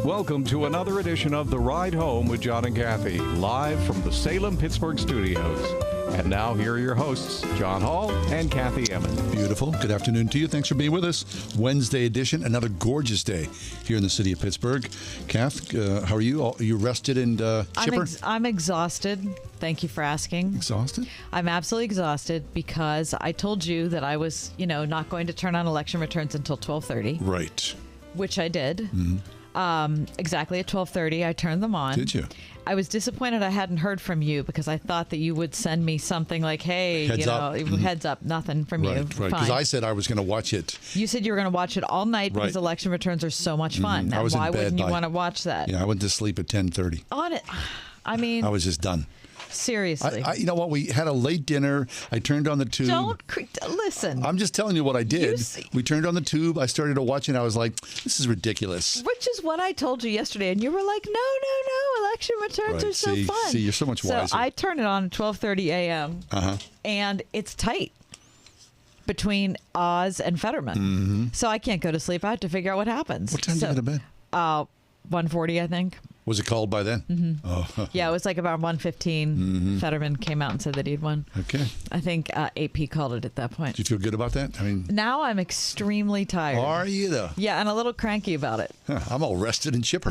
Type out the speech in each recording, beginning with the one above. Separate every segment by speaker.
Speaker 1: Welcome to another edition of The Ride Home with John and Kathy, live from the Salem-Pittsburgh studios. And now here are your hosts, John Hall and Kathy Emmons.
Speaker 2: Beautiful. Good afternoon to you. Thanks for being with us. Wednesday edition, another gorgeous day here in the city of Pittsburgh. Kath, how are you? Are you rested and chipper?
Speaker 3: I'm exhausted. Thank you for asking.
Speaker 2: Exhausted?
Speaker 3: I'm absolutely exhausted because I told you that I was, not going to turn on election returns until 12:30.
Speaker 2: Right.
Speaker 3: Which I did.
Speaker 2: Mm-hmm.
Speaker 3: Exactly at 12:30, I turned them on.
Speaker 2: Did you?
Speaker 3: I was disappointed I hadn't heard from you because I thought that you would send me something like, hey,
Speaker 2: Heads up.
Speaker 3: Heads up, nothing from you.
Speaker 2: Right, because I said I was going to watch it.
Speaker 3: You said you were going to watch it all night because election returns are so much fun. Now, why wouldn't you want to watch that?
Speaker 2: Yeah, I went to sleep at 10:30.
Speaker 3: On it. I mean,
Speaker 2: I was just done.
Speaker 3: Seriously.
Speaker 2: You know what? We had a late dinner. I turned on the tube.
Speaker 3: Listen.
Speaker 2: I'm just telling you what I did. We turned on the tube. I started to watch it. And I was like, this is ridiculous.
Speaker 3: Which is what I told you yesterday. And you were like, no. Election returns are so fun.
Speaker 2: See, you're so much wiser.
Speaker 3: So I turned it on at 12:30 a.m. And it's tight between Oz and Fetterman.
Speaker 2: Mm-hmm.
Speaker 3: So I can't go to sleep. I have to figure out what happens.
Speaker 2: What time did you go to bed?
Speaker 3: 1:40, I think.
Speaker 2: Was it called by then?
Speaker 3: Mm-hmm.
Speaker 2: Oh.
Speaker 3: Yeah, it was like about 1:15.
Speaker 2: Mm-hmm.
Speaker 3: Fetterman came out and said that he'd won.
Speaker 2: Okay.
Speaker 3: I think AP called it at that point.
Speaker 2: Do you feel good about that? I mean,
Speaker 3: now I'm extremely tired.
Speaker 2: Are you though?
Speaker 3: Yeah, and a little cranky about it.
Speaker 2: I'm all rested and chipper.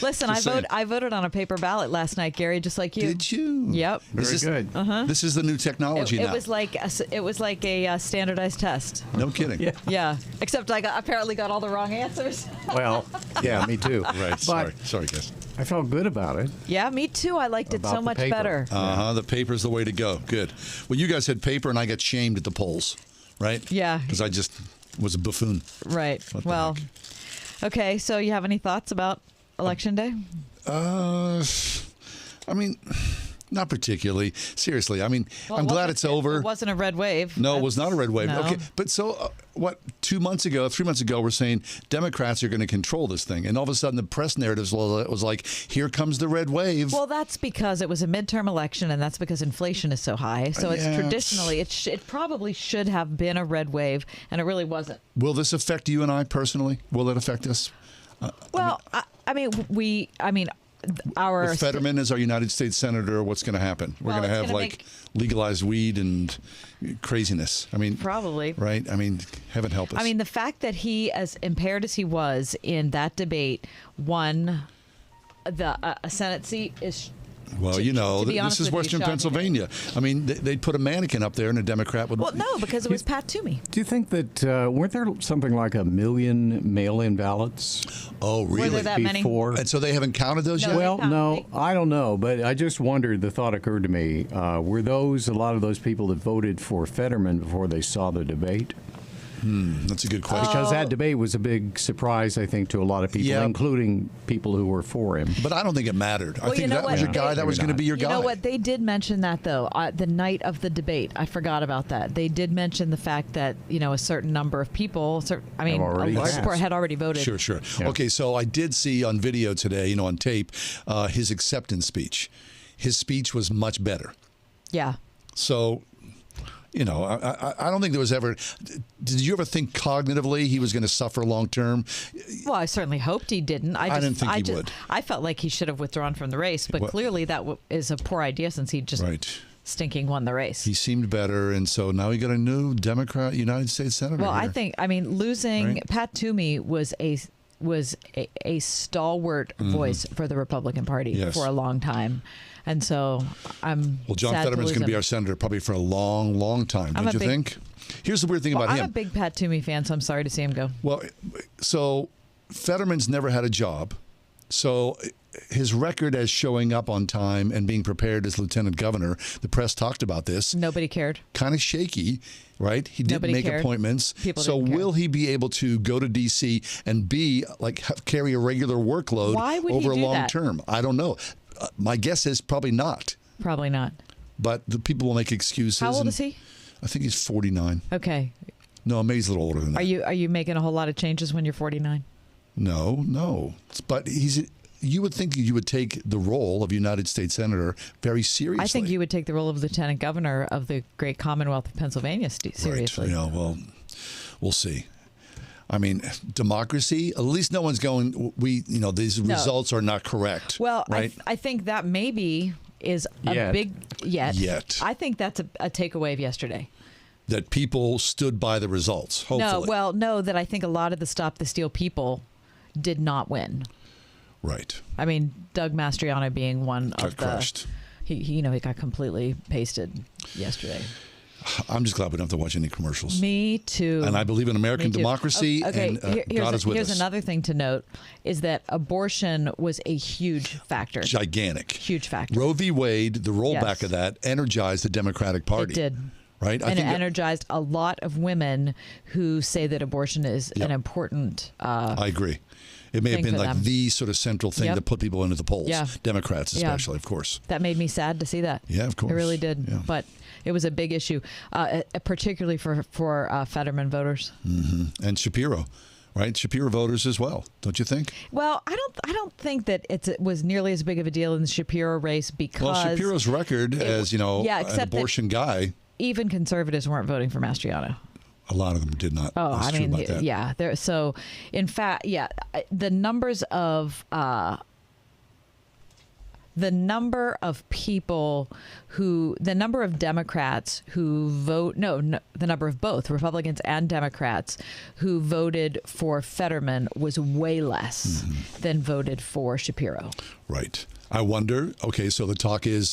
Speaker 3: Listen, I voted on a paper ballot last night, Gary, just like you.
Speaker 2: Did you?
Speaker 3: Yep.
Speaker 2: Very good. This is the new technology now.
Speaker 3: It was like a standardized test.
Speaker 2: No kidding.
Speaker 3: Yeah. Except I apparently got all the wrong answers.
Speaker 4: Well, yeah, me too.
Speaker 2: Right. Sorry, guys.
Speaker 4: I felt good about it.
Speaker 3: Yeah, me too. I liked it so much better.
Speaker 2: The paper's the way to go. Good. Well, you guys had paper, and I got shamed at the polls, right?
Speaker 3: Yeah.
Speaker 2: Because I just was a buffoon.
Speaker 3: Right. Well, okay. So you have any thoughts about Election Day?
Speaker 2: I mean, not particularly. Seriously, I mean, I'm glad it's over.
Speaker 3: It wasn't a red wave.
Speaker 2: No, it was not a red wave.
Speaker 3: No.
Speaker 2: Okay, but so what? 3 months ago, we're saying Democrats are going to control this thing, and all of a sudden the press narrative was like, "Here comes the red wave."
Speaker 3: Well, that's because it was a midterm election, and that's because inflation is so high. So it's traditionally, it probably should have been a red wave, and it really wasn't.
Speaker 2: Will this affect you and I personally? Will it affect us?
Speaker 3: Our
Speaker 2: Fetterman is our United States Senator. What's going to happen? We're going to have legalized weed and craziness. I mean,
Speaker 3: probably.
Speaker 2: Right? I mean, heaven help us.
Speaker 3: I mean, the fact that he, as impaired as he was in that debate, won a Senate seat is.
Speaker 2: Well, this is Western Pennsylvania. I mean, they'd put a mannequin up there and a Democrat would...
Speaker 3: Well, no, because it was Pat Toomey.
Speaker 4: Do you think that, weren't there something like 1 million mail-in ballots?
Speaker 2: Oh, really?
Speaker 3: Were there that many?
Speaker 2: And so they haven't counted those yet?
Speaker 4: Well, no, I don't know. But I just wondered, the thought occurred to me, were a lot of those people that voted for Fetterman before they saw the debate?
Speaker 2: That's a good question.
Speaker 4: Because that debate was a big surprise, I think, to a lot of people, including people who were for him.
Speaker 2: But I don't think it mattered.
Speaker 3: Well,
Speaker 2: I think that was your guy. That was going to be your guy.
Speaker 3: You know what? They did mention that, though, the night of the debate. I forgot about that. They did mention the fact that, a certain number of people, a large support had already voted.
Speaker 2: Sure.
Speaker 4: Yeah.
Speaker 2: Okay, so I did see on video today, on tape, his acceptance speech. His speech was much better.
Speaker 3: Yeah.
Speaker 2: So... I don't think there was ever... Did you ever think cognitively he was going to suffer long term?
Speaker 3: Well, I certainly hoped he didn't.
Speaker 2: I didn't think he would.
Speaker 3: I felt like he should have withdrawn from the race, but clearly that is a poor idea since he just stinking won the race.
Speaker 2: He seemed better, and so now we got a new Democrat United States Senator.
Speaker 3: Well,
Speaker 2: here.
Speaker 3: Losing Pat Toomey was a stalwart voice for the Republican Party for a long time. And so
Speaker 2: John Fetterman's going to be our senator probably for a long, long time, don't you think? Here's the weird thing about him.
Speaker 3: I'm a big Pat Toomey fan, so I'm sorry to see him go.
Speaker 2: Well, so Fetterman's never had a job. So his record as showing up on time and being prepared as lieutenant governor, the press talked about this.
Speaker 3: Nobody cared.
Speaker 2: Kind of shaky, right? He didn't make appointments.
Speaker 3: So
Speaker 2: will he be able to go to D.C. and carry a regular workload over a long term? I don't know. My guess is probably not.
Speaker 3: Probably not.
Speaker 2: But the people will make excuses.
Speaker 3: How old is he?
Speaker 2: I think he's 49.
Speaker 3: Okay.
Speaker 2: No, maybe he's a little older than that.
Speaker 3: Are you making a whole lot of changes when you're 49?
Speaker 2: No. But you would think you would take the role of United States Senator very seriously.
Speaker 3: I think you would take the role of Lieutenant Governor of the great Commonwealth of Pennsylvania seriously.
Speaker 2: Right. Well, we'll see. I mean, democracy, at least no one's going, these results are not correct.
Speaker 3: Well,
Speaker 2: right?
Speaker 3: I think that maybe is a big yet. I think that's a takeaway of yesterday.
Speaker 2: That people stood by the results, hopefully.
Speaker 3: No, that I think a lot of the Stop the Steal people did not win.
Speaker 2: Right.
Speaker 3: I mean, Doug Mastriano being one of the...
Speaker 2: crushed.
Speaker 3: He got completely pasted yesterday.
Speaker 2: I'm just glad we don't have to watch any commercials.
Speaker 3: Me too.
Speaker 2: And I believe in American democracy, and God is with us.
Speaker 3: Here's another thing to note, is that abortion was a huge factor.
Speaker 2: Gigantic.
Speaker 3: Huge factor.
Speaker 2: Roe v. Wade, the rollback of that, energized the Democratic Party.
Speaker 3: It did.
Speaker 2: Right?
Speaker 3: And it energized a lot of women who say that abortion is an important
Speaker 2: I agree. It may have been like the sort of central thing that put people into the polls.
Speaker 3: Yeah.
Speaker 2: Democrats especially, of course.
Speaker 3: That made me sad to see that.
Speaker 2: Yeah, of course.
Speaker 3: It really did.
Speaker 2: Yeah.
Speaker 3: But it was a big issue, particularly for Fetterman voters.
Speaker 2: Mm-hmm. And Shapiro. Right, Shapiro voters as well, don't you think?
Speaker 3: Well, I don't think that it was nearly as big of a deal in the Shapiro race because
Speaker 2: Shapiro's record as an abortion guy.
Speaker 3: Even conservatives weren't voting for Mastriano.
Speaker 2: A lot of them did not.
Speaker 3: Oh,
Speaker 2: That's
Speaker 3: I mean,
Speaker 2: true about that.
Speaker 3: yeah. So, in fact, the numbers of the number of Democrats who vote, the number of both Republicans and Democrats who voted for Fetterman was way less than voted for Shapiro.
Speaker 2: Right. I wonder, okay, so the talk is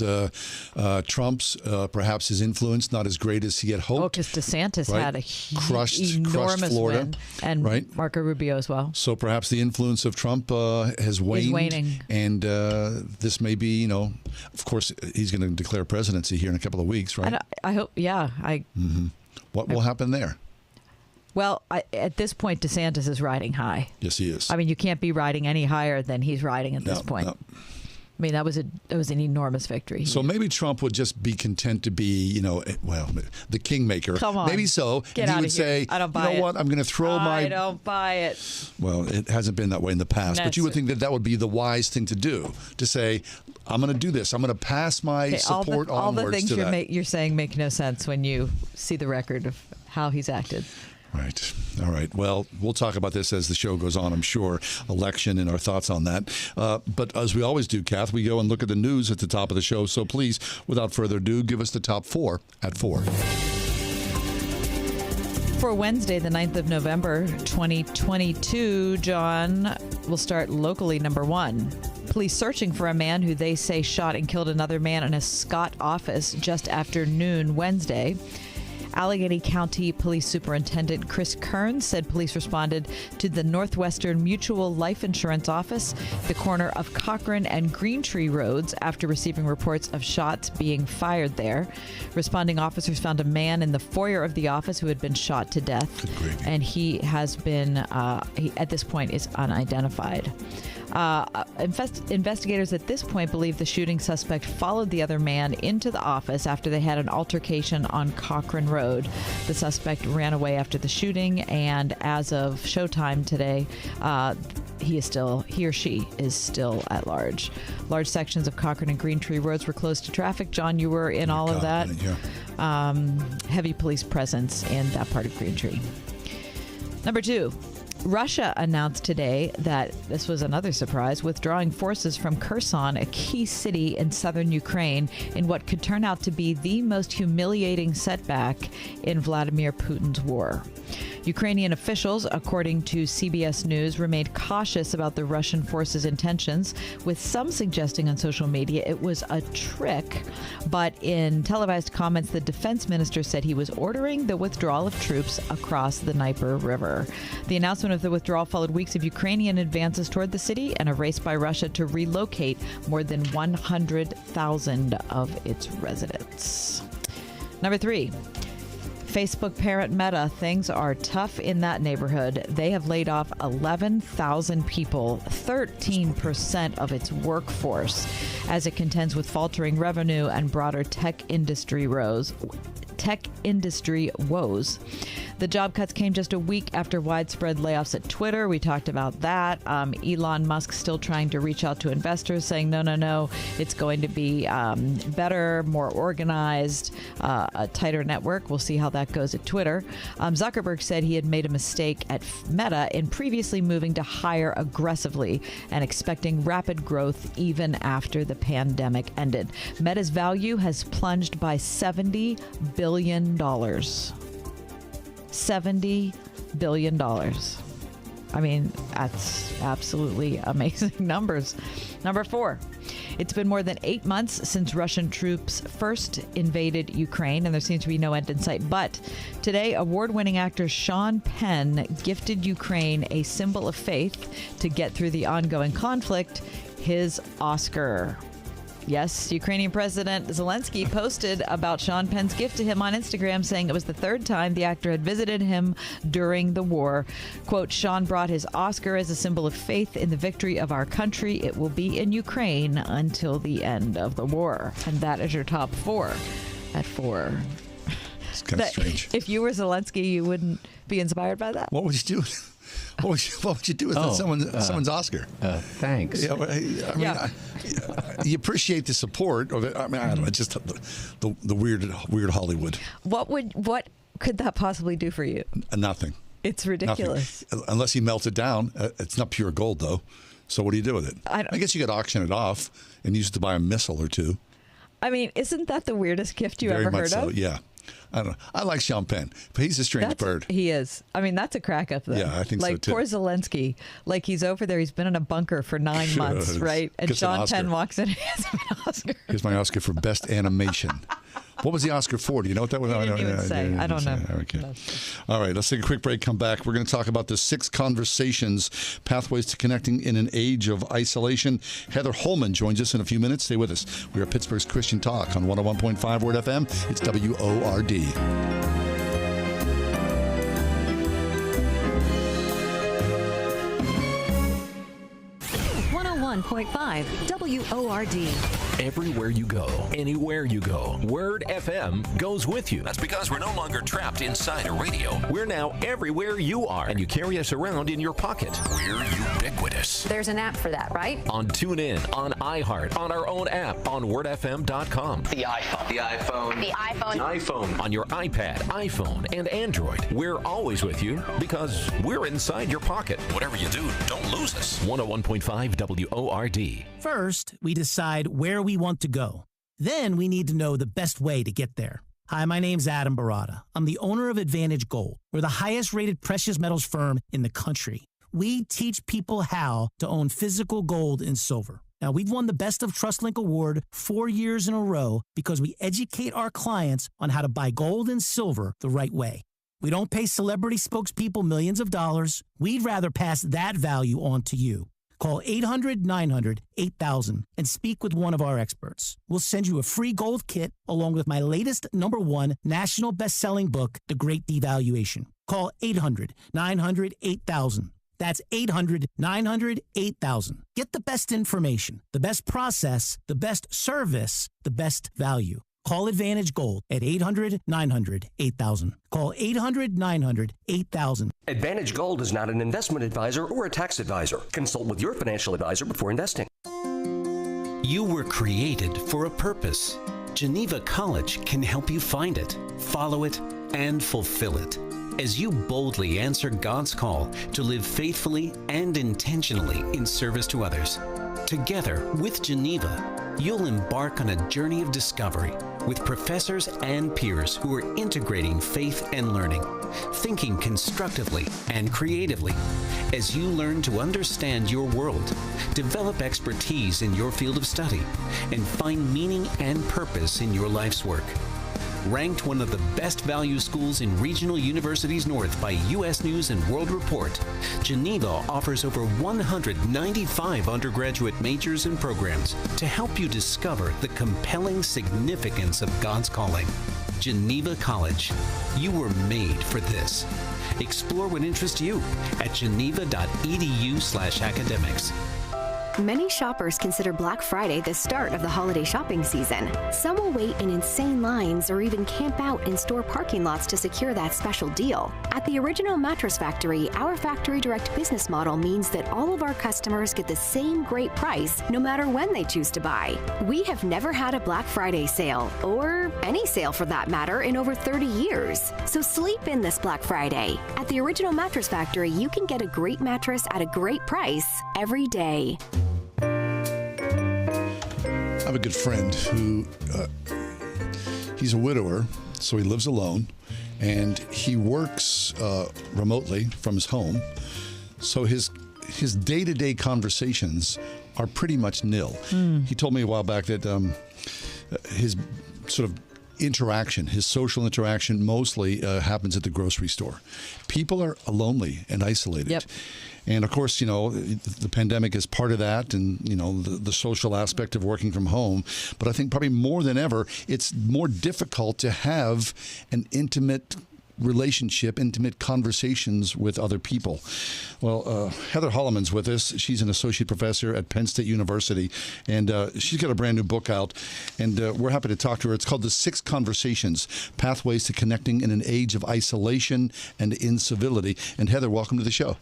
Speaker 2: Trump's, perhaps his influence not as great as he had hoped.
Speaker 3: Oh, because DeSantis had a
Speaker 2: crushed
Speaker 3: enormous
Speaker 2: Florida,
Speaker 3: win, and Marco Rubio as well.
Speaker 2: So perhaps the influence of Trump has waned.
Speaker 3: Is waning.
Speaker 2: And this may be, of course, he's going to declare presidency here in a couple of weeks, right?
Speaker 3: I hope,
Speaker 2: What will happen there?
Speaker 3: Well, at this point, DeSantis is riding high.
Speaker 2: Yes, he is.
Speaker 3: I mean, you can't be riding any higher than he's riding at this point. No. I mean, that was an enormous victory.
Speaker 2: So maybe Trump would just be content to be, the kingmaker.
Speaker 3: Come on.
Speaker 2: Maybe so.
Speaker 3: Get
Speaker 2: and he
Speaker 3: out
Speaker 2: would
Speaker 3: of
Speaker 2: say,
Speaker 3: here. I don't buy
Speaker 2: you know what, I'm going to throw
Speaker 3: I don't buy it.
Speaker 2: Well, it hasn't been that way in the past. But you would think that would be the wise thing to do, to say, I'm going to do this. I'm going to pass my support onwards to that.
Speaker 3: All the things you're saying make no sense when you see the record of how he's acted.
Speaker 2: Right. All right. Well, we'll talk about this as the show goes on, I'm sure. Election and our thoughts on that. But as we always do, Kath, we go and look at the news at the top of the show. So please, without further ado, give us the top 4 at 4.
Speaker 3: For Wednesday, the 9th of November, 2022, John, will start locally. Number 1. Police searching for a man who they say shot and killed another man in a Scott office just after noon Wednesday. Allegheny County Police Superintendent Chris Kearns said police responded to the Northwestern Mutual Life Insurance Office, the corner of Cochrane and Greentree Roads, after receiving reports of shots being fired there. Responding officers found a man in the foyer of the office who had been shot to death, and he has been, at this point, is unidentified. Investigators at this point believe the shooting suspect followed the other man into the office after they had an altercation on Cochrane Road. The suspect ran away after the shooting, and as of showtime today, he or she is still at large. Large sections of Cochrane and Greentree Roads were closed to traffic. John, you were in all of that. Heavy police presence in that part of Greentree. Number 2. Russia announced today that, this was another surprise, withdrawing forces from Kherson, a key city in southern Ukraine, in what could turn out to be the most humiliating setback in Vladimir Putin's war. Ukrainian officials, according to CBS News, remained cautious about the Russian forces' intentions, with some suggesting on social media it was a trick. But in televised comments, the defense minister said he was ordering the withdrawal of troops across the Dnieper River. The announcement of the withdrawal followed weeks of Ukrainian advances toward the city and a race by Russia to relocate more than 100,000 of its residents. Number 3. Facebook parent Meta, things are tough in that neighborhood. They have laid off 11,000 people, 13% of its workforce, as it contends with faltering revenue and broader tech industry woes. tech industry woes. The job cuts came just a week after widespread layoffs at Twitter. We talked about that. Elon Musk still trying to reach out to investors, saying, no, it's going to be better, more organized, a tighter network. We'll see how that goes at Twitter. Zuckerberg said he had made a mistake at Meta in previously moving to hire aggressively and expecting rapid growth even after the pandemic ended. Meta's value has plunged by $70 billion. $70 billion. I mean, that's absolutely amazing numbers. Number 4. It's been more than 8 months since Russian troops first invaded Ukraine, and there seems to be no end in sight. But today, award-winning actor Sean Penn gifted Ukraine a symbol of faith to get through the ongoing conflict, his Oscar. Yes, Ukrainian President Zelensky posted about Sean Penn's gift to him on Instagram, saying it was the 3rd time the actor had visited him during the war. Quote, Sean brought his Oscar as a symbol of faith in the victory of our country. It will be in Ukraine until the end of the war. And that is your top 4 at 4.
Speaker 2: It's kind of strange.
Speaker 3: If you were Zelensky, you wouldn't be inspired by that?
Speaker 2: What would you do? What would you do with someone's Oscar?
Speaker 4: Thanks.
Speaker 2: Yeah, I mean, you appreciate the support of it. I mean, I don't know. It's just the weird Hollywood.
Speaker 3: What could that possibly do for you?
Speaker 2: Nothing.
Speaker 3: It's ridiculous.
Speaker 2: Nothing. Unless you melt it down. It's not pure gold, though. So what do you do with it? I guess you could auction it off and use it to buy a missile or two.
Speaker 3: I mean, isn't that the weirdest gift you
Speaker 2: Very
Speaker 3: ever
Speaker 2: much
Speaker 3: heard
Speaker 2: so,
Speaker 3: of?
Speaker 2: Yeah. I don't know. I like Sean Penn, but he's a strange bird.
Speaker 3: He is. I mean, that's a crack up, though.
Speaker 2: Yeah, I think so, too.
Speaker 3: Like, poor Zelensky. Like, he's over there. He's been in a bunker for 9 months, right? And Sean Penn walks in and has an Oscar.
Speaker 2: Here's my Oscar for Best Animation. What was the Oscar for? Do you know what that was?
Speaker 3: I don't know.
Speaker 2: Okay. All right, let's take a quick break, come back. We're going to talk about the 6 conversations, pathways to connecting in an age of isolation. Heather Holleman joins us in a few minutes. Stay with us. We are Pittsburgh's Christian Talk on 101.5 Word FM. It's WORD.
Speaker 5: 101.5 WORD.
Speaker 6: Everywhere you go, anywhere you go, Word FM goes with you. That's because we're no longer trapped inside a radio. We're now everywhere you are, and you carry us around in your pocket. We're ubiquitous.
Speaker 5: There's an app for that, right?
Speaker 6: On TuneIn, on iHeart, on our own app, on wordfm.com.
Speaker 7: The iPhone.
Speaker 6: On your iPad, iPhone, and Android. We're always with you because we're inside your pocket. Whatever you do, don't lose us. 101.5 WORD.
Speaker 8: First, we decide where we want to go. Then we need to know the best way to get there. Hi, my name's Adam Barada. I'm the owner of Advantage Gold. We're the highest rated precious metals firm in the country. We teach people how to own physical gold and silver. Now, we've won the Best of TrustLink Award 4 years in a row because we educate our clients on how to buy gold and silver the right way. We don't pay celebrity spokespeople millions of dollars. We'd rather pass that value on to you. Call 800-900-8000 and speak with one of our experts. We'll send you a free gold kit along with my latest #1 national best-selling book, The Great Devaluation. Call 800-900-8000. That's 800-900-8000. Get the best information, the best process, the best service, the best value. Call Advantage Gold at 800-900-8000. Call 800-900-8000.
Speaker 9: Advantage Gold is not an investment advisor or a tax advisor. Consult with your financial advisor before investing.
Speaker 10: You were created for a purpose. Geneva College can help you find it, follow it, and fulfill it. As you boldly answer God's call to live faithfully and intentionally in service to others. Together with Geneva, you'll embark on a journey of discovery with professors and peers who are integrating faith and learning, thinking constructively and creatively as you learn to understand your world, develop expertise in your field of study, and find meaning and purpose in your life's work. Ranked one of the best value schools in regional universities north by U.S. News and World Report, Geneva offers over 195 undergraduate majors and programs to help you discover the compelling significance of God's calling. Geneva College. You were made for this. Explore what interests you at geneva.edu/academics.
Speaker 7: Many shoppers consider Black Friday the start of the holiday shopping season. Some will wait in insane lines or even camp out in store parking lots to secure that special deal. At the Original Mattress Factory, our factory direct business model means that all of our customers get the same great price no matter when they choose to buy. We have never had a Black Friday sale, or any sale for that matter, in over 30 years. So sleep in this Black Friday. At the Original Mattress Factory, you can get a great mattress at a great price every day.
Speaker 2: I have a good friend who, he's a widower, so he lives alone, and he works remotely from his home. So his day-to-day conversations are pretty much nil. He told me a while back that his sort of interaction, his social interaction mostly happens at the grocery store. People are lonely and isolated.
Speaker 3: Yep.
Speaker 2: And of course, you know, the pandemic is part of that, and, you know, the social aspect of working from home. But I think probably more than ever, it's more difficult to have an intimate relationship, intimate conversations with other people. Well, Heather Holleman's with us. She's an associate professor at Penn State University, and she's got a brand new book out, and we're happy to talk to her. It's called The 6 Conversations, Pathways to Connecting in an Age of Isolation and Incivility. And Heather, welcome to the show.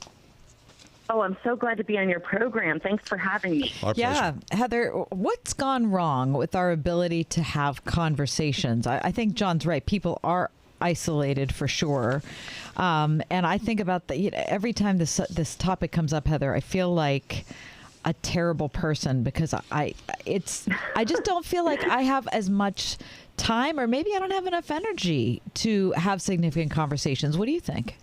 Speaker 11: Oh, I'm so glad to be on your program. Thanks for having me.
Speaker 2: Our pleasure.
Speaker 3: Heather, what's gone wrong with our ability to have conversations? I think John's right. People are isolated for sure. And I think about every time this topic comes up, Heather, I feel like a terrible person because I just don't feel like I have as much time, or maybe I don't have enough energy to have significant conversations. What do you think?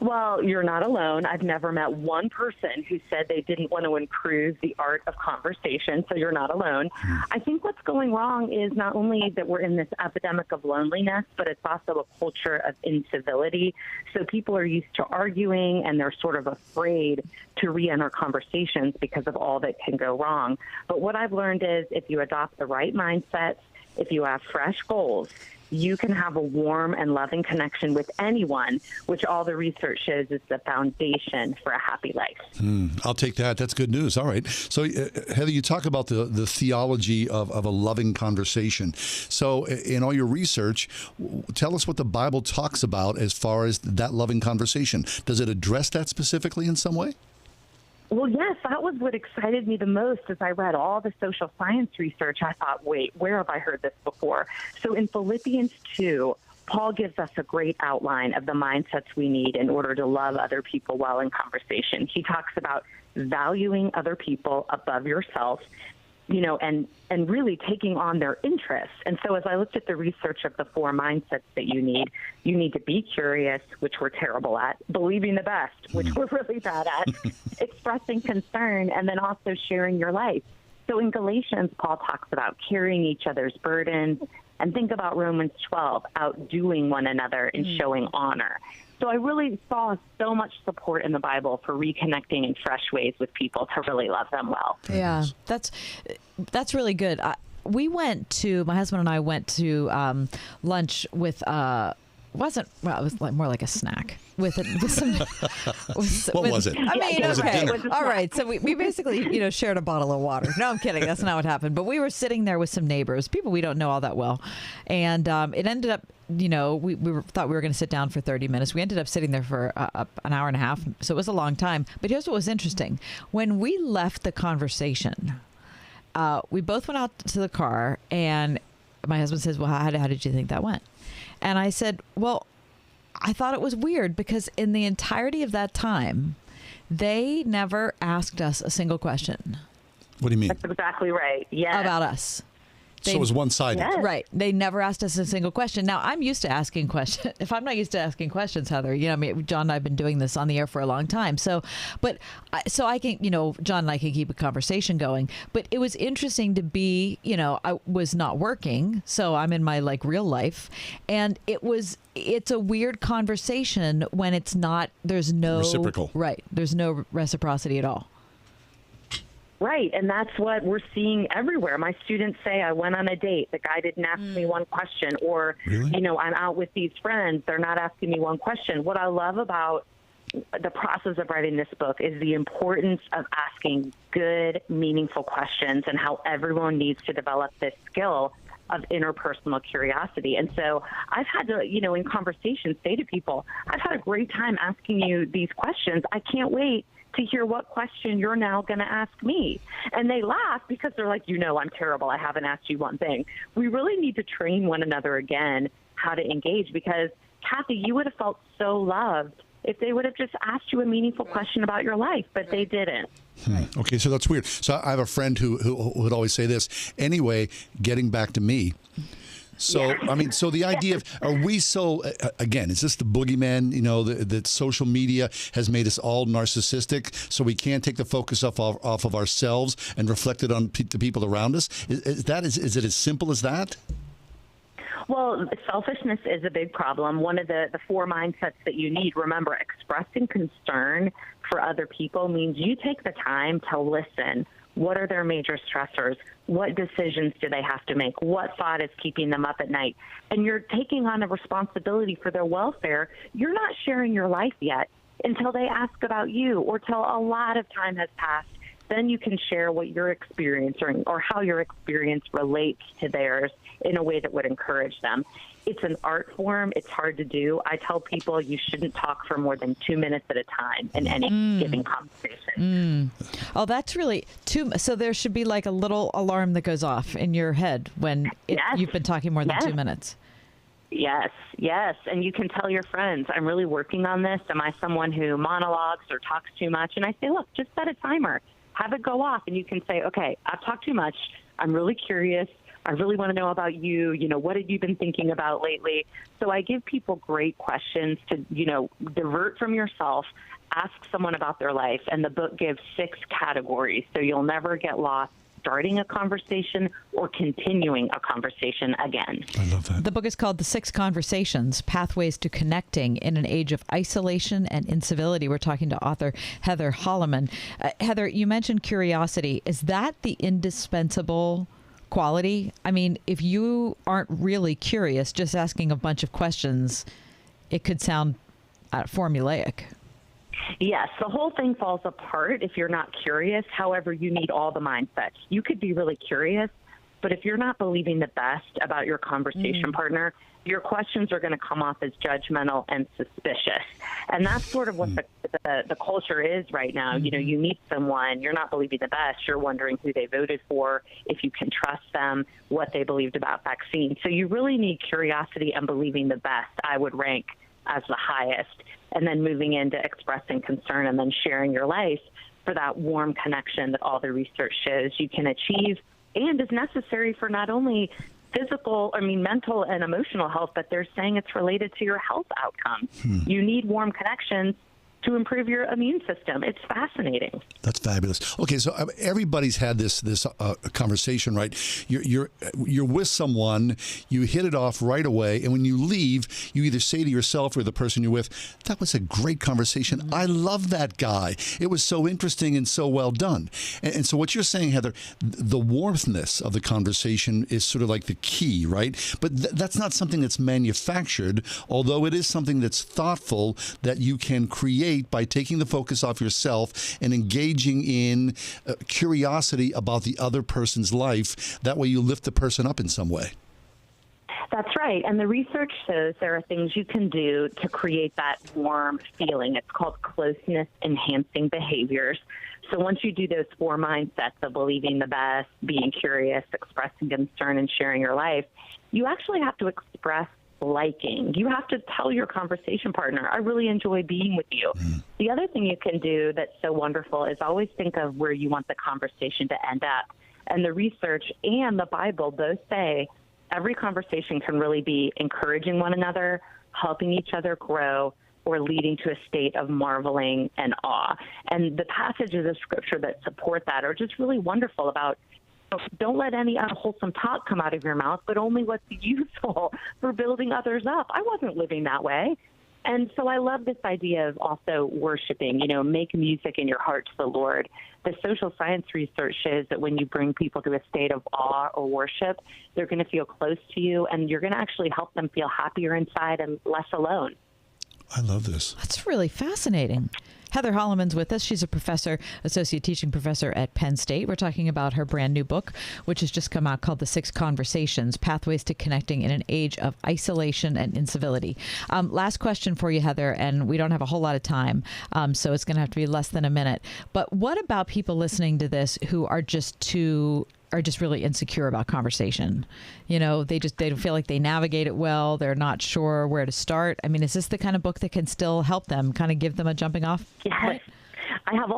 Speaker 11: Well, you're not alone. I've never met one person who said they didn't want to improve the art of conversation, so you're not alone. I think what's going wrong is not only that we're in this epidemic of loneliness, but it's also a culture of incivility. So people are used to arguing, and they're sort of afraid to re-enter conversations because of all that can go wrong. But what I've learned is if you adopt the right mindsets, if you have fresh goals, you can have a warm and loving connection with anyone, which all the research shows is the foundation for a happy life.
Speaker 2: I'll take that. That's good news. All right. So, Heather, you talk about the theology of a loving conversation. So, in all your research, tell us what the Bible talks about as far as that loving conversation. Does it address that specifically in some way?
Speaker 11: Well, yes, that was what excited me the most as I read all the social science research. I thought, wait, where have I heard this before? So in Philippians 2, Paul gives us a great outline of the mindsets we need in order to love other people well in conversation. He talks about valuing other people above yourself, you know, and really taking on their interests. And so as I looked at the research of the 4 mindsets that you need to be curious, which we're terrible at, believing the best, which we're really bad at, expressing concern, and then also sharing your life. So in Galatians, Paul talks about carrying each other's burdens, and think about Romans 12, outdoing one another and showing honor. So I really saw so much support in the Bible for reconnecting in fresh ways with people to really love them well.
Speaker 3: Yeah, that's really good. My husband and I went to lunch with it was more like a snack with some.
Speaker 2: What was it?
Speaker 3: I mean,
Speaker 2: what
Speaker 3: okay,
Speaker 2: was it,
Speaker 3: all right. So we basically shared a bottle of water. No, I'm kidding. That's not what happened. But we were sitting there with some neighbors, people we don't know all that well, and it ended up. We thought we were going to sit down for 30 minutes. We ended up sitting there for an hour and a half. So it was a long time. But here's what was interesting: when we left the conversation, we both went out to the car, and my husband says, "Well, how did you think that went?" And I said, well, I thought it was weird because in the entirety of that time, they never asked us a single question.
Speaker 2: What do you mean?
Speaker 11: That's exactly right. Yeah.
Speaker 3: About us.
Speaker 2: So it was one-sided.
Speaker 11: Yes.
Speaker 3: Right. They never asked us a single question. Now, I'm used to asking questions. If I'm not used to asking questions, Heather, John and I have been doing this on the air for a long time. So I can, John and I can keep a conversation going. But it was interesting to be, I was not working. So I'm in my real life. And it's a weird conversation when it's not, there's no
Speaker 2: reciprocal.
Speaker 3: Right. There's no reciprocity at all.
Speaker 11: Right, and that's what we're seeing everywhere. My students say, I went on a date, the guy didn't ask me one question, or,
Speaker 2: really?
Speaker 11: I'm out with these friends, they're not asking me one question. What I love about the process of writing this book is the importance of asking good, meaningful questions and how everyone needs to develop this skill of interpersonal curiosity. And so I've had to, in conversations say to people, I've had a great time asking you these questions. I can't wait to hear what question you're now going to ask me. And they laugh because they're like, I'm terrible. I haven't asked you one thing. We really need to train one another again how to engage, because Kathy, you would have felt so loved if they would have just asked you a meaningful question about your life, but they didn't.
Speaker 2: Okay, so that's weird. So I have a friend who would always say this. Anyway, getting back to me. So, so the idea of, are we so, again, is this the boogeyman, that social media has made us all narcissistic, so we can't take the focus off of ourselves and reflect it on the people around us? Is it as simple as that?
Speaker 11: Well, selfishness is a big problem. One of the 4 mindsets that you need, remember, expressing concern for other people means you take the time to listen. What are their major stressors? What decisions do they have to make? What thought is keeping them up at night? And you're taking on a responsibility for their welfare. You're not sharing your life yet until they ask about you or till a lot of time has passed. Then you can share what you're experiencing or how your experience relates to theirs in a way that would encourage them. It's an art form. It's hard to do. I tell people you shouldn't talk for more than 2 minutes at a time in any given conversation.
Speaker 3: Oh, that's really so there should be like a little alarm that goes off in your head when you've been talking more than 2 minutes.
Speaker 11: Yes. And you can tell your friends, I'm really working on this. Am I someone who monologues or talks too much? And I say, look, just set a timer. Have it go off, and you can say, okay, I've talked too much. I'm really curious. I really want to know about you. What have you been thinking about lately? So I give people great questions to, divert from yourself, ask someone about their life. And the book gives 6 categories, so you'll never get lost starting a conversation or continuing a conversation again.
Speaker 2: I love that.
Speaker 3: The book is called The 6 Conversations, Pathways to Connecting in an Age of Isolation and Incivility. We're talking to author Heather Holleman. Heather, you mentioned curiosity. Is that the indispensable quality? I mean, if you aren't really curious, just asking a bunch of questions, it could sound formulaic.
Speaker 11: Yes, the whole thing falls apart if you're not curious. However, you need all the mindsets. You could be really curious, but if you're not believing the best about your conversation partner, your questions are going to come off as judgmental and suspicious. And that's sort of what the culture is right now. You meet someone, you're not believing the best, you're wondering who they voted for, if you can trust them, what they believed about vaccines. So you really need curiosity and believing the best, I would rank as the highest. And then moving into expressing concern and then sharing your life for that warm connection that all the research shows you can achieve and is necessary for not only mental and emotional health, but they're saying it's related to your health outcomes. You need warm connections to improve your immune system. It's fascinating.
Speaker 2: That's fabulous. Okay, so everybody's had this conversation, right? You're with someone, you hit it off right away, and when you leave, you either say to yourself or the person you're with, "That was a great conversation. I love that guy. It was so interesting and so well done." And so what you're saying, Heather, the warmthness of the conversation is sort of like the key, right? But that's not something that's manufactured, although it is something that's thoughtful that you can create by taking the focus off yourself and engaging in curiosity about the other person's life. That way you lift the person up in some way.
Speaker 11: That's right. And the research shows there are things you can do to create that warm feeling. It's called closeness enhancing behaviors. So once you do those 4 mindsets of believing the best, being curious, expressing concern, and sharing your life, you actually have to express liking. You have to tell your conversation partner, I really enjoy being with you. The other thing you can do that's so wonderful is always think of where you want the conversation to end up. And the research and the Bible both say every conversation can really be encouraging one another, helping each other grow, or leading to a state of marveling and awe. And the passages of Scripture that support that are just really wonderful about don't let any unwholesome talk come out of your mouth, but only what's useful for building others up. I wasn't living that way. And so I love this idea of also worshiping, make music in your heart to the Lord. The social science research shows that when you bring people to a state of awe or worship, they're going to feel close to you, and you're going to actually help them feel happier inside and less alone.
Speaker 2: I love this.
Speaker 3: That's really fascinating. Heather Holleman's with us. She's a professor, associate teaching professor at Penn State. We're talking about her brand new book, which has just come out, called The 6 Conversations, Pathways to Connecting in an Age of Isolation and Incivility. Last question for you, Heather, and we don't have a whole lot of time, so it's going to have to be less than a minute. But what about people listening to this who are just really insecure about conversation? They don't feel like they navigate it well. They're not sure where to start. I mean, is this the kind of book that can still help them, kind of give them a jumping off?
Speaker 11: Yes.
Speaker 3: Right.
Speaker 11: I have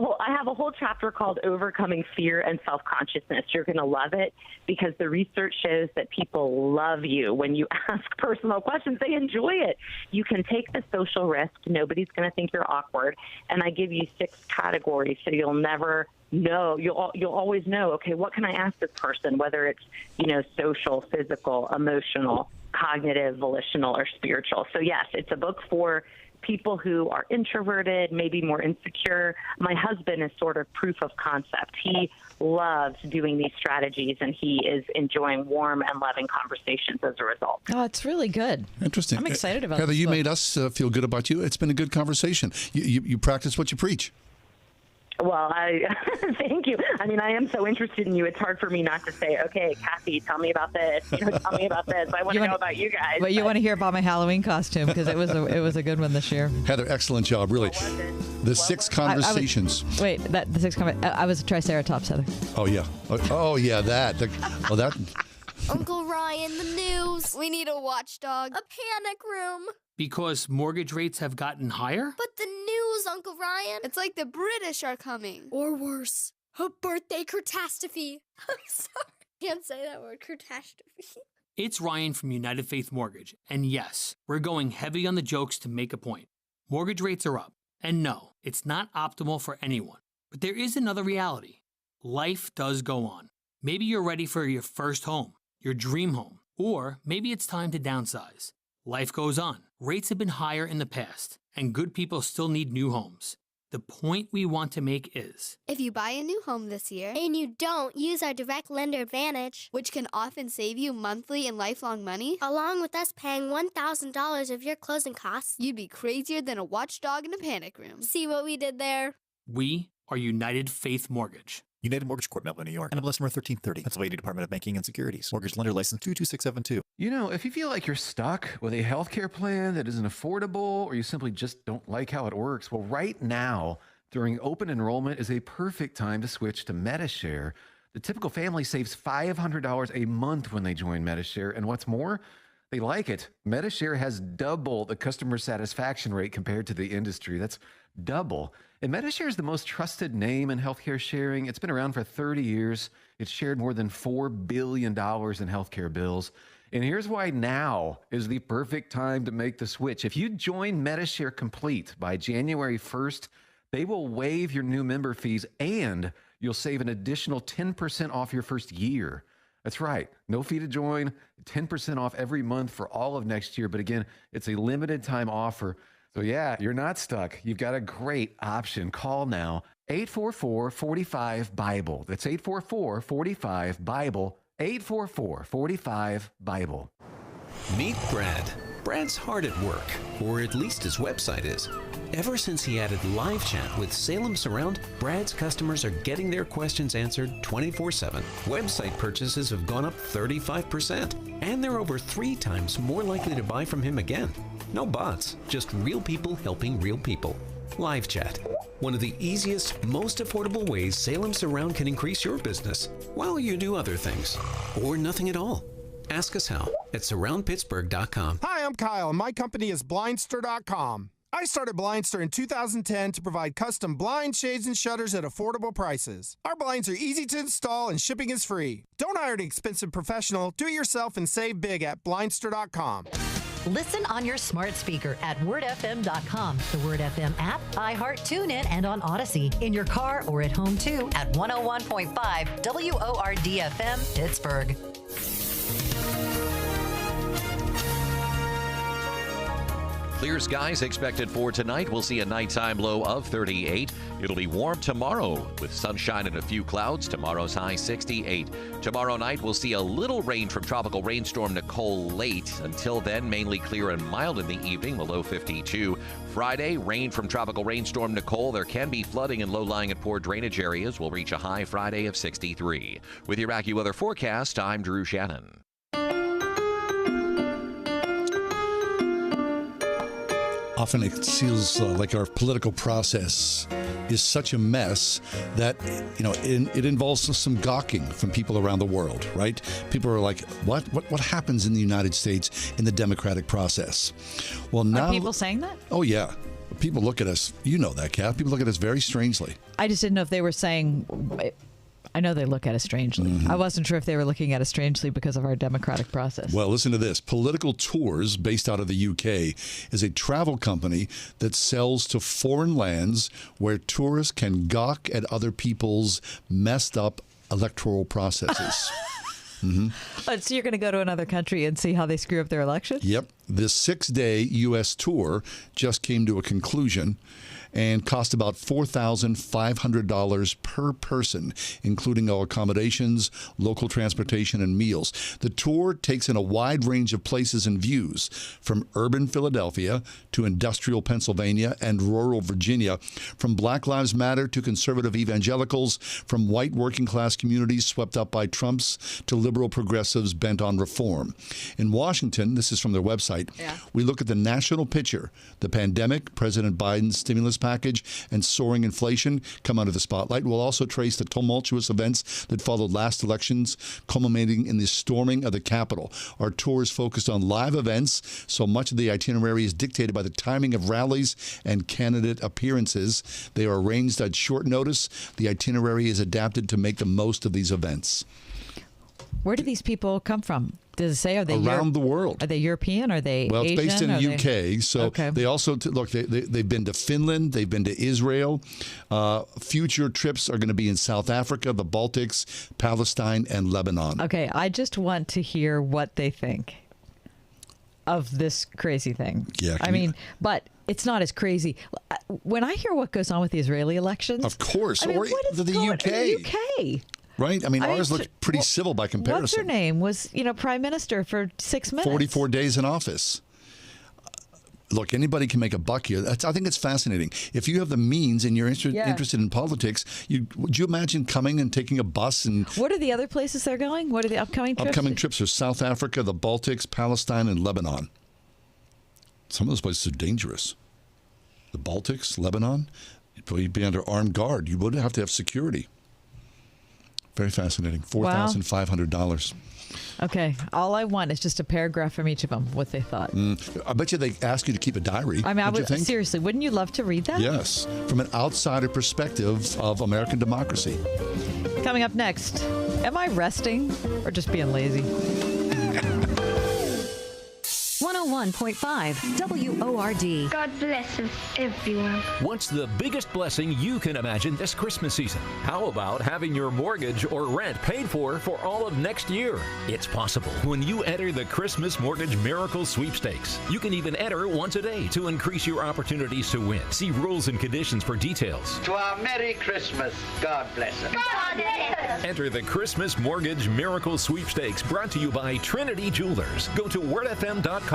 Speaker 11: a whole chapter called Overcoming Fear and Self-Consciousness. You're going to love it because the research shows that people love you when you ask personal questions. They enjoy it. You can take the social risk. Nobody's going to think you're awkward. And I give you 6 categories so you'll never know. You'll always know, okay, what can I ask this person, whether it's, social, physical, emotional, cognitive, volitional, or spiritual. So yes, it's a book for people who are introverted, maybe more insecure. My husband is sort of proof of concept. He loves doing these strategies, and he is enjoying warm and loving conversations as a result.
Speaker 3: Oh, it's really good.
Speaker 2: Interesting.
Speaker 3: I'm excited about
Speaker 2: Heather,
Speaker 3: this
Speaker 2: you
Speaker 3: book.
Speaker 2: made us feel good about you. It's been a good conversation. You practice what you preach.
Speaker 11: Well, thank you. I mean, I am so interested in you. It's hard for me not to say, okay, Kathy, tell me about this. Tell me about this. I want to know about you guys.
Speaker 3: But you want to hear about my Halloween costume, because it was a good one this year.
Speaker 2: That excellent job, really. The 6 conversations.
Speaker 3: The 6 conversations. I was a Triceratops, Heather.
Speaker 2: Oh yeah. That. That.
Speaker 12: Uncle Ryan, the news. We need a watchdog. A panic room.
Speaker 13: Because mortgage rates have gotten higher?
Speaker 12: But the news, Uncle Ryan. It's like the British are coming. Or worse, a birthday catastrophe. I'm sorry. Can't say that word, catastrophe.
Speaker 13: It's Ryan from United Faith Mortgage. And yes, we're going heavy on the jokes to make a point. Mortgage rates are up. And no, it's not optimal for anyone. But there is another reality. Life does go on. Maybe you're ready for your first home, your dream home, or maybe it's time to downsize. Life goes on. Rates have been higher in the past, and good people still need new homes. The point we want to make is,
Speaker 12: if you buy a new home this year and you don't use our direct lender advantage, which can often save you monthly and lifelong money, along with us paying $1,000 of your closing costs, you'd be crazier than a watchdog in a panic room. See what we did there?
Speaker 13: we are United Faith Mortgage.
Speaker 14: United Mortgage Corp, Melville, New York. NMLS number 1330. Pennsylvania Department of Banking and Securities. Mortgage lender license 22672.
Speaker 15: If you feel like you're stuck with a healthcare plan that isn't affordable, or you simply just don't like how it works, well, right now, during open enrollment is a perfect time to switch to MediShare. The typical family saves $500 a month when they join MediShare, and what's more, they like it. MediShare has double the customer satisfaction rate compared to the industry. That's double. And MediShare is the most trusted name in healthcare sharing. It's been around for 30 years. It's shared more than $4 billion in healthcare bills. And here's why now is the perfect time to make the switch. If you join MediShare Complete by January 1st, they will waive your new member fees and you'll save an additional 10% off your first year. That's right. No fee to join, 10% off every month for all of next year. But again, it's a limited time offer. So yeah, you're not stuck. You've got a great option. Call now, 844-45-BIBLE. That's 844-45-BIBLE, 844-45-BIBLE.
Speaker 10: Meet Brad. Brad's hard at work, or at least his website is. Ever since he added live chat with Salem Surround, Brad's customers are getting their questions answered 24/7. Website purchases have gone up 35%, and they're over 3 times more likely to buy from him again. No bots, just real people helping real people. Live chat, one of the easiest, most affordable ways Salem Surround can increase your business while you do other things, or nothing at all. Ask us how at surroundpittsburgh.com.
Speaker 16: Hi, I'm Kyle, and my company is Blindster.com. I started Blindster in 2010 to provide custom blinds, shades, and shutters at affordable prices. Our blinds are easy to install and shipping is free. Don't hire an expensive professional. Do it yourself and save big at Blindster.com.
Speaker 5: Listen on your smart speaker at wordfm.com, the Word FM app, iHeart, TuneIn, and on Odyssey. In your car or at home, too, at 101.5 WORD-FM, Pittsburgh.
Speaker 6: Clear skies expected for tonight. We'll see a nighttime low of 38. It'll be warm tomorrow with sunshine and a few clouds. Tomorrow's high 68. Tomorrow night, we'll see a little rain from tropical rainstorm Nicole late. Until then, mainly clear and mild in the evening, the low 52. Friday, rain from tropical rainstorm Nicole. There can be flooding in low-lying and poor drainage areas. We'll reach a high Friday of 63. With your AccuWeather forecast, I'm Drew Shannon.
Speaker 2: Often it feels like our political process is such a mess that, it involves some gawking from people around the world, right? People are like, what happens in the United States in the democratic process? Well, now...
Speaker 3: Are people saying that?
Speaker 2: Oh, yeah. People look at us, you know that, Kath. People look at us very strangely.
Speaker 3: I just didn't know if they were saying... I know they look at us strangely.
Speaker 2: Mm-hmm.
Speaker 3: I wasn't sure if they were looking at us strangely because of our democratic process.
Speaker 2: Well, listen to this. Political Tours, based out of the UK, is a travel company that sells to foreign lands where tourists can gawk at other people's messed up electoral processes. Mm-hmm.
Speaker 3: So you're going to go to another country and see how they screw up their election?
Speaker 2: Yep. This 6-day U.S. tour just came to a conclusion and cost about $4,500 per person, including all accommodations, local transportation, and meals. The tour takes in a wide range of places and views, from urban Philadelphia to industrial Pennsylvania and rural Virginia, from Black Lives Matter to conservative evangelicals, from white working-class communities swept up by Trumps to liberal progressives bent on reform. In Washington, this is from their website, we look at the national picture. The pandemic, President Biden's stimulus package, and soaring inflation come under the spotlight. We'll also trace the tumultuous events that followed last elections, culminating in the storming of the Capitol. Our tour is focused on live events, so much of the itinerary is dictated by the timing of rallies and candidate appearances. They are arranged at short notice. The itinerary is adapted to make the most of these events.
Speaker 3: Where do these people come from? Does it say, are they
Speaker 2: around the world?
Speaker 3: Are they European? Are they
Speaker 2: Well,
Speaker 3: Asian?
Speaker 2: it's based in the UK. So they also, they've been to Finland. They've been to Israel. Future trips are going to be in South Africa, the Baltics, Palestine, and Lebanon.
Speaker 3: Okay, I just want to hear what they think of this crazy thing.
Speaker 2: Yeah.
Speaker 3: But it's not as crazy. When I hear what goes on with the Israeli elections.
Speaker 2: Of course.
Speaker 3: Or
Speaker 2: what is the UK.
Speaker 3: In the UK.
Speaker 2: Right? Ours looked pretty civil by comparison.
Speaker 3: What's her name? Was, prime minister for 6 minutes. 44
Speaker 2: days in office. Look, anybody can make a buck here. I think it's fascinating. If you have the means and you're interested in politics, would you imagine coming and taking a bus? And
Speaker 3: what are the other places they're going? What are the upcoming trips?
Speaker 2: Upcoming trips are South Africa, the Baltics, Palestine, and Lebanon. Some of those places are dangerous. The Baltics, Lebanon, you'd be under armed guard. You would have to have security. Very fascinating. $4,500.
Speaker 3: Okay. All I want is just a paragraph from each of them, what they thought.
Speaker 2: I bet you they ask you to keep a diary.
Speaker 3: Seriously, wouldn't you love to read that?
Speaker 2: Yes. From an outsider perspective of American democracy.
Speaker 3: Coming up next, am I resting or just being lazy?
Speaker 5: 101.5 WORD.
Speaker 12: God bless everyone.
Speaker 6: What's the biggest blessing you can imagine this Christmas season? How about having your mortgage or rent paid for all of next year? It's possible when you enter the Christmas Mortgage Miracle Sweepstakes. You can even enter once a day to increase your opportunities to win. See rules and conditions for details.
Speaker 17: To our Merry Christmas. God bless us.
Speaker 12: God bless us.
Speaker 6: Enter the Christmas Mortgage Miracle Sweepstakes, brought to you by Trinity Jewelers. Go to wordfm.com/contests.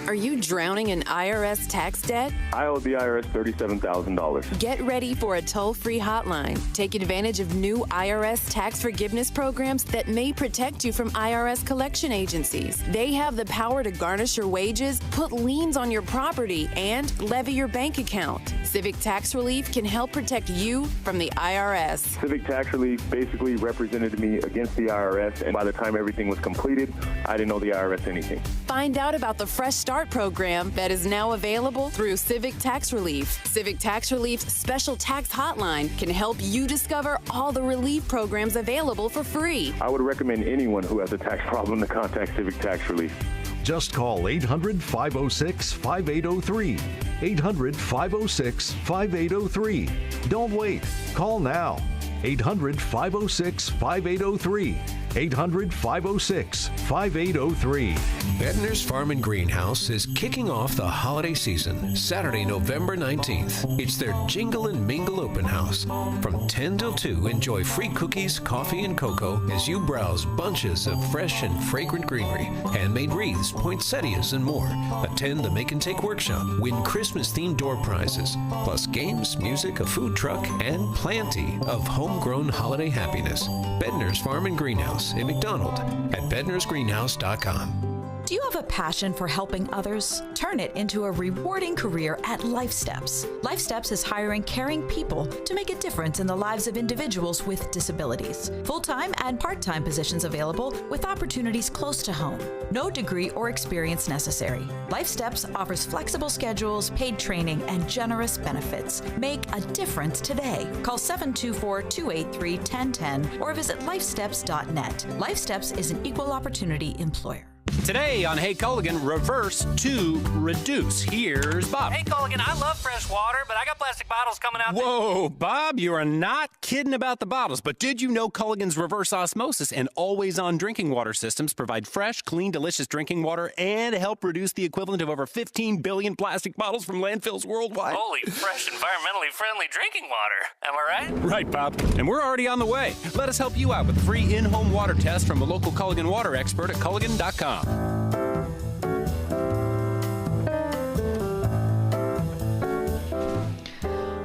Speaker 18: Are you drowning in IRS tax debt?
Speaker 19: I owe the IRS $37,000.
Speaker 18: Get ready for a toll-free hotline. Take advantage of new IRS tax forgiveness programs that may protect you from IRS collection agencies. They have the power to garnish your wages, put liens on your property, and levy your bank account. Civic Tax Relief can help protect you from the IRS.
Speaker 19: Civic Tax Relief basically represented me against the IRS, and by the time everything was completed, I didn't owe the IRS anything.
Speaker 18: Find out about the Fresh Start program that is now available through Civic Tax Relief. Civic Tax Relief's special tax hotline can help you discover all the relief programs available for free.
Speaker 19: I would recommend anyone who has a tax problem to contact Civic Tax Relief.
Speaker 20: Just call 800-506-5803. 800-506-5803. Don't wait. Call now. 800-506-5803.
Speaker 1: 800-506-5803.
Speaker 6: Bedner's Farm and Greenhouse is kicking off the holiday season Saturday, November 19th. It's their Jingle and Mingle open house. From 10 till 2, enjoy free cookies, coffee, and cocoa as you browse bunches of fresh and fragrant greenery, handmade wreaths, poinsettias, and more. Attend the Make and Take workshop, win Christmas-themed door prizes, plus games, music, a food truck, and plenty of homegrown holiday happiness. Bedner's Farm and Greenhouse in McDonald at bednarsgreenhouse.com.
Speaker 20: Do you have a passion for helping others? Turn it into a rewarding career at Life Steps. Life Steps is hiring caring people to make a difference in the lives of individuals with disabilities. Full-time and part-time positions available with opportunities close to home. No degree or experience necessary. Life Steps offers flexible schedules, paid training, and generous benefits. Make a difference today. Call 724-283-1010 or visit lifesteps.net. Life Steps is an equal opportunity employer.
Speaker 21: Today on Hey Culligan, reverse to reduce. Here's Bob.
Speaker 22: Hey Culligan, I love fresh water, but I got plastic bottles coming out.
Speaker 21: Whoa, Bob, you are not kidding about the bottles. But did you know Culligan's reverse osmosis and always-on drinking water systems provide fresh, clean, delicious drinking water and help reduce the equivalent of over 15 billion plastic bottles from landfills worldwide?
Speaker 22: Holy, fresh, environmentally friendly drinking water. Am I right?
Speaker 21: Right, Bob. And we're already on the way. Let us help you out with a free in-home water test from a local Culligan water expert at Culligan.com.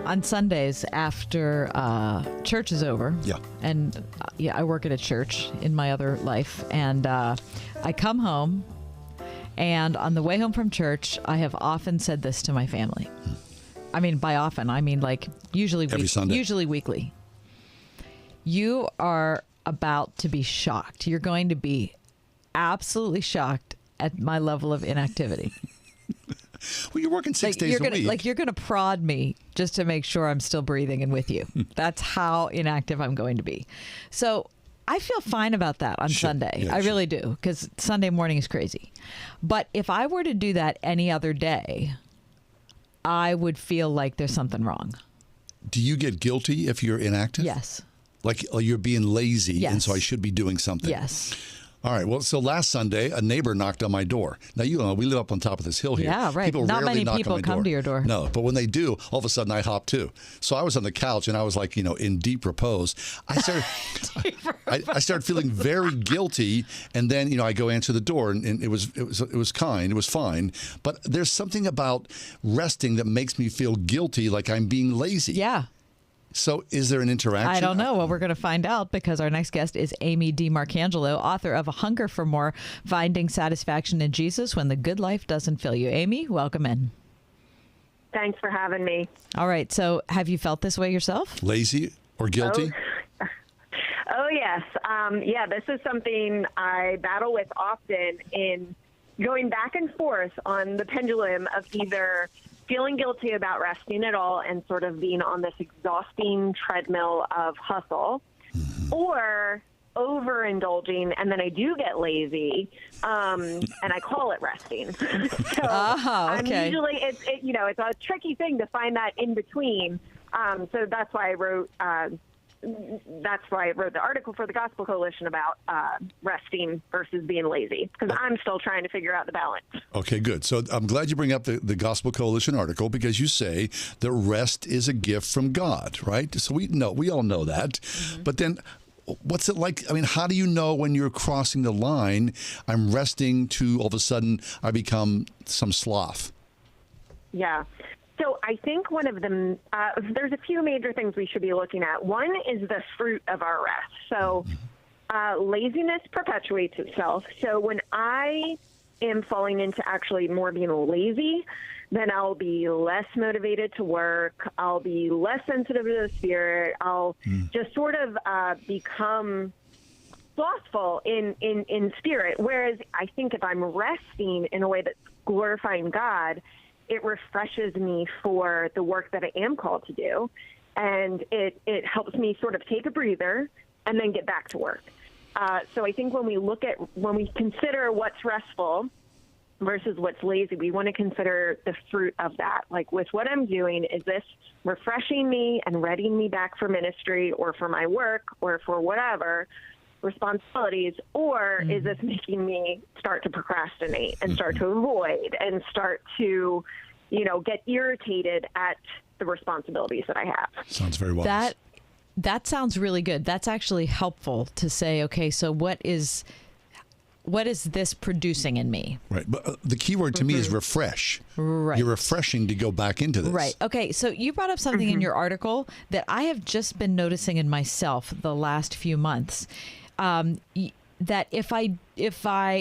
Speaker 3: On Sundays after church is over, and I work at a church in my other life, and I come home, and on the way home from church, I have often said this to my family. I mean, by often, I mean like usually
Speaker 2: every Sunday,
Speaker 3: usually weekly. You are about to be shocked. You're going to be absolutely shocked at my level of inactivity.
Speaker 2: Well, you're working 6 days a week.
Speaker 3: Like, you're going to prod me just to make sure I'm still breathing and with you. That's how inactive I'm going to be. So I feel fine about that on Sunday. Yeah, I really do, because Sunday morning is crazy. But if I were to do that any other day, I would feel like there's something wrong.
Speaker 2: Do you get guilty if you're inactive?
Speaker 3: Yes.
Speaker 2: Like you're being lazy,
Speaker 3: yes,
Speaker 2: and so I should be doing something?
Speaker 3: Yes.
Speaker 2: All right. Well, so last Sunday, a neighbor knocked on my door. Now, you know, we live up on top of this hill here.
Speaker 3: Yeah, right.
Speaker 2: People
Speaker 3: Not
Speaker 2: rarely
Speaker 3: many
Speaker 2: knock
Speaker 3: people
Speaker 2: on my
Speaker 3: come
Speaker 2: door.
Speaker 3: to your door.
Speaker 2: No, but when they do, all of a sudden I hop too. So I was on the couch and I was like, you know, in deep repose. I started feeling very guilty, and then, you know, I go answer the door, and it was kind, it was fine. But there's something about resting that makes me feel guilty, like I'm being lazy.
Speaker 3: Yeah.
Speaker 2: So is there an interaction?
Speaker 3: I don't know. Well, we're going to find out, because our next guest is Amy DiMarcangelo, author of A Hunger for More, Finding Satisfaction in Jesus When the Good Life Doesn't Fill You. Amy, welcome in.
Speaker 23: Thanks for having me.
Speaker 3: All right. So have you felt this way yourself?
Speaker 2: Lazy or guilty?
Speaker 23: Oh yes. Yeah, this is something I battle with often, in going back and forth on the pendulum of either feeling guilty about resting at all and sort of being on this exhausting treadmill of hustle, or overindulging, and then I do get lazy, and I call it resting. So I'm usually, it's a tricky thing to find that in between. So that's why I wrote the article for the Gospel Coalition about resting versus being lazy, because I'm still trying to figure out the balance.
Speaker 2: Okay, good. So I'm glad you bring up the Gospel Coalition article, because you say that rest is a gift from God, right? So we all know that. Mm-hmm. But then what's it like? I mean, how do you know when you're crossing the line? I'm resting to all of a sudden I become some sloth.
Speaker 23: Yeah. So I think one of them, there's a few major things we should be looking at. One is the fruit of our rest. So laziness perpetuates itself. So when I am falling into actually more being lazy, then I'll be less motivated to work. I'll be less sensitive to the Spirit. I'll just sort of become slothful in spirit. Whereas I think if I'm resting in a way that's glorifying God, it refreshes me for the work that I am called to do, and it helps me sort of take a breather and then get back to work. So I think when we consider what's restful versus what's lazy, we want to consider the fruit of that. Like, with what I'm doing, is this refreshing me and readying me back for ministry or for my work or for whatever? responsibilities, or is this making me start to procrastinate and start to avoid and start to, get irritated at the responsibilities that I have?
Speaker 2: Sounds very wise.
Speaker 3: That sounds really good. That's actually helpful to say, okay, so what is this producing in me?
Speaker 2: Right. But the key word to me is refresh.
Speaker 3: Right.
Speaker 2: You're refreshing to go back into this.
Speaker 3: Right. Okay. So you brought up something in your article that I have just been noticing in myself the last few months. That if I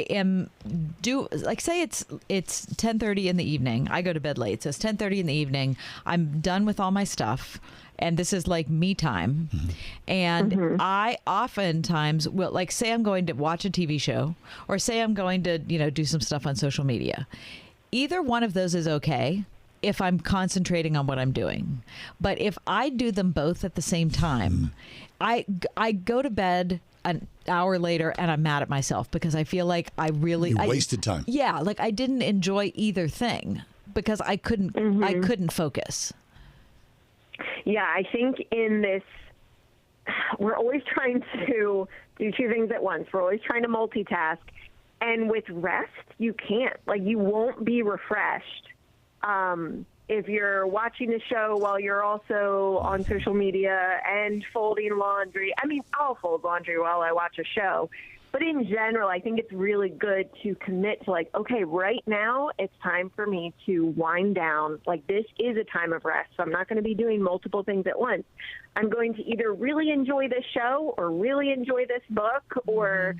Speaker 3: am say it's 10:30 in the evening, I go to bed late, so it's 10:30 in the evening, I'm done with all my stuff, and this is like me time. And I oftentimes will, say I'm going to watch a TV show, or say I'm going to, do some stuff on social media. Either one of those is okay if I'm concentrating on what I'm doing. But if I do them both at the same time, I go to bed an hour later and I'm mad at myself because I feel like I
Speaker 2: wasted time.
Speaker 3: Yeah, like I didn't enjoy either thing because I couldn't focus.
Speaker 23: Yeah, I think in this, we're always trying to do two things at once. We're always trying to multitask. And with rest, you can't. You won't be refreshed if you're watching the show while you're also on social media and folding laundry. I mean, I'll fold laundry while I watch a show. But in general, I think it's really good to commit to okay, right now it's time for me to wind down. This is a time of rest. So I'm not going to be doing multiple things at once. I'm going to either really enjoy this show or really enjoy this book or,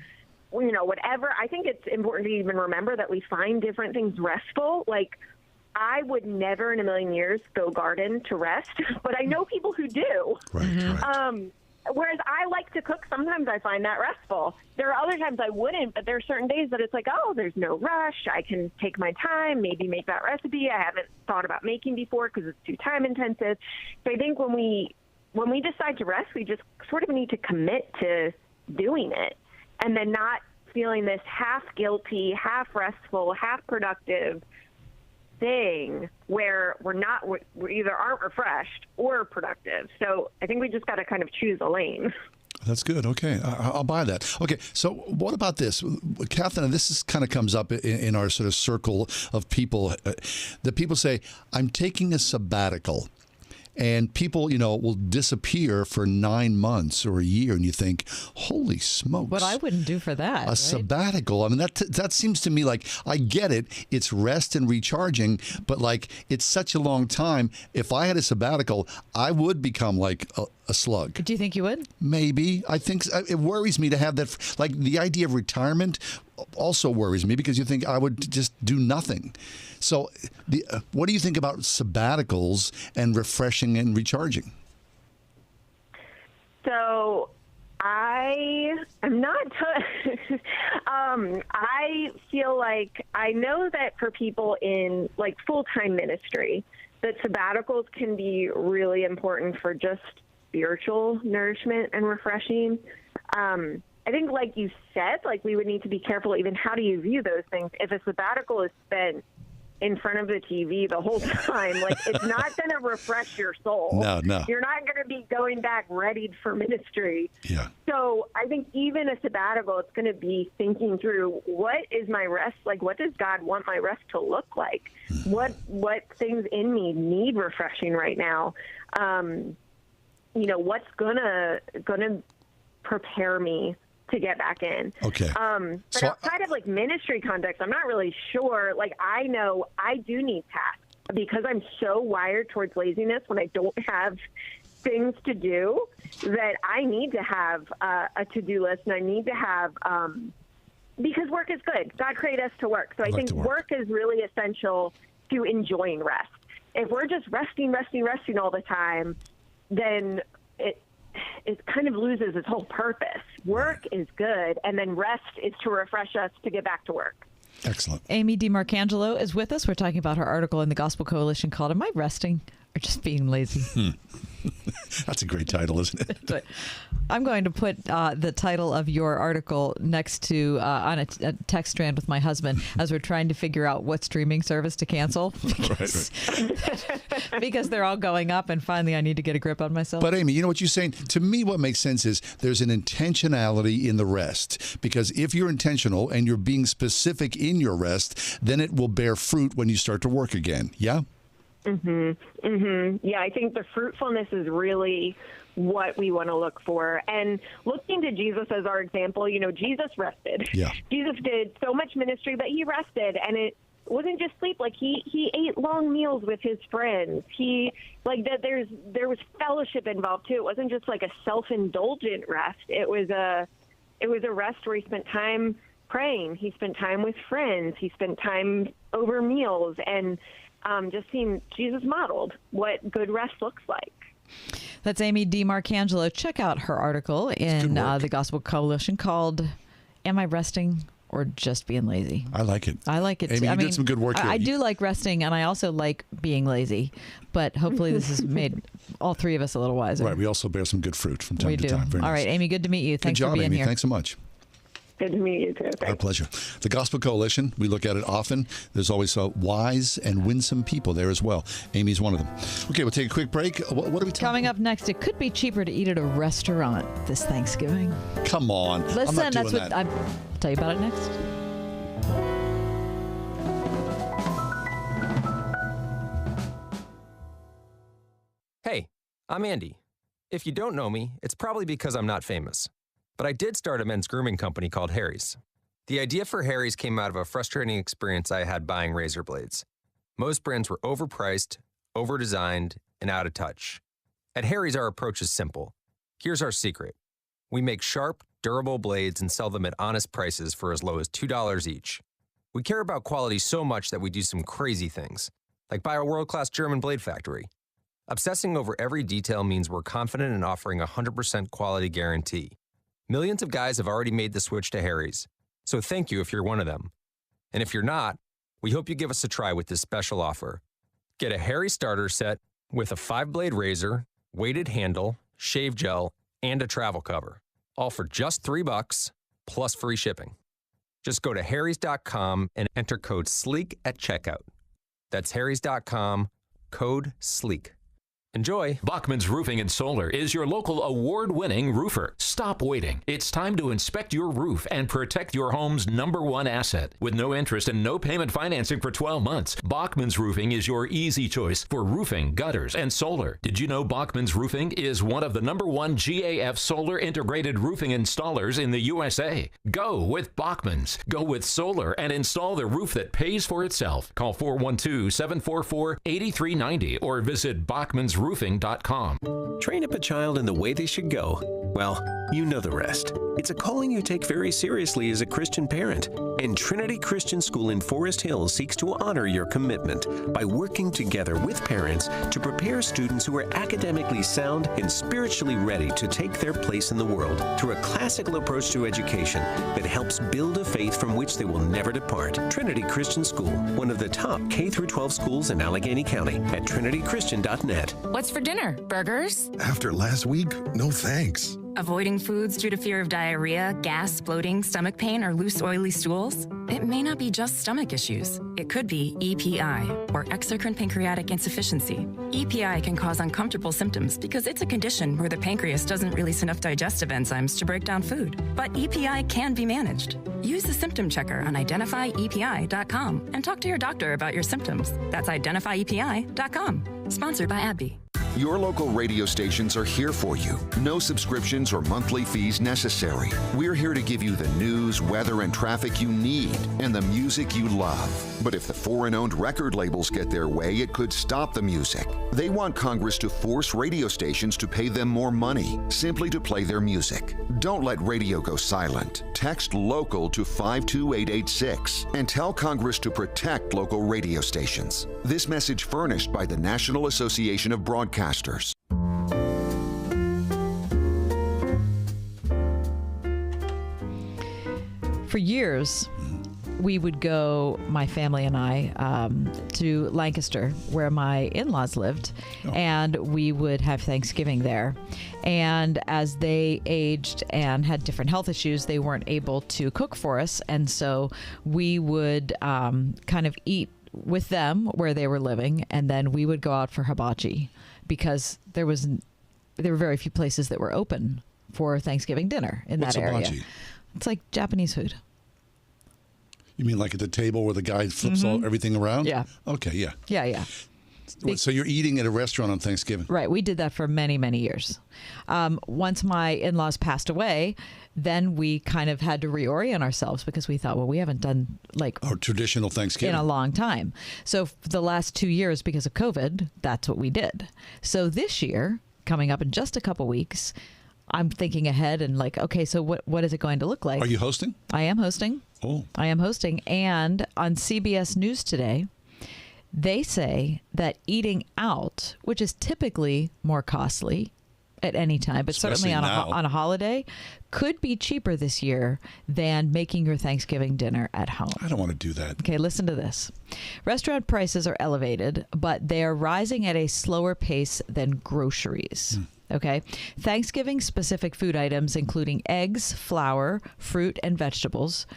Speaker 23: whatever. I think it's important to even remember that we find different things restful. I would never in a million years go garden to rest, but I know people who do.
Speaker 2: Right.
Speaker 23: Whereas I like to cook. Sometimes I find that restful. There are other times I wouldn't, but there are certain days that it's there's no rush. I can take my time, maybe make that recipe I haven't thought about making before because it's too time intensive. So I think when we decide to rest, we just sort of need to commit to doing it and then not feeling this half guilty, half restful, half productive thing where we either aren't refreshed or productive. So I think we just got to kind of choose a lane.
Speaker 2: That's good. Okay. I'll buy that. Okay. So what about this? Catherine, this kind of comes up in our sort of circle of people that people say, I'm taking a sabbatical. And people, will disappear for 9 months or a year, and you think, "Holy smokes!"
Speaker 3: What I wouldn't do for that.
Speaker 2: A sabbatical. I mean, that seems to me like I get it. It's rest and recharging, but it's such a long time. If I had a sabbatical, I would become like a slug.
Speaker 3: Do you think you would?
Speaker 2: Maybe. I think it worries me to have that. The idea of retirement also worries me because you think I would just do nothing. So what do you think about sabbaticals and refreshing and recharging?
Speaker 23: So I am not. I feel like I know that for people in full-time ministry, that sabbaticals can be really important for just spiritual nourishment and refreshing. I think, like you said, we would need to be careful even how do you view those things. If a sabbatical is spent in front of the TV the whole time, it's not going to refresh your soul.
Speaker 2: No.
Speaker 23: You're not going to be going back readied for ministry.
Speaker 2: Yeah.
Speaker 23: So I think even a sabbatical, it's going to be thinking through what is my rest like? What does God want my rest to look like? What things in me need refreshing right now? What's gonna prepare me to get back in.
Speaker 2: Okay.
Speaker 23: But outside of ministry context, I'm not really sure. I know I do need tasks because I'm so wired towards laziness when I don't have things to do that I need to have a to-do list, and I need to have because work is good. God created us to work. So I think work is really essential to enjoying rest. If we're just resting all the time, then it kind of loses its whole purpose. Work is good, and then rest is to refresh us to get back to work.
Speaker 2: Excellent.
Speaker 3: Amy DiMarcangelo is with us. We're talking about her article in the Gospel Coalition called, Am I Resting? or just being lazy.
Speaker 2: That's a great title, isn't it?
Speaker 3: But I'm going to put the title of your article next to on a text strand with my husband as we're trying to figure out what streaming service to cancel because they're all going up, and finally I need to get a grip on myself.
Speaker 2: But Amy, you know what you're saying? To me, what makes sense is there's an intentionality in the rest, because if you're intentional and you're being specific in your rest, then it will bear fruit when you start to work again. Yeah?
Speaker 23: Yeah, I think the fruitfulness is really what we want to look for. And looking to Jesus as our example, Jesus rested. Yeah. Jesus did so much ministry, but he rested, and it wasn't just sleep. Like he ate long meals with his friends. There was fellowship involved too. It wasn't just like a self-indulgent rest. It was a rest where he spent time praying. He spent time with friends. He spent time over meals, and just seeing Jesus modeled what good rest looks like.
Speaker 3: That's Amy DiMarcangelo. Check out her article in the Gospel Coalition called "Am I Resting or Just Being Lazy?"
Speaker 2: I like it.
Speaker 3: I like it.
Speaker 2: Amy, you did some good work here.
Speaker 3: I do like resting, and I also like being lazy. But hopefully this has made all three of us a little wiser.
Speaker 2: Right. We also bear some good fruit from time to time. Very
Speaker 3: all
Speaker 2: nice.
Speaker 3: right, Amy, good to meet you. Thanks
Speaker 2: good job,
Speaker 3: for being
Speaker 2: Amy.
Speaker 3: here.
Speaker 2: Thanks so much.
Speaker 23: Good to meet you, too. Thanks.
Speaker 2: Our pleasure. The Gospel Coalition, we look at it often. There's always wise and winsome people there as well. Amy's one of them. Okay, we'll take a quick break. What are we talking
Speaker 3: Coming up next, it could be cheaper to eat at a restaurant this Thanksgiving.
Speaker 2: Come on.
Speaker 3: Listen,
Speaker 2: I'm not
Speaker 3: that's
Speaker 2: doing
Speaker 3: what
Speaker 2: that.
Speaker 3: I'll tell you about it next.
Speaker 4: Hey, I'm Andy. If you don't know me, it's probably because I'm not famous. But I did start a men's grooming company called Harry's. The idea for Harry's came out of a frustrating experience I had buying razor blades. Most brands were overpriced, overdesigned, and out of touch. At Harry's, our approach is simple. Here's our secret. We make sharp, durable blades and sell them at honest prices for as low as $2 each. We care about quality so much that we do some crazy things, like buy a world-class German blade factory. Obsessing over every detail means we're confident in offering a 100% quality guarantee. Millions of guys have already made the switch to Harry's, so thank you if you're one of them. And if you're not, we hope you give us a try with this special offer. Get a Harry's starter set with a 5-blade razor, weighted handle, shave gel, and a travel cover, all for just $3 plus free shipping. Just go to harrys.com and enter code SLEEK at checkout. That's harrys.com, code SLEEK. Enjoy.
Speaker 6: Bachman's Roofing and Solar is your local award-winning roofer. Stop waiting. It's time to inspect your roof and protect your home's #1 asset. With no interest and no payment financing for 12 months, Bachman's Roofing is your easy choice for roofing, gutters, and solar. Did you know Bachman's Roofing is one of the #1 GAF solar integrated roofing installers in the USA? Go with Bachman's. Go with solar and install the roof that pays for itself. Call 412-744-8390 or visit Bachman's roofing.com.
Speaker 8: Train up a child in the way they should go. Well, you know the rest. It's a calling you take very seriously as a Christian parent. And Trinity Christian School in Forest Hills seeks to honor your commitment by working together with parents to prepare students who are academically sound and spiritually ready to take their place in the world through a classical approach to education that helps build a faith from which they will never depart. Trinity Christian School, one of the top K-12 schools in Allegheny County, at trinitychristian.net.
Speaker 9: What's for dinner? Burgers?
Speaker 24: After last week, no thanks.
Speaker 9: Avoiding foods due to fear of diarrhea, gas, bloating, stomach pain, or loose, oily stools? It may not be just stomach issues. It could be EPI, or exocrine pancreatic insufficiency. EPI can cause uncomfortable symptoms because it's a condition where the pancreas doesn't release enough digestive enzymes to break down food. But EPI can be managed. Use the symptom checker on identifyepi.com and talk to your doctor about your symptoms. That's identifyepi.com. Sponsored by AbbVie.
Speaker 25: Your local radio stations are here for you. No subscriptions or monthly fees necessary. We're here to give you the news, weather, and traffic you need and the music you love. But if the foreign-owned record labels get their way, it could stop the music. They want Congress to force radio stations to pay them more money simply to play their music. Don't let radio go silent. Text LOCAL to 52886 and tell Congress to protect local radio stations. This message furnished by the National Association of Broadcasters.
Speaker 3: For years, we would go, my family and I, to Lancaster, where my in-laws lived, and we would have Thanksgiving there. And as they aged and had different health issues, they weren't able to cook for us, and so we would kind of eat with them where they were living, and then we would go out for hibachi because there were very few places that were open for Thanksgiving dinner in that area.
Speaker 2: Hibachi?
Speaker 3: It's like Japanese food.
Speaker 2: You mean like at the table where the guy flips everything around?
Speaker 3: Yeah.
Speaker 2: Okay, yeah.
Speaker 3: Yeah.
Speaker 2: So you're eating at a restaurant on Thanksgiving?
Speaker 3: Right. We did that for many, many years. Once my in-laws passed away, then we kind of had to reorient ourselves because we thought, well, we haven't done like
Speaker 2: our traditional Thanksgiving
Speaker 3: in a long time. So for the last 2 years, because of COVID, that's what we did. So this year, coming up in just a couple weeks, I'm thinking ahead and like, okay, so what is it going to look like?
Speaker 2: Are you hosting?
Speaker 3: I am hosting.
Speaker 2: Oh.
Speaker 3: I am hosting. And on CBS News today, they say that eating out, which is typically more costly at any time, but
Speaker 2: Especially
Speaker 3: certainly on a holiday, could be cheaper this year than making your Thanksgiving dinner at home.
Speaker 2: I don't want to do that.
Speaker 3: Okay, listen to this. Restaurant prices are elevated, but they are rising at a slower pace than groceries. Okay. Thanksgiving specific food items, including eggs, flour, fruit, and vegetables,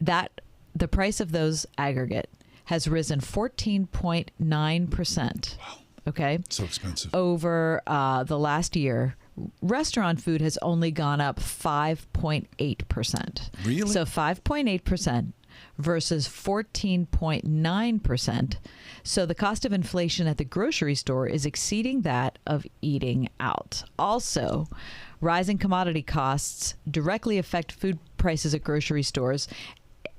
Speaker 3: that the price of those aggregate has risen 14.9%.
Speaker 2: Wow.
Speaker 3: Okay.
Speaker 2: So expensive.
Speaker 3: Over the last year, restaurant food has only gone up 5.8%.
Speaker 2: Really?
Speaker 3: So 5.8% versus 14.9%. So the cost of inflation at the grocery store is exceeding that of eating out. Also, rising commodity costs directly affect food prices at grocery stores.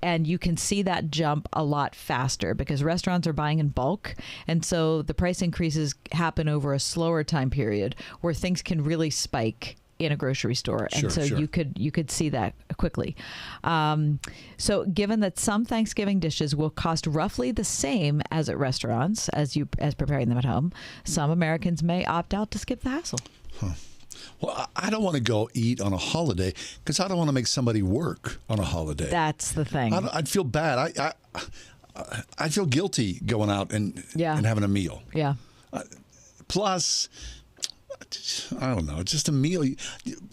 Speaker 3: And you can see that jump a lot faster because restaurants are buying in bulk. And so the price increases happen over a slower time period where things can really spike in a grocery store. And so you could see that quickly. So given that some Thanksgiving dishes will cost roughly the same as at restaurants as preparing them at home, some Americans may opt out to skip the hassle.
Speaker 2: Huh. Well, I don't want to go eat on a holiday because I don't want to make somebody work on a holiday.
Speaker 3: That's the thing.
Speaker 2: I'd feel bad. I'd feel guilty going out and having a meal.
Speaker 3: Yeah.
Speaker 2: Plus, I don't know. It's just a meal.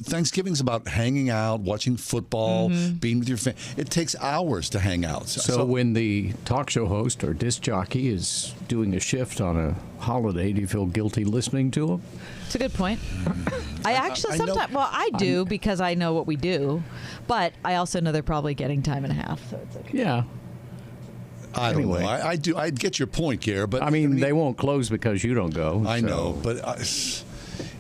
Speaker 2: Thanksgiving's about hanging out, watching football, being with your family. It takes hours to hang out.
Speaker 7: So when the talk show host or disc jockey is doing a shift on a holiday, do you feel guilty listening to him?
Speaker 3: It's a good point. I actually sometimes, I do because I know what we do, but I also know they're probably getting time and a half. So it's okay.
Speaker 7: Yeah.
Speaker 2: I don't know. I do. I get your point, Gare, but
Speaker 7: I mean, they won't close because you don't go.
Speaker 2: I know, but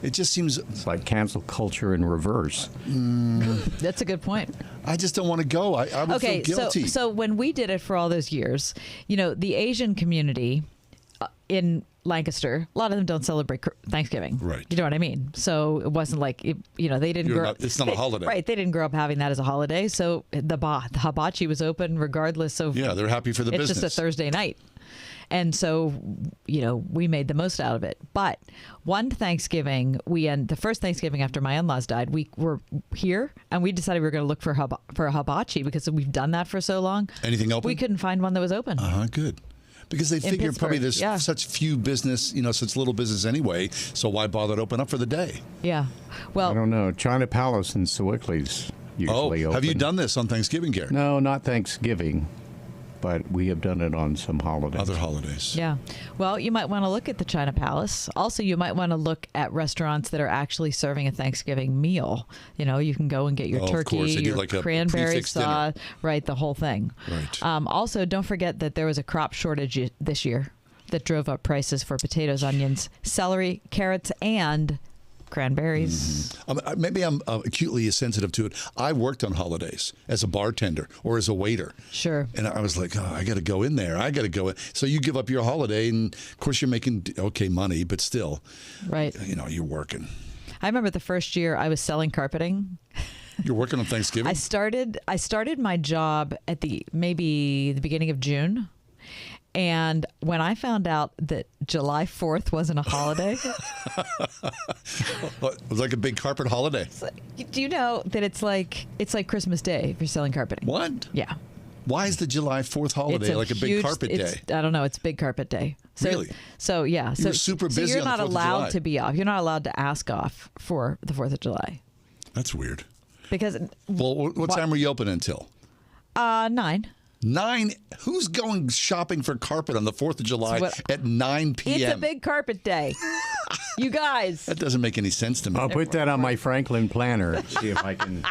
Speaker 2: it just seems
Speaker 7: it's like cancel culture in reverse.
Speaker 3: That's a good point.
Speaker 2: I just don't want to go. I would feel guilty.
Speaker 3: So when we did it for all those years, the Asian community in Lancaster, a lot of them don't celebrate Thanksgiving.
Speaker 2: Right.
Speaker 3: You know what I mean? So it wasn't like, they didn't grow up.
Speaker 2: It's not a holiday.
Speaker 3: Right. They didn't grow up having that as a holiday. So the hibachi was open regardless of.
Speaker 2: Yeah, they're happy for the business.
Speaker 3: It's just a Thursday night. And so, we made the most out of it. But one Thanksgiving, the first Thanksgiving after my in-laws died, we were here and we decided we were going to look for a hibachi because we've done that for so long.
Speaker 2: Anything open?
Speaker 3: We couldn't find one that was open.
Speaker 2: Good. Because they figure probably there's such few business, such little business anyway, so why bother to open up for the day?
Speaker 3: Yeah. Well,
Speaker 7: I don't know. China Palace in Sewickley's usually open.
Speaker 2: Have you done this on Thanksgiving, Gare?
Speaker 7: No, not Thanksgiving, but we have done it on some holidays.
Speaker 2: Other holidays.
Speaker 3: Yeah. Well, you might want to look at the China Palace. Also, you might want to look at restaurants that are actually serving a Thanksgiving meal. You can go and get your turkey, your
Speaker 2: like
Speaker 3: cranberry sauce, right, the whole thing.
Speaker 2: Right.
Speaker 3: Also, don't forget that there was a crop shortage this year that drove up prices for potatoes, onions, celery, carrots, and cranberries.
Speaker 2: Maybe I'm acutely sensitive to it. I worked on holidays as a bartender or as a waiter.
Speaker 3: Sure.
Speaker 2: And I was like, I got to go in there. I got to go in. So you give up your holiday, and of course you're making okay money, but still,
Speaker 3: right?
Speaker 2: You're working.
Speaker 3: I remember the first year I was selling carpeting.
Speaker 2: You're working on Thanksgiving?
Speaker 3: I started my job at maybe the beginning of June. And when I found out that July 4th wasn't a holiday.
Speaker 2: It was like a big carpet holiday.
Speaker 3: Do you know that it's like Christmas Day if you're selling carpeting?
Speaker 2: What?
Speaker 3: Yeah.
Speaker 2: Why is the July 4th holiday like a big carpet day?
Speaker 3: I don't know. It's big carpet day. So,
Speaker 2: really?
Speaker 3: So, yeah.
Speaker 2: You're super busy
Speaker 3: so you're
Speaker 2: on
Speaker 3: not
Speaker 2: the 4th of
Speaker 3: allowed
Speaker 2: July.
Speaker 3: to be off. You're not allowed to ask off for the 4th of July.
Speaker 2: That's weird.
Speaker 3: Because...
Speaker 2: Well, what time are you open until?
Speaker 3: 9.
Speaker 2: 9? Who's going shopping for carpet on the 4th of July at 9 p.m.?
Speaker 3: It's a big carpet day. You guys.
Speaker 2: That doesn't make any sense to me.
Speaker 7: I'll put that on my Franklin planner. See if I can.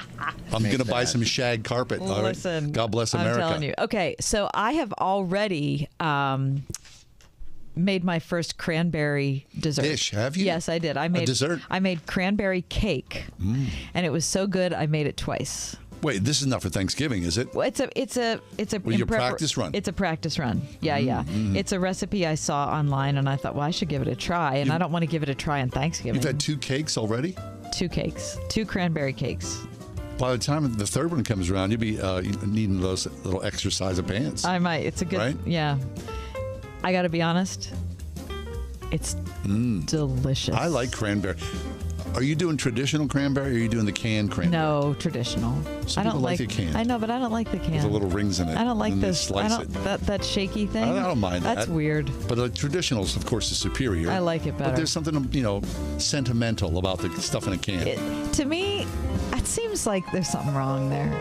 Speaker 2: I'm going to buy some shag carpet. All right?
Speaker 3: Listen,
Speaker 2: God bless America.
Speaker 3: I'm telling you. Okay, so I have already made my first cranberry dessert.
Speaker 2: Dish, have you?
Speaker 3: Yes, I did. I made
Speaker 2: dessert?
Speaker 3: I made cranberry cake, and it was so good I made it twice.
Speaker 2: Wait, this is not for Thanksgiving, is it?
Speaker 3: Well, it's a
Speaker 2: your practice run.
Speaker 3: It's a practice run. Yeah, yeah. It's a recipe I saw online, and I thought, well, I should give it a try. And I don't want to give it a try on Thanksgiving.
Speaker 2: You've had 2 cakes already?
Speaker 3: 2 cakes, 2 cranberry cakes.
Speaker 2: By the time the third one comes around, you'll be needing those little extra size of pants.
Speaker 3: I might. It's a good.
Speaker 2: Right?
Speaker 3: Yeah. I got to be honest. It's delicious.
Speaker 2: I like cranberry. Are you doing traditional cranberry or are you doing the canned cranberry?
Speaker 3: No, traditional.
Speaker 2: Some
Speaker 3: I don't
Speaker 2: people like the canned.
Speaker 3: I know, but I don't like the canned.
Speaker 2: With the little rings in it.
Speaker 3: I don't like
Speaker 2: and
Speaker 3: this.
Speaker 2: Slice it.
Speaker 3: That shaky thing.
Speaker 2: I don't mind that.
Speaker 3: That's weird.
Speaker 2: But the traditionals, of course, is superior.
Speaker 3: I like it better.
Speaker 2: But there's something, sentimental about the stuff in a can.
Speaker 3: To me, it seems like there's something wrong there.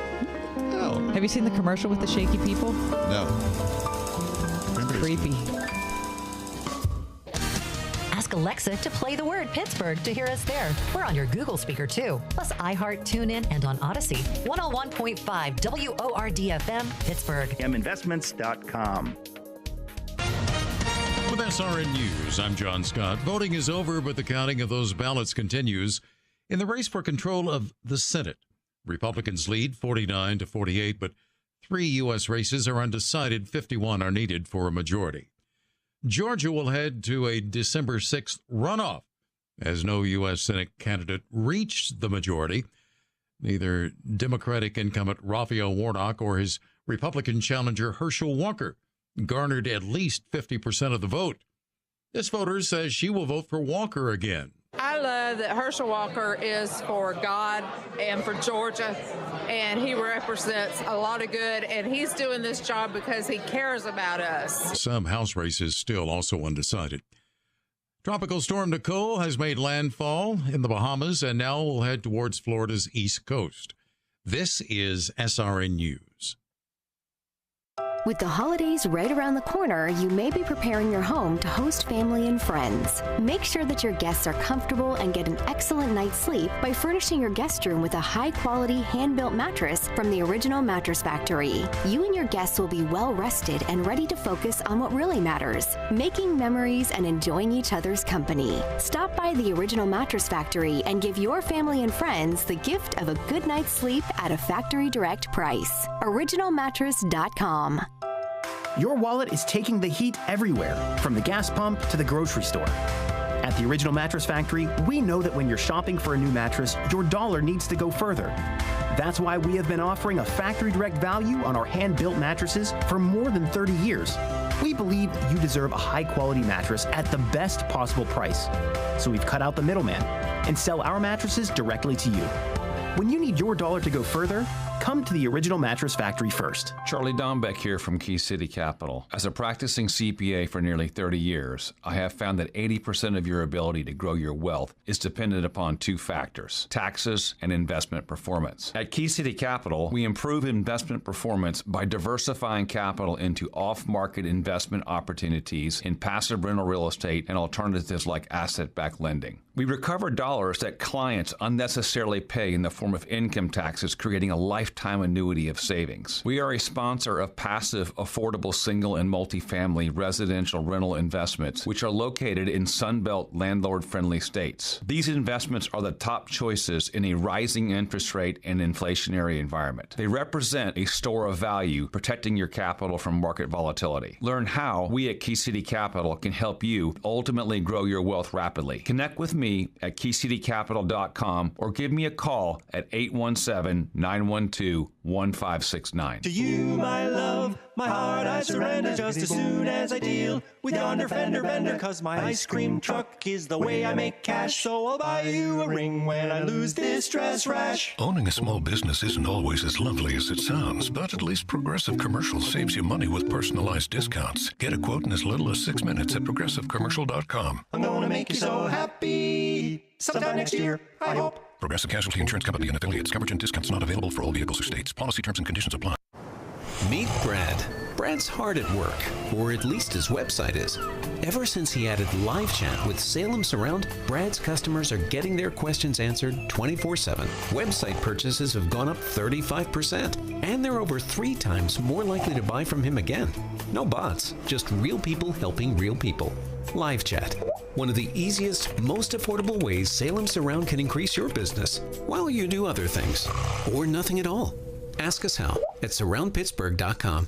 Speaker 2: No.
Speaker 3: Have you seen the commercial with the shaky people?
Speaker 2: No.
Speaker 3: Creepy.
Speaker 5: Ask Alexa to play the word Pittsburgh to hear us there. We're on your Google speaker too, plus iHeart, TuneIn, and on Odyssey. 101.5 WORD-FM, Pittsburgh.
Speaker 10: minvestments.com.
Speaker 11: With SRN News, I'm John Scott. Voting is over, but the counting of those ballots continues in the race for control of the Senate. Republicans lead 49-48, but 3 U.S. races are undecided. 51 are needed for a majority. Georgia will head to a December 6th runoff, as no U.S. Senate candidate reached the majority. Neither Democratic incumbent Raphael Warnock or his Republican challenger Herschel Walker garnered at least 50% of the vote. This voter says she will vote for Walker again.
Speaker 13: I love that Herschel Walker is for God and for Georgia, and he represents a lot of good, and he's doing this job because he cares about us.
Speaker 11: Some House races still also undecided. Tropical storm Nicole has made landfall in the Bahamas and now will head towards Florida's east coast. This is SRN News.
Speaker 14: With the holidays right around the corner, you may be preparing your home to host family and friends. Make sure that your guests are comfortable and get an excellent night's sleep by furnishing your guest room with a high-quality, hand-built mattress from the Original Mattress Factory. You and your guests will be well-rested and ready to focus on what really matters, making memories and enjoying each other's company. Stop by the Original Mattress Factory and give your family and friends the gift of a good night's sleep at a factory direct price. OriginalMattress.com.
Speaker 15: Your wallet is taking the heat everywhere, from the gas pump to the grocery store. At the Original Mattress Factory, we know that when you're shopping for a new mattress, your dollar needs to go further. That's why we have been offering a factory direct value on our hand-built mattresses for more than 30 years. We believe you deserve a high-quality mattress at the best possible price. So we've cut out the middleman and sell our mattresses directly to you. When you need your dollar to go further, come to the Original Mattress Factory first.
Speaker 26: Charlie Dombeck here from Key City Capital. As a practicing CPA for nearly 30 years, I have found that 80% of your ability to grow your wealth is dependent upon 2 factors: taxes and investment performance. At Key City Capital, we improve investment performance by diversifying capital into off-market investment opportunities in passive rental real estate and alternatives like asset-backed lending. We recover dollars that clients unnecessarily pay in the form of income taxes, creating a lifetime annuity of savings. We are a sponsor of passive, affordable single and multifamily residential rental investments, which are located in Sunbelt landlord-friendly states. These investments are the top choices in a rising interest rate and inflationary environment. They represent a store of value, protecting your capital from market volatility. Learn how we at Key City Capital can help you ultimately grow your wealth rapidly. Connect with me at keycitycapital.com or give me a call at 817-912-1569.
Speaker 27: To you, my love, my heart I
Speaker 1: I surrender just as soon as I deal with yonder fender bender. 'Cause my ice cream truck is the way I make cash. So I'll buy you a ring when I lose this stress rash.
Speaker 12: Owning a small business isn't always as lovely as it sounds, but at least Progressive Commercial saves you money with personalized discounts. Get a quote in as little as 6 minutes at progressivecommercial.com.
Speaker 1: I'm gonna make you so happy sometime next year, I hope.
Speaker 12: Progressive Casualty Insurance Company and affiliates. Coverage and discounts not available for all vehicles or states. Policy terms and conditions apply.
Speaker 8: Meet Brad. Brad's hard at work, or at least his website is. Ever since he added live chat with Salem Surround, Brad's customers are getting their questions answered 24/7. Website purchases have gone up 35%, and they're over 3 times more likely to buy from him again. No bots, just real people helping real people. Live chat. One of the easiest, most affordable ways Salem Surround can increase your business while you do other things, or nothing at all. Ask us how at surroundpittsburgh.com.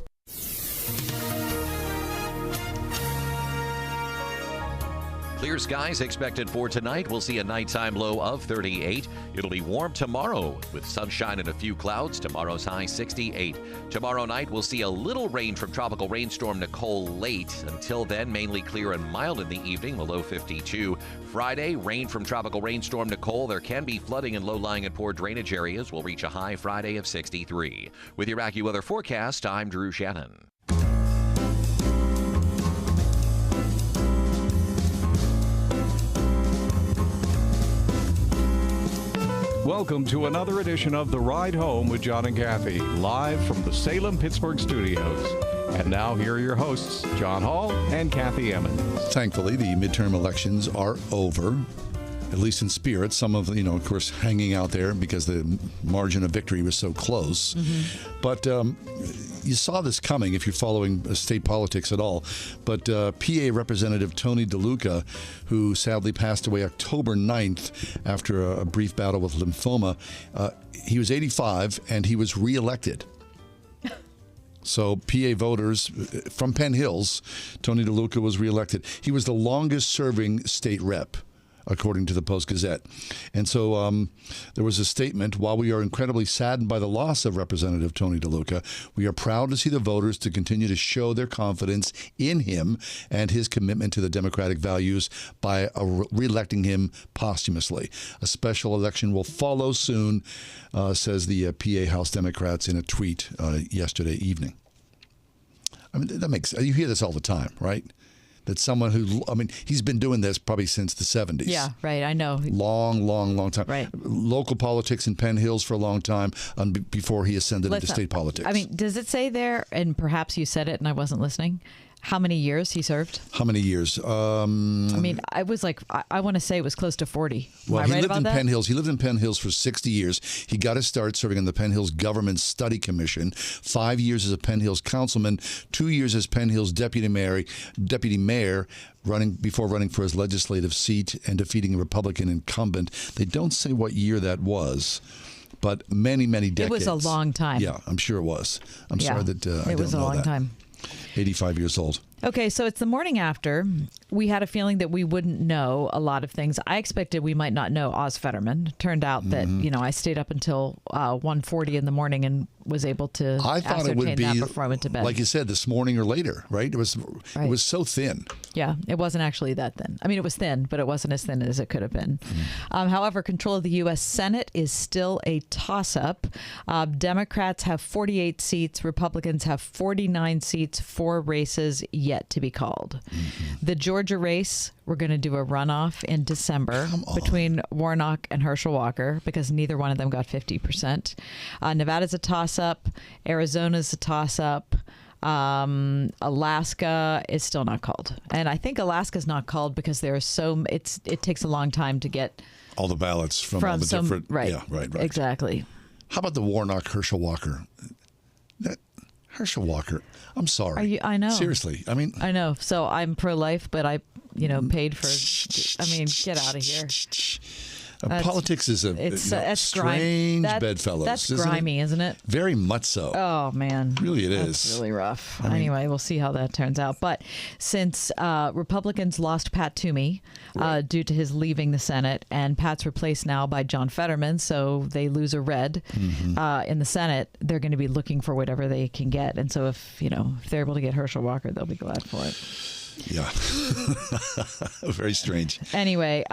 Speaker 16: Clear skies expected for tonight. We'll see a nighttime low of 38. It'll be warm tomorrow with sunshine and a few clouds. Tomorrow's high 68. Tomorrow night we'll see a little rain from tropical rainstorm Nicole late. Until then, mainly clear and mild in the evening, the low 52. Friday, rain from tropical rainstorm Nicole. There can be flooding in low-lying and poor drainage areas. We'll reach a high Friday of 63. With your AccuWeather forecast, I'm Drew Shannon.
Speaker 17: Welcome to another edition of The Ride Home with John and Kathy, live from the Salem-Pittsburgh studios. And now here are your hosts, John Hall and Kathy Emmons.
Speaker 2: Thankfully, the midterm elections are over, at least in spirit. Some of, of course, hanging out there because the margin of victory was so close. Mm-hmm. But you saw this coming if you're following state politics at all. But PA Representative Tony DeLuca, who sadly passed away October 9th after a brief battle with lymphoma, he was 85 and he was reelected. So PA voters from Penn Hills, Tony DeLuca was reelected. He was the longest serving state rep, according to the Post-Gazette. And so there was a statement, while we are incredibly saddened by the loss of Representative Tony DeLuca, we are proud to see the voters to continue to show their confidence in him and his commitment to the democratic values by re-electing him posthumously. A special election will follow soon, says the PA House Democrats in a tweet yesterday evening. I mean, that makes, you hear this all the time, right? That someone who, he's been doing this probably since the 70s.
Speaker 3: Yeah, right, I know.
Speaker 2: Long time.
Speaker 3: Right.
Speaker 2: Local politics in Penn Hills for a long time before he ascended into state politics.
Speaker 3: I mean, does it say there, and perhaps you said it and I wasn't listening, how many years he served?
Speaker 2: How many years?
Speaker 3: I was like, I want to say it was close to 40.
Speaker 2: Well, he lived in Penn Hills. He lived in Penn Hills for 60 years. He got his start serving on the Penn Hills Government Study Commission, 5 years as a Penn Hills councilman, 2 years as Penn Hills deputy mayor, before running for his legislative seat and defeating a Republican incumbent. They don't say what year that was, but many decades.
Speaker 3: It was a long time.
Speaker 2: Yeah, I'm sure it was. I'm sorry that I don't know that.
Speaker 3: It was a long time.
Speaker 2: 85 years old.
Speaker 3: Okay, so it's the morning after. We had a feeling that we wouldn't know a lot of things. I expected we might not know Oz Fetterman. Turned out that, I stayed up until 1:40 in the morning and was able to ascertain that before I went to bed.
Speaker 2: Like you said, this morning or later, right? It was so thin.
Speaker 3: Yeah, it wasn't actually that thin. I mean, it was thin, but it wasn't as thin as it could have been. However, control of the U.S. Senate is still a toss-up. Democrats have 48 seats. Republicans have 49 seats, 4 races yet to be called. The Georgia race, we're going to do a runoff in December between Warnock and Herschel Walker because neither one of them got 50%. Nevada's a toss-up. Arizona's a toss-up. Alaska is still not called. And I think Alaska's not called because there are it takes a long time to get
Speaker 2: all the ballots from all the different.
Speaker 3: Right.
Speaker 2: Yeah, right.
Speaker 3: Exactly.
Speaker 2: How about the Warnock Herschel Walker? Herschel Walker. I'm sorry.
Speaker 3: I know.
Speaker 2: Seriously.
Speaker 3: I know. So I'm pro-life, but I, paid for, get out of here.
Speaker 2: Politics is a strange bedfellows.
Speaker 3: That's grimy, isn't it?
Speaker 2: Very much so.
Speaker 3: Oh, man.
Speaker 2: Really it
Speaker 3: That's
Speaker 2: is.
Speaker 3: really rough. Anyway, we'll see how that turns out. But since Republicans lost Pat Toomey due to his leaving the Senate, and Pat's replaced now by John Fetterman, so they lose a red in the Senate, they're going to be looking for whatever they can get. And so if they're able to get Herschel Walker, they'll be glad for it.
Speaker 2: Yeah. Very strange.
Speaker 3: Anyway,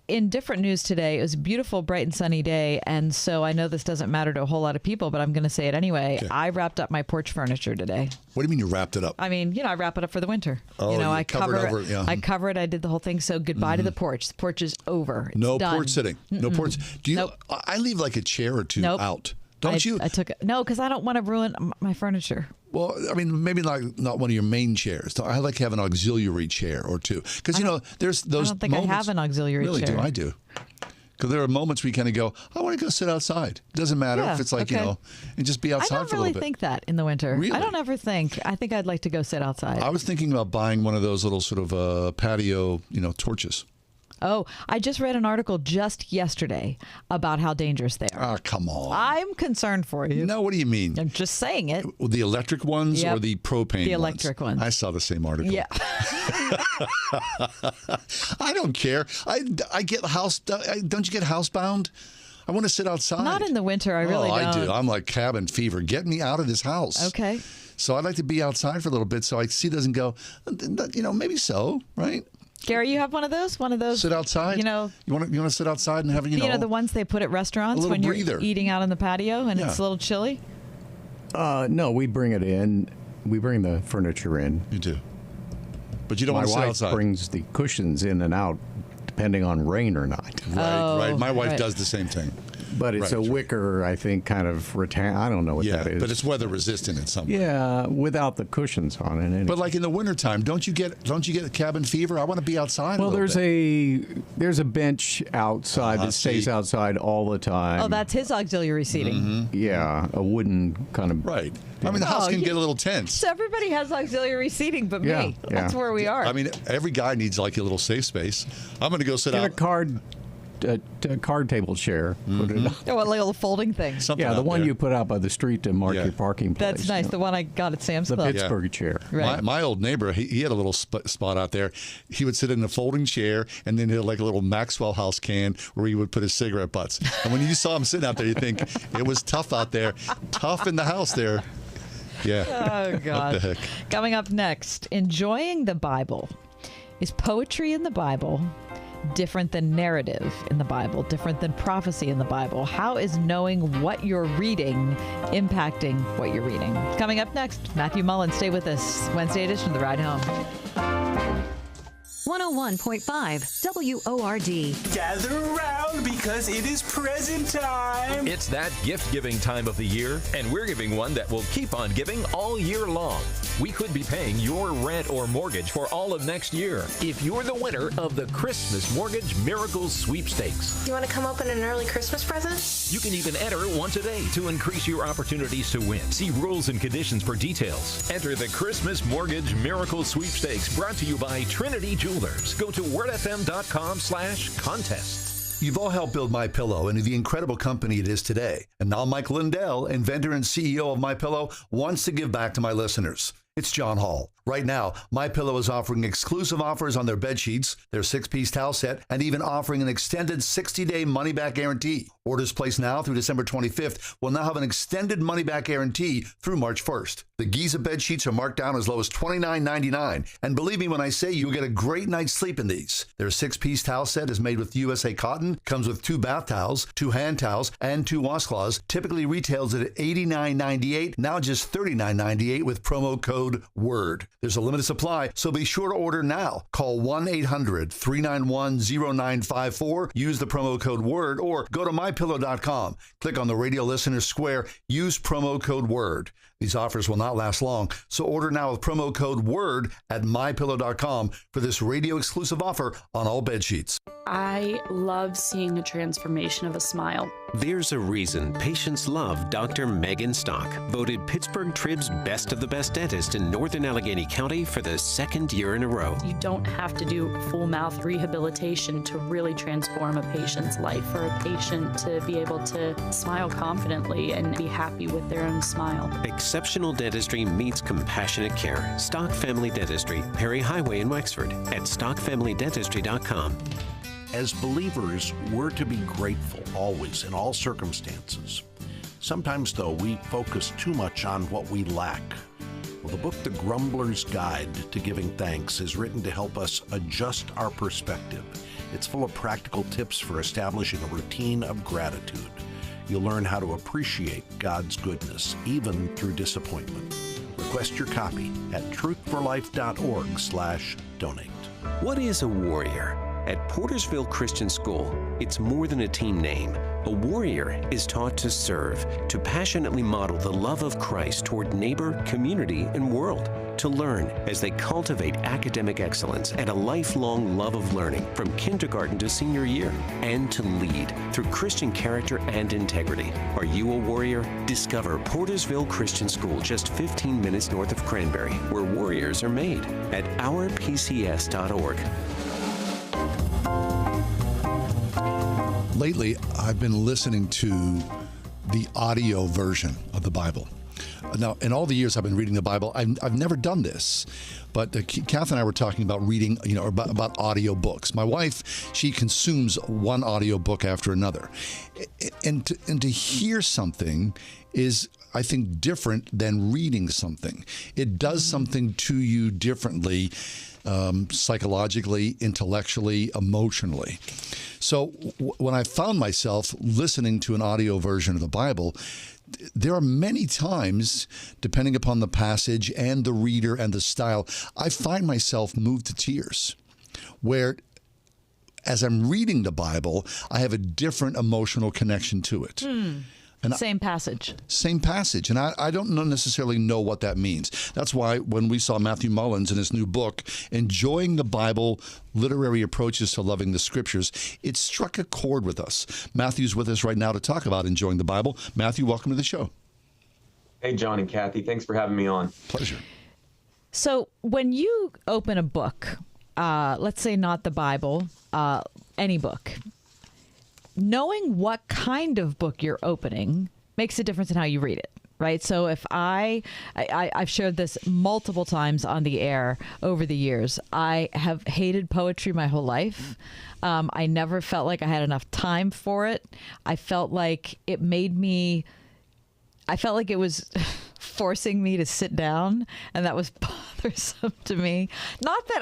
Speaker 3: in different news today, it was a beautiful, bright and sunny day. And so I know this doesn't matter to a whole lot of people, but I'm going to say it anyway. Okay. I wrapped up my porch furniture today.
Speaker 2: What do you mean you wrapped it up?
Speaker 3: I mean, I wrap it up for the winter.
Speaker 2: Oh,
Speaker 3: I
Speaker 2: cover it over it. Yeah.
Speaker 3: I cover it. I did the whole thing. So goodbye to the porch. The porch is over. It's
Speaker 2: no
Speaker 3: done.
Speaker 2: porch sitting. No porch. Do you? Nope. I leave like a chair or two out. Don't you?
Speaker 3: I took it. No, because I don't want to ruin my furniture.
Speaker 2: Well, I mean, maybe not one of your main chairs. I like to have an auxiliary chair or two. Because, there's those moments. I don't think I
Speaker 3: have an auxiliary chair.
Speaker 2: Really, do I do. Because there are moments where you kind of go, I want to go sit outside. It doesn't matter if it's like, and just be outside for a little bit.
Speaker 3: I don't really think that in the winter.
Speaker 2: Really?
Speaker 3: I don't ever think. I think I'd like to go sit outside.
Speaker 2: I was thinking about buying one of those little sort of patio, torches.
Speaker 3: Oh, I just read an article just yesterday about how dangerous they are.
Speaker 2: Oh, come on.
Speaker 3: I'm concerned for you.
Speaker 2: No, what do you mean?
Speaker 3: I'm just saying it.
Speaker 2: The electric ones or the propane ones?
Speaker 3: The electric ones.
Speaker 2: I saw the same article.
Speaker 3: Yeah.
Speaker 2: I don't care. I get house. Don't you get housebound? I want to sit outside.
Speaker 3: Not in the winter. I really don't.
Speaker 2: I do. I'm like cabin fever. Get me out of this house.
Speaker 3: Okay.
Speaker 2: So I'd like to be outside for a little bit so C doesn't go, maybe so, right?
Speaker 3: Gary, you have one of those?
Speaker 2: Sit outside? You want to sit outside and have,
Speaker 3: the ones they put at restaurants when you're eating out on the patio and it's a little chilly?
Speaker 7: No, we bring it in. We bring the furniture in.
Speaker 2: You do. But you don't want to sit outside.
Speaker 7: My wife brings the cushions in and out depending on rain or not.
Speaker 2: Right. My wife does the same thing.
Speaker 7: But it's a wicker, I think, kind of rattan. I don't know what that is.
Speaker 2: But it's weather resistant in some way.
Speaker 7: Yeah, without the cushions on it. Anyway.
Speaker 2: But like in the wintertime, don't you get cabin fever? I want to be outside.
Speaker 7: Well, there's a bench outside that stays outside all the time.
Speaker 3: Oh, that's his auxiliary seating.
Speaker 7: Mm-hmm. Yeah, a wooden kind of.
Speaker 2: Right. I mean, the house can get a little tense.
Speaker 3: So everybody has auxiliary seating, but me. That's where we are.
Speaker 2: I mean, every guy needs like a little safe space. I'm going to go sit out.
Speaker 7: A card table chair. Put it up.
Speaker 3: Oh, a little folding thing.
Speaker 7: The one you put out by the street to mark your parking place.
Speaker 3: That's nice. The one I got at Sam's Club.
Speaker 7: The Pittsburgh chair.
Speaker 3: Right.
Speaker 2: My old neighbor, he had a little spot out there. He would sit in a folding chair, and then he had like a little Maxwell House can where he would put his cigarette butts. And when you saw him sitting out there, you think it was tough out there, tough in the house there. Yeah.
Speaker 3: Oh, God.
Speaker 2: What the heck?
Speaker 3: Coming up next, enjoying the Bible. Is poetry in the Bible different than narrative in the Bible, different than prophecy in the Bible? How is knowing what you're reading impacting what you're reading? Coming up next, Matthew Mullins. Stay with us. Wednesday edition of The Ride Home.
Speaker 5: 101.5 WORD.
Speaker 1: Gather around because it is present time.
Speaker 6: It's that gift-giving time of the year, and we're giving one that will keep on giving all year long. We could be paying your rent or mortgage for all of next year if you're the winner of the Christmas Mortgage Miracle Sweepstakes.
Speaker 18: You want to come open an early Christmas present?
Speaker 6: You can even enter once a day to increase your opportunities to win. See rules and conditions for details. Enter the Christmas Mortgage Miracle Sweepstakes, brought to you by Trinity Jewelers. Go to wordfm.com/contest.
Speaker 2: You've all helped build MyPillow into the incredible company it is today. And now Mike Lindell, inventor and CEO of MyPillow, wants to give back to my listeners. It's John Hall. Right now, MyPillow is offering exclusive offers on their bed sheets, their 6-piece towel set, and even offering an extended 60-day money-back guarantee. Orders placed now through December 25th will now have an extended money-back guarantee through March 1st. The Giza bed sheets are marked down as low as $29.99. And believe me when I say you'll get a great night's sleep in these. Their 6-piece towel set is made with USA cotton, comes with 2 bath towels, 2 hand towels, and 2 washcloths. Typically retails at $89.98, now just $39.98 with promo code WORD. There's a limited supply, so be sure to order now. Call 1-800-391-0954. Use the promo code WORD or go to mypillow.com. Click on the radio listener square. Use promo code WORD. These offers will not last long, so order now with promo code WORD at mypillow.com for this radio exclusive offer on all bed sheets.
Speaker 4: I love seeing the transformation of a smile.
Speaker 8: There's a reason patients love Dr. Megan Stock, voted Pittsburgh Trib's Best of the Best dentist in Northern Allegheny County for the second year in a row.
Speaker 4: You don't have to do full mouth rehabilitation to really transform a patient's life, for a patient to be able to smile confidently and be happy with their own smile.
Speaker 8: Exceptional dentistry meets compassionate care. Stock Family Dentistry, Perry Highway in Wexford, at stockfamilydentistry.com.
Speaker 19: As believers, we're to be grateful always in all circumstances. Sometimes, though, we focus too much on what we lack. Well, the book, The Grumbler's Guide to Giving Thanks, is written to help us adjust our perspective. It's full of practical tips for establishing a routine of gratitude. You'll learn how to appreciate God's goodness, even through disappointment. Request your copy at truthforlife.org/donate.
Speaker 8: What is a warrior? At Portersville Christian School, it's more than a team name. A warrior is taught to serve, to passionately model the love of Christ toward neighbor, community, and world. To learn as they cultivate academic excellence and a lifelong love of learning from kindergarten to senior year. And to lead through Christian character and integrity. Are you a warrior? Discover Portersville Christian School just 15 minutes north of Cranberry, where warriors are made, at ourpcs.org.
Speaker 2: Lately, I've been listening to the audio version of the Bible. Now, in all the years I've been reading the Bible, I've never done this. But Kath and I were talking about reading, about audio books. My wife, she consumes one audio book after another. And to hear something is, I think, different than reading something. It does something to you differently, psychologically, intellectually, emotionally. So when I found myself listening to an audio version of the Bible, there are many times, depending upon the passage and the reader and the style, I find myself moved to tears, where as I'm reading the Bible, I have a different emotional connection to it. And
Speaker 3: Same passage.
Speaker 2: Same passage. And I don't necessarily know what that means. That's why when we saw Matthew Mullins in his new book, Enjoying the Bible, Literary Approaches to Loving the Scriptures, it struck a chord with us. Matthew's with us right now to talk about enjoying the Bible. Matthew, welcome to the show.
Speaker 20: Hey, John and Kathy. Thanks for having me on.
Speaker 2: Pleasure.
Speaker 3: So when you open a book, let's say not the Bible, any book, knowing what kind of book you're opening makes a difference in how you read it, right? So if I've shared this multiple times on the air over the years, I have hated poetry my whole life. I never felt like I had enough time for it. I felt like it was forcing me to sit down, and that was bothersome to me. Not that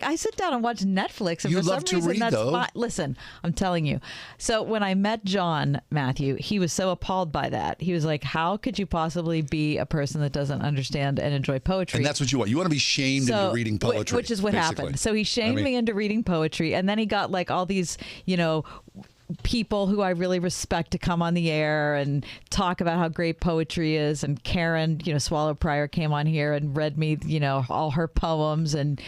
Speaker 3: I sit down and watch Netflix, and
Speaker 2: you
Speaker 3: for
Speaker 2: love
Speaker 3: some reason
Speaker 2: read,
Speaker 3: that's
Speaker 2: though.
Speaker 3: fine. Listen, I'm telling you. So when I met John, Matthew, he was so appalled by that. He was like, how could you possibly be a person that doesn't understand and enjoy poetry?
Speaker 2: And that's what you want. You want to be shamed into reading poetry.
Speaker 3: Which is what
Speaker 2: basically
Speaker 3: happened. So he shamed me into reading poetry, and then he got like all these, people who I really respect to come on the air and talk about how great poetry is. And Karen, Swallow Prior came on here and read me, all her poems. And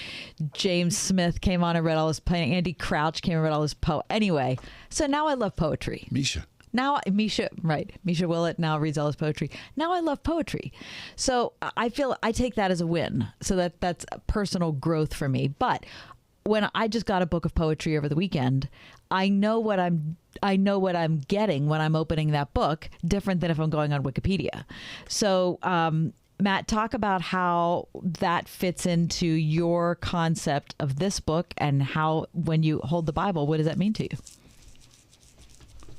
Speaker 3: James Smith came on and read all his poems. Andy Crouch came and read all his poems. Anyway, so now I love poetry. Misha Willett now reads all his poetry. Now I love poetry. So I feel I take that as a win. So that's personal growth for me. But when I just got a book of poetry over the weekend, I know what I'm getting when I'm opening that book, different than if I'm going on Wikipedia. So, Matt, talk about how that fits into your concept of this book, and how, when you hold the Bible, what does that mean to you?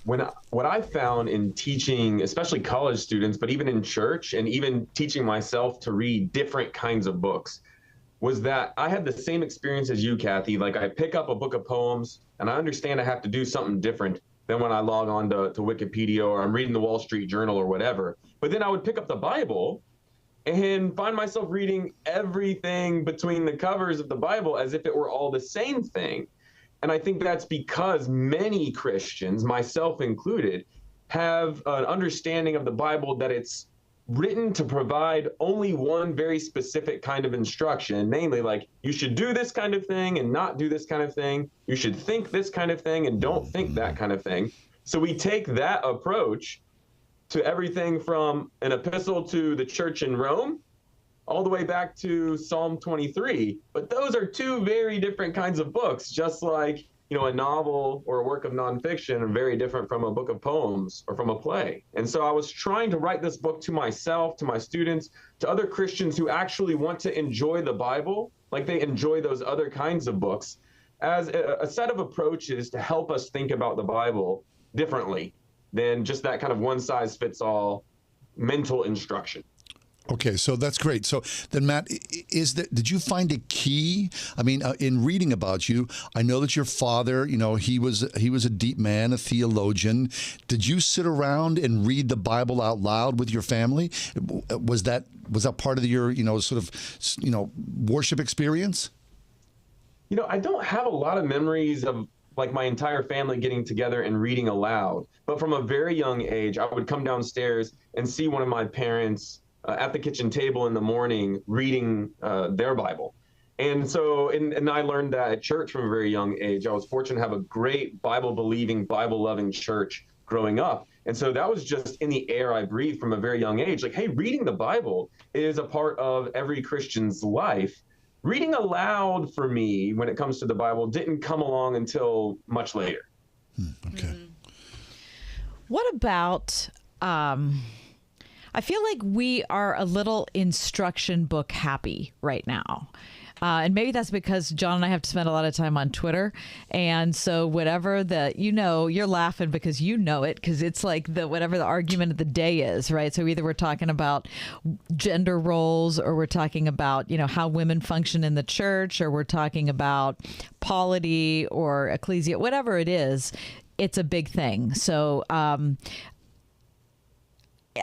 Speaker 20: What I found in teaching, especially college students, but even in church, and even teaching myself to read different kinds of books, was that I had the same experience as you, Kathy. Like, I pick up a book of poems and I understand I have to do something different than when I log on to Wikipedia, or I'm reading the Wall Street Journal or whatever. But then I would pick up the Bible and find myself reading everything between the covers of the Bible as if it were all the same thing. And I think that's because many Christians, myself included, have an understanding of the Bible that it's written to provide only one very specific kind of instruction, namely like you should do this kind of thing and not do this kind of thing. You should think this kind of thing and don't think that kind of thing. So we take that approach to everything from an epistle to the church in Rome all the way back to Psalm 23. But those are two very different kinds of books, just like, you know, a novel or a work of nonfiction are very different from a book of poems or from a play. And so I was trying to write this book to myself, to my students, to other Christians who actually want to enjoy the Bible like they enjoy those other kinds of books, as a set of approaches to help us think about the Bible differently than just that kind of one-size-fits-all mental instruction.
Speaker 2: Okay, so that's great. So then, Matt, did you find a key? I mean, in reading about you, I know that your father, you know, he was a deep man, a theologian. Did you sit around and read the Bible out loud with your family? Was that part of your, you know, sort of, you know, worship experience?
Speaker 20: You know, I don't have a lot of memories of like my entire family getting together and reading aloud. But from a very young age, I would come downstairs and see one of my parents at the kitchen table in the morning reading their Bible. And so, and I learned that at church from a very young age. I was fortunate to have a great Bible-believing, Bible-loving church growing up. And so that was just in the air I breathed from a very young age. Like, hey, reading the Bible is a part of every Christian's life. Reading aloud for me when it comes to the Bible didn't come along until much later.
Speaker 2: Okay.
Speaker 3: Mm-hmm. What about... I feel like we are a little instruction book happy right now. And maybe that's because John and I have to spend a lot of time on Twitter. And so whatever you're laughing because you know it, because it's like whatever the argument of the day is, right? So either we're talking about gender roles, or we're talking about, you know, how women function in the church, or we're talking about polity or ecclesia, whatever it is, it's a big thing. So,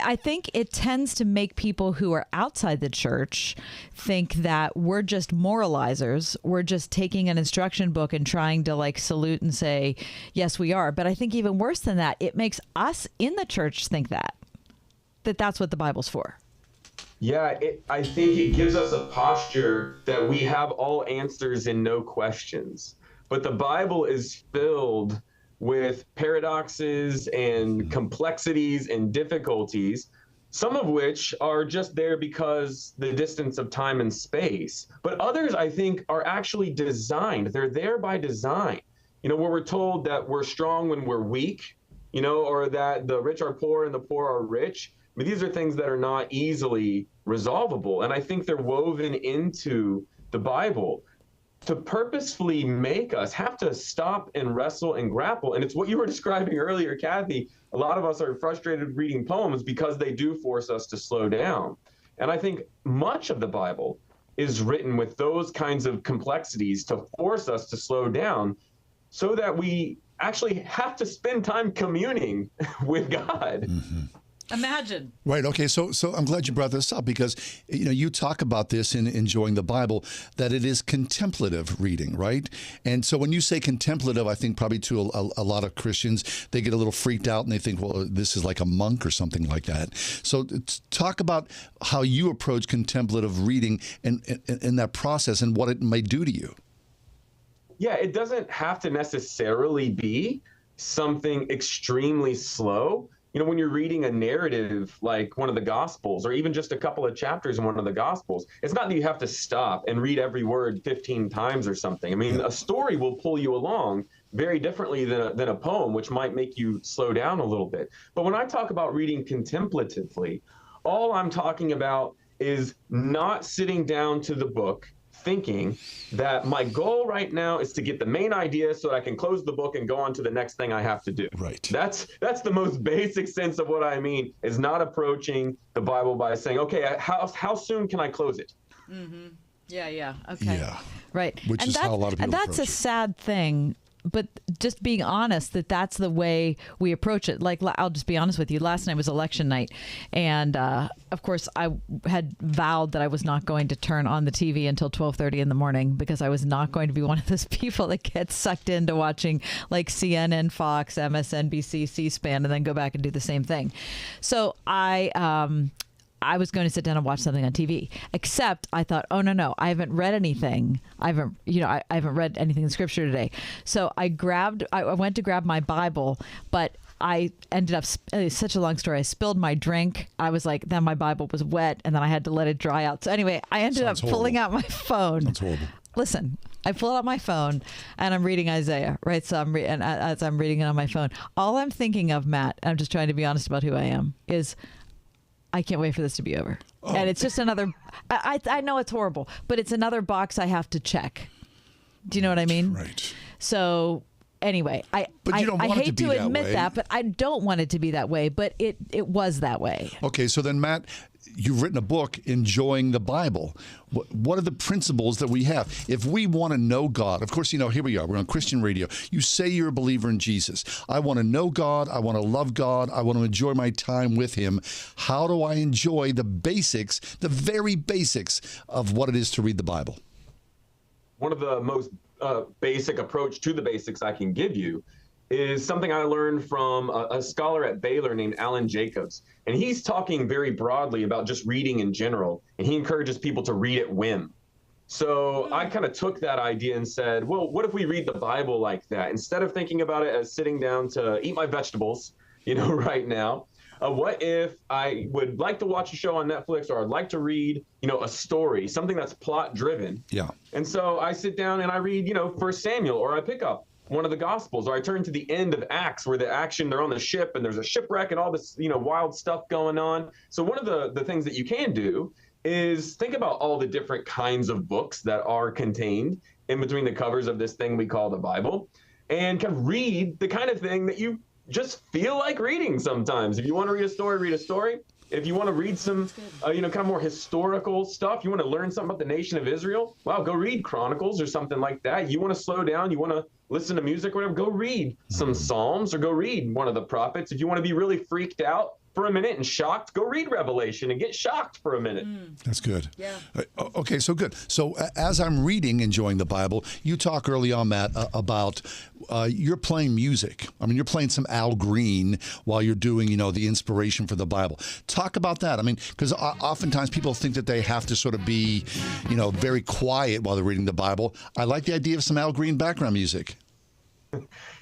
Speaker 3: I think it tends to make people who are outside the church think that we're just moralizers. We're just taking an instruction book and trying to like salute and say, yes, we are. But I think even worse than that, it makes us in the church think that's what the Bible's for.
Speaker 20: Yeah, I think it gives us a posture that we have all answers and no questions. But the Bible is filled with paradoxes and complexities and difficulties, some of which are just there because the distance of time and space. But others, I think, are actually designed. They're there by design. You know, where we're told that we're strong when we're weak, you know, or that the rich are poor and the poor are rich. I mean, these are things that are not easily resolvable. And I think they're woven into the Bible to purposefully make us have to stop and wrestle and grapple. And it's what you were describing earlier, Kathy. A lot of us are frustrated reading poems because they do force us to slow down. And I think much of the Bible is written with those kinds of complexities to force us to slow down so that we actually have to spend time communing with God.
Speaker 2: Mm-hmm.
Speaker 3: Imagine.
Speaker 2: Right. Okay. So I'm glad you brought this up because, you know, you talk about this in Enjoying the Bible, that it is contemplative reading, right? And so when you say contemplative, I think probably to a lot of Christians, they get a little freaked out and they think, well, this is like a monk or something like that. So talk about how you approach contemplative reading and that process and what it may do to you.
Speaker 20: Yeah, it doesn't have to necessarily be something extremely slow. You know, when you're reading a narrative like one of the Gospels, or even just a couple of chapters in one of the Gospels, it's not that you have to stop and read every word 15 times or something. I mean, a story will pull you along very differently than a poem, which might make you slow down a little bit. But when I talk about reading contemplatively, all I'm talking about is not sitting down to the book thinking that my goal right now is to get the main idea so that I can close the book and go on to the next thing I have to do.
Speaker 2: Right.
Speaker 20: That's the most basic sense of what I mean, is not approaching the Bible by saying, okay, how soon can I close it?
Speaker 3: Mm-hmm. Yeah. Okay.
Speaker 2: Yeah.
Speaker 3: Right.
Speaker 2: Which is how a lot of people
Speaker 3: And that's a sad thing. But just being honest, that's the way we approach it. Like, I'll just be honest with you. Last night was election night. And, of course, I had vowed that I was not going to turn on the TV until 12:30 in the morning because I was not going to be one of those people that gets sucked into watching like CNN, Fox, MSNBC, C-SPAN, and then go back and do the same thing. So I I was going to sit down and watch something on TV. Except I thought, oh no, I haven't read anything. I haven't read anything in Scripture today. So I went to grab my Bible, but I ended up, it's such a long story. I spilled my drink. I was like, then my Bible was wet, and then I had to let it dry out. So anyway, I ended up pulling out my phone.
Speaker 2: That's horrible.
Speaker 3: Listen, I pull out my phone and I'm reading Isaiah, right? So and as I'm reading it on my phone, all I'm thinking of, Matt, I'm just trying to be honest about who I am, is I can't wait for this to be over. Oh. And it's just another, I know it's horrible, but it's another box I have to check. Do you know what I mean?
Speaker 2: Right.
Speaker 3: So anyway, I hate to admit that, but I don't want it to be that way, but it was that way.
Speaker 2: Okay, so then, Matt, you've written a book, Enjoying the Bible. What are the principles that we have? If we want to know God, of course, here we are. We're on Christian radio. You say you're a believer in Jesus. I want to know God. I want to love God. I want to enjoy my time with him. How do I enjoy the basics, the very basics of what it is to read the Bible?
Speaker 20: One of the most basic approach to the basics I can give you is something I learned from a scholar at Baylor named Alan Jacobs. And he's talking very broadly about just reading in general. And he encourages people to read at whim. So I kind of took that idea and said, well, what if we read the Bible like that? Instead of thinking about it as sitting down to eat my vegetables, right now, what if I would like to watch a show on Netflix, or I'd like to read, a story, something that's plot driven.
Speaker 2: Yeah.
Speaker 20: And so I sit down and I read, 1 Samuel, or I pick up one of the Gospels, or I turn to the end of Acts where they're on the ship and there's a shipwreck and all this, wild stuff going on. So one of the things that you can do is think about all the different kinds of books that are contained in between the covers of this thing we call the Bible, and kind of read the kind of thing that you just feel like reading sometimes. If you want to read a story, read a story. If you want to read some, kind of more historical stuff, you want to learn something about the nation of Israel, wow, go read Chronicles or something like that. You want to slow down, you want to listen to music or whatever, go read some Psalms or go read one of the prophets. If you want to be really freaked out for a minute and shocked, go read Revelation and get shocked for a minute.
Speaker 2: That's good.
Speaker 20: Yeah.
Speaker 2: Okay, so good. So as I'm reading Enjoying the Bible, you talk early on, Matt, about you're playing music. I mean, you're playing some Al Green while you're doing, the inspiration for the Bible. Talk about that. I mean, because oftentimes people think that they have to sort of be, very quiet while they're reading the Bible. I like the idea of some Al Green background music.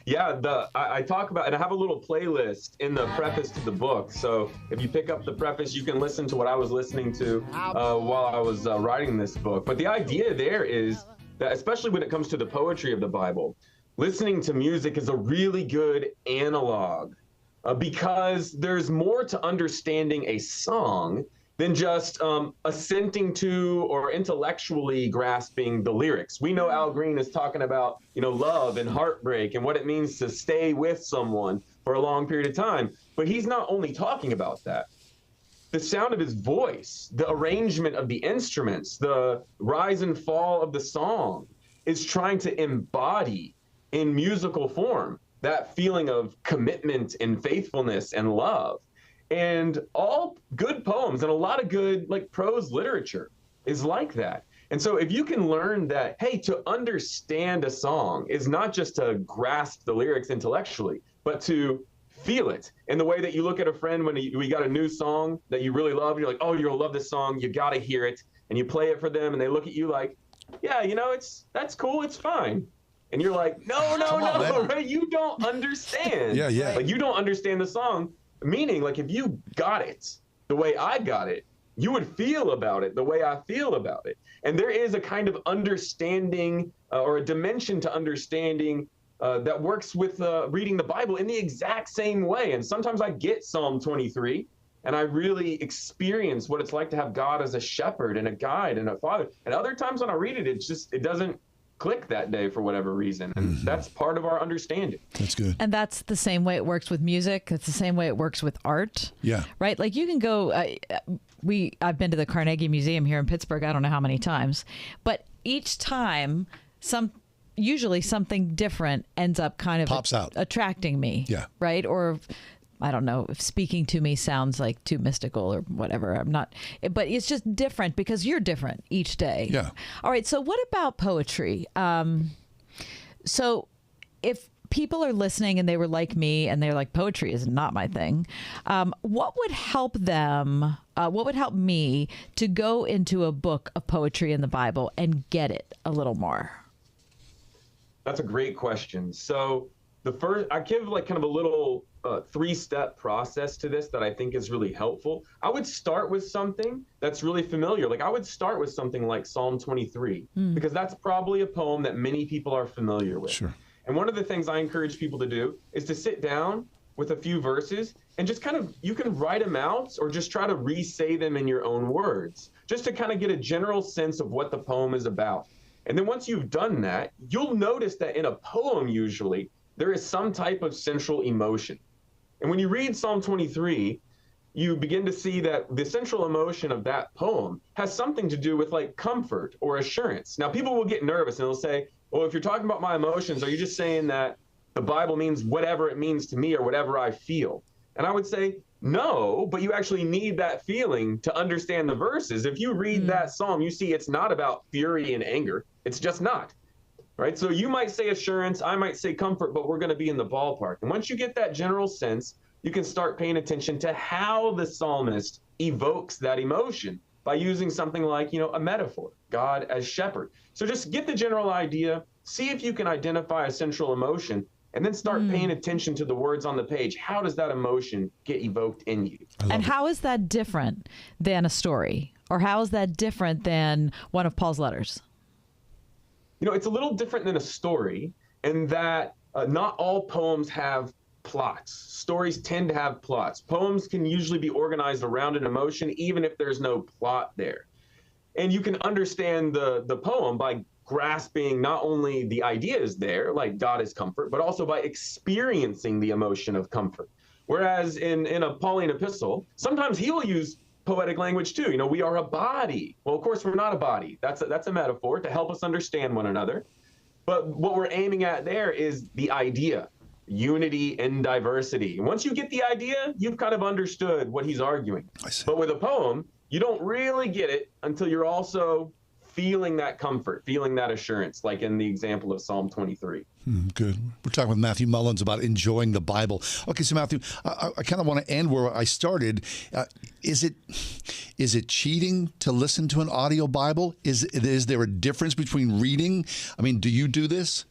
Speaker 20: Yeah, I talk about, and I have a little playlist in the preface to the book. So if you pick up the preface, you can listen to what I was listening to while I was writing this book. But the idea there is that, especially when it comes to the poetry of the Bible, listening to music is a really good analog because there's more to understanding a song than just assenting to or intellectually grasping the lyrics. We know Al Green is talking about, love and heartbreak and what it means to stay with someone for a long period of time. But he's not only talking about that. The sound of his voice, the arrangement of the instruments, the rise and fall of the song is trying to embody in musical form that feeling of commitment and faithfulness and love. And all good poems and a lot of good prose literature is like that. And so if you can learn that, hey, to understand a song is not just to grasp the lyrics intellectually, but to feel it in the way that you look at a friend when we got a new song that you really love. And you're like, oh, you'll love this song. You got to hear it. And you play it for them and they look at you like, yeah, that's cool. It's fine. And you're like, no, right? You don't understand.
Speaker 2: Yeah.
Speaker 20: You don't understand the song. Meaning, if you got it the way I got it, you would feel about it the way I feel about it. And there is a kind of understanding or a dimension to understanding that works with reading the Bible in the exact same way. And sometimes I get Psalm 23 and I really experience what it's like to have God as a shepherd and a guide and a father. And other times when I read it, it doesn't click that day for whatever reason. And that's part of our understanding.
Speaker 2: That's good.
Speaker 3: And that's the same way it works with music. It's the same way it works with art.
Speaker 2: Yeah.
Speaker 3: Right? You can go, I've been to the Carnegie Museum here in Pittsburgh, I don't know how many times, but each time usually something different ends up kind of
Speaker 2: pops out,
Speaker 3: attracting me.
Speaker 2: Yeah.
Speaker 3: Right? Or I don't know if speaking to me sounds like too mystical or whatever. I'm not, but it's just different because you're different each day.
Speaker 2: Yeah.
Speaker 3: All right. So what about poetry? So if people are listening and they were like me and they're like, poetry is not my thing. What would help them? What would help me to go into a book of poetry in the Bible and get it a little more?
Speaker 20: That's a great question. So I give like kind of a little 3-step process to this that I think is really helpful. I would start with something that's really familiar. Like I would start with something like Psalm 23, because that's probably a poem that many people are familiar with.
Speaker 2: Sure.
Speaker 20: And one of the things I encourage people to do is to sit down with a few verses and just kind of, you can write them out or just try to re-say them in your own words, just to kind of get a general sense of what the poem is about. And then once you've done that, you'll notice that in a poem, usually, there is some type of central emotion. And when you read Psalm 23, you begin to see that the central emotion of that poem has something to do with like comfort or assurance. Now, people will get nervous and they'll say, well, if you're talking about my emotions, are you just saying that the Bible means whatever it means to me or whatever I feel? And I would say, no, but you actually need that feeling to understand the verses. If you read that psalm, you see it's not about fury and anger. It's just not. Right? So you might say assurance, I might say comfort, but we're going to be in the ballpark. And once you get that general sense, you can start paying attention to how the psalmist evokes that emotion by using something like, a metaphor, God as shepherd. So just get the general idea, see if you can identify a central emotion, and then start paying attention to the words on the page. How does that emotion get evoked in you?
Speaker 3: And how is that different than a story? Or how is that different than one of Paul's letters?
Speaker 20: It's a little different than a story in that not all poems have plots. Stories tend to have plots. Poems can usually be organized around an emotion, even if there's no plot there. And you can understand the poem by grasping not only the ideas there, like God is comfort, but also by experiencing the emotion of comfort. Whereas in a Pauline epistle, sometimes he will use poetic language too. We are a body. Well, of course, we're not a body. That's a metaphor to help us understand one another. But what we're aiming at there is the idea, unity in diversity. Once you get the idea, you've kind of understood what he's arguing. But with a poem, you don't really get it until you're also feeling that comfort, feeling that assurance, like in the example of Psalm 23.
Speaker 2: Good. We're talking with Matthew Mullins about enjoying the Bible. Okay, so Matthew, I kind of want to end where I started. Is it cheating to listen to an audio Bible? Is there a difference between reading? I mean, do you do this?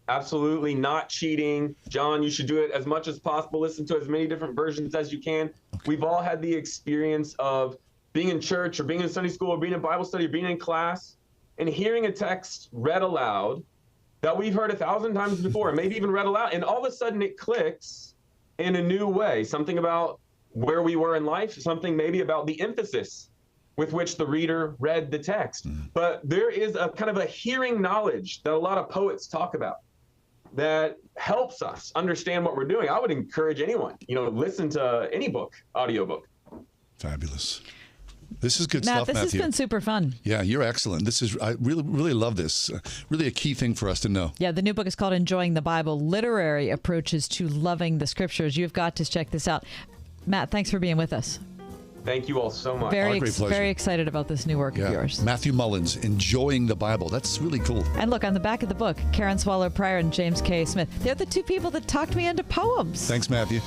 Speaker 20: Absolutely not cheating. John, you should do it as much as possible. Listen to as many different versions as you can. Okay. We've all had the experience of being in church or being in Sunday school or being in Bible study or being in class and hearing a text read aloud that we've heard 1,000 times before, and maybe even read aloud, and all of a sudden it clicks in a new way. Something about where we were in life, something maybe about the emphasis with which the reader read the text. But there is a kind of a hearing knowledge that a lot of poets talk about that helps us understand what we're doing. I would encourage anyone, listen to any book, audiobook.
Speaker 2: Fabulous. This is good
Speaker 3: Matt,
Speaker 2: stuff,
Speaker 3: this
Speaker 2: Matthew.
Speaker 3: has been super fun.
Speaker 2: Yeah, you're excellent. I really love this. Really a key thing for us to know.
Speaker 3: Yeah, the new book is called Enjoying the Bible, Literary Approaches to Loving the Scriptures. You've got to check this out. Matt, thanks for being with us.
Speaker 20: Thank you all so much.
Speaker 3: Very excited about this new work of yours.
Speaker 2: Matthew Mullins, Enjoying the Bible. That's really cool.
Speaker 3: And look, on the back of the book, Karen Swallow Pryor and James K. Smith. They're the two people that talked me into poems.
Speaker 2: Thanks, Matthew.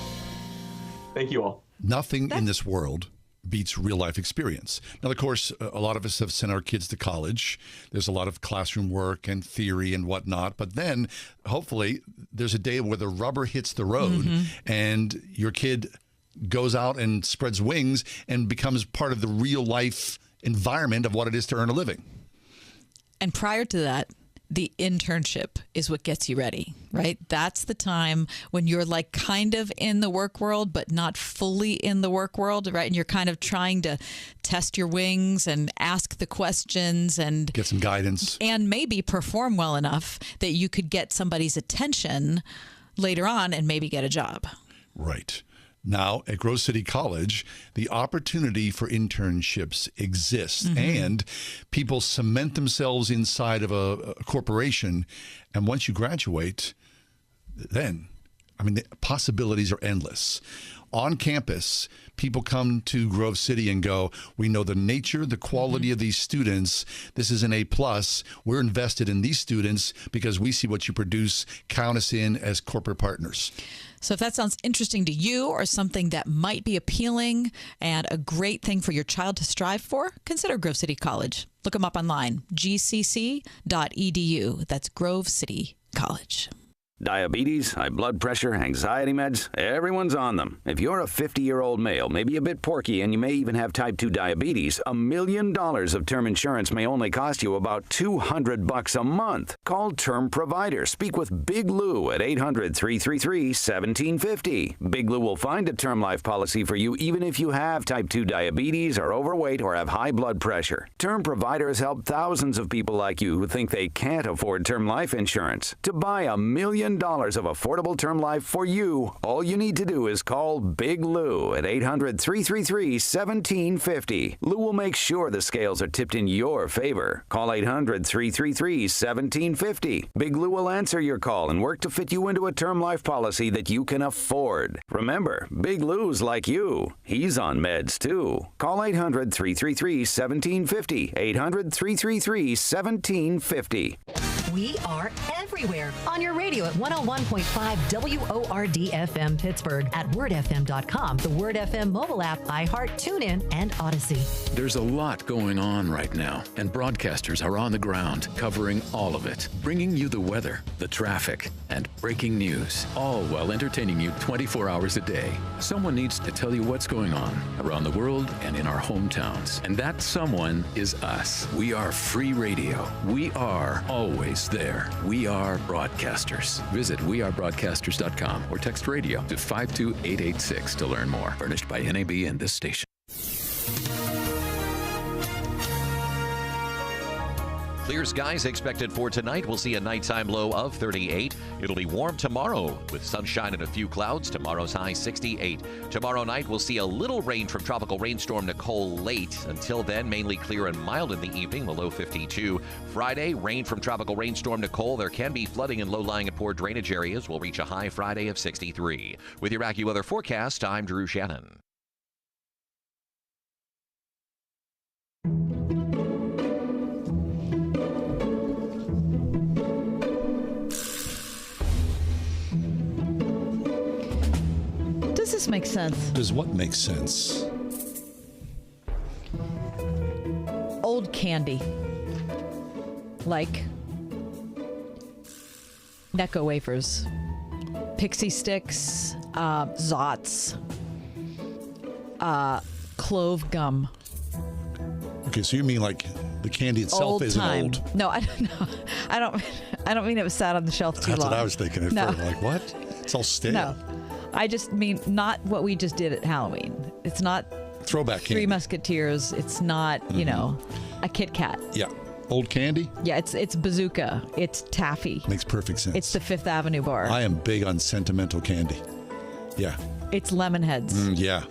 Speaker 20: Thank you all.
Speaker 2: Nothing in this world beats real life experience. Now, of course, a lot of us have sent our kids to college. There's a lot of classroom work and theory and whatnot. But then, hopefully, there's a day where the rubber hits the road and your kid goes out and spreads wings and becomes part of the real life environment of what it is to earn a living.
Speaker 9: And prior to that, the internship is what gets you ready, right? That's the time when you're like kind of in the work world, but not fully in the work world, right? And you're kind of trying to test your wings and ask the questions and
Speaker 2: get some guidance
Speaker 9: and maybe perform well enough that you could get somebody's attention later on and maybe get a job.
Speaker 2: Right. Now, at Grove City College, the opportunity for internships exists, and people cement themselves inside of a corporation. And once you graduate, then, the possibilities are endless. on campus, people come to Grove City and go, we know the nature, the quality of these students. This is an A+. We're invested in these students because we see what you produce. Count us in as corporate partners.
Speaker 9: So if that sounds interesting to you or something that might be appealing and a great thing for your child to strive for, consider Grove City College. Look them up online, gcc.edu. That's Grove City College.
Speaker 10: Diabetes, high blood pressure, anxiety meds, everyone's on them. If you're a 50-year-old male, maybe a bit porky, and you may even have type 2 diabetes, $1 million of term insurance may only cost you about $200 a month. Call Term Provider. Speak with Big Lou at 800-333-1750. Big Lou will find a term life policy for you even if you have type 2 diabetes, are overweight, or have high blood pressure. Term Provider has helped thousands of people like you who think they can't afford term life insurance. To buy $1 million of affordable term life for you, all you need to do is call Big Lou at 800-333-1750. Lou will make sure the scales are tipped in your favor. Call 800-333-1750. Big Lou will answer your call and work to fit you into a term life policy that you can afford. Remember, Big Lou's like you. He's on meds too. Call 800-333-1750. 800-333-1750.
Speaker 5: We are everywhere on your radio at 101.5 WORD FM Pittsburgh, at wordfm.com, the Word FM mobile app, iHeart, TuneIn, and Odyssey.
Speaker 21: There's a lot going on right now, and broadcasters are on the ground covering all of it, bringing you the weather, the traffic, and breaking news, all while entertaining you 24 hours a day. Someone needs to tell you what's going on around the world and in our hometowns, and that someone is us. We are free radio. We are always there. We are broadcasters. Visit wearebroadcasters.com or text radio to 52886 to learn more. Furnished by NAB and this station.
Speaker 16: Clear skies expected for tonight. We'll see a nighttime low of 38. It'll be warm tomorrow with sunshine and a few clouds. Tomorrow's high 68. Tomorrow night we'll see a little rain from tropical rainstorm Nicole late. Until then, mainly clear and mild in the evening, the low 52. Friday, rain from tropical rainstorm Nicole. There can be flooding in low-lying and poor drainage areas. We'll reach a high Friday of 63. With your AccuWeather forecast, I'm Drew Shannon.
Speaker 3: Does this make sense?
Speaker 2: Does what make sense?
Speaker 3: Old candy. Like Necco wafers, Pixie sticks, Zots, clove gum.
Speaker 2: Okay, so you mean like the candy itself
Speaker 3: Old
Speaker 2: isn't
Speaker 3: time.
Speaker 2: old?
Speaker 3: No, I don't know. I don't mean it was sat on the shelf too long.
Speaker 2: That's what I was thinking at first. Like, what? It's all stale.
Speaker 3: No. I just mean not what we just did at Halloween. It's not
Speaker 2: throwback candy.
Speaker 3: Three Musketeers. It's not, you know, a Kit Kat.
Speaker 2: Yeah. Old candy?
Speaker 3: Yeah, it's Bazooka. It's Taffy.
Speaker 2: Makes perfect sense.
Speaker 3: It's the Fifth Avenue bar.
Speaker 2: I am big on sentimental candy. Yeah.
Speaker 3: It's Lemonheads.
Speaker 2: Yeah.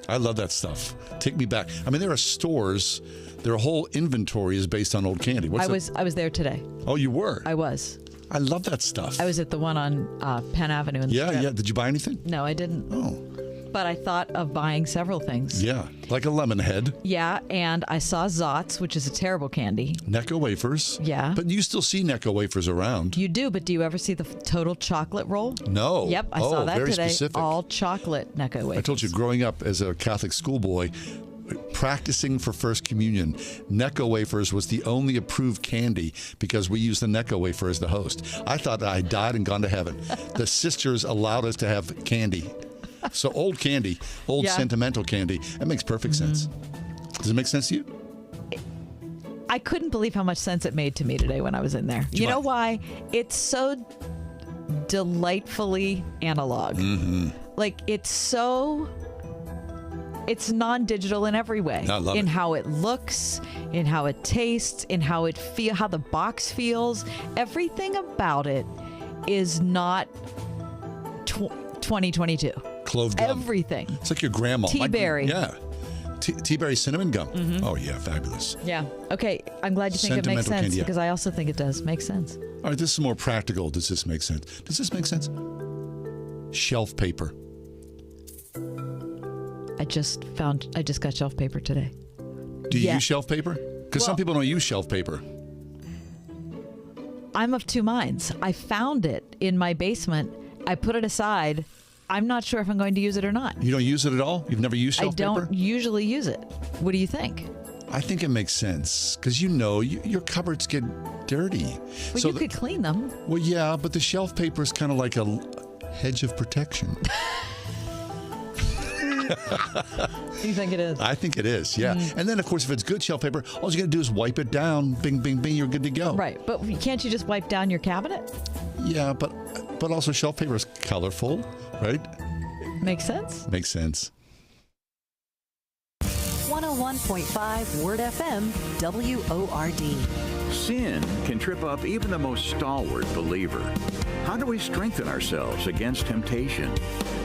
Speaker 2: I love that stuff. Take me back. I mean, there are stores, their whole inventory is based on old candy.
Speaker 3: I was there today.
Speaker 2: Oh, you were?
Speaker 3: I was.
Speaker 2: I love that stuff.
Speaker 3: I was at the one on Penn Avenue in the Strip.
Speaker 2: Yeah. Did you buy anything?
Speaker 3: No, I didn't.
Speaker 2: Oh.
Speaker 3: But I thought of buying several things.
Speaker 2: Yeah, like a lemon head.
Speaker 3: Yeah, and I saw Zots, which is a terrible candy.
Speaker 2: Necco wafers.
Speaker 3: Yeah.
Speaker 2: But you still see Necco wafers around.
Speaker 3: You do, but do you ever see the total chocolate roll?
Speaker 2: No.
Speaker 3: Yep, I saw that
Speaker 2: very
Speaker 3: today.
Speaker 2: Specific.
Speaker 3: All chocolate Necco wafers.
Speaker 2: I told you, growing up as a Catholic schoolboy, practicing for First Communion, Necco wafers was the only approved candy because we used the Necco wafer as the host. I thought I died and gone to heaven. The sisters allowed us to have candy. So old candy, sentimental candy, that makes perfect sense. Does it make sense to you?
Speaker 3: I couldn't believe how much sense it made to me today when I was in there. You know why? It's so delightfully analog.
Speaker 2: Mm-hmm.
Speaker 3: Like, it's non-digital in every way.
Speaker 2: I love
Speaker 3: in
Speaker 2: it.
Speaker 3: How it looks, in how it tastes, in how it how the box feels. Everything about it is not 2022.
Speaker 2: Clove gum.
Speaker 3: Everything.
Speaker 2: It's like your grandma.
Speaker 3: Tea-berry.
Speaker 2: Yeah. Tea-berry cinnamon gum.
Speaker 3: Mm-hmm.
Speaker 2: Oh, yeah, fabulous.
Speaker 3: Yeah. Okay, I'm glad you think it makes
Speaker 2: Sentimental
Speaker 3: sense
Speaker 2: candy, yeah.
Speaker 3: because I also think it does make sense.
Speaker 2: All right, this is more practical. Does this make sense? Does this make sense? Shelf paper.
Speaker 3: I just got shelf paper today.
Speaker 2: Do you use shelf paper? Because some people don't use shelf paper.
Speaker 3: I'm of two minds. I found it in my basement. I put it aside. I'm not sure if I'm going to use it or not.
Speaker 2: You don't use it at all? You've never used shelf paper?
Speaker 3: I don't usually use it. What do you think?
Speaker 2: I think it makes sense because your cupboards get dirty.
Speaker 3: Well, you could clean them.
Speaker 2: Well, yeah, but the shelf paper is kind of like a hedge of protection.
Speaker 3: You think it is?
Speaker 2: I think it is, yeah. And then, of course, if it's good shelf paper, all you got to do is wipe it down. Bing, bing, bing, you're good to go.
Speaker 3: Right, but can't you just wipe down your cabinet?
Speaker 2: Yeah, but also shelf paper is colorful, right?
Speaker 3: Makes sense.
Speaker 2: Makes sense.
Speaker 5: 101.5 Word FM, WORD.
Speaker 11: Sin can trip up even the most stalwart believer. How do we strengthen ourselves against temptation?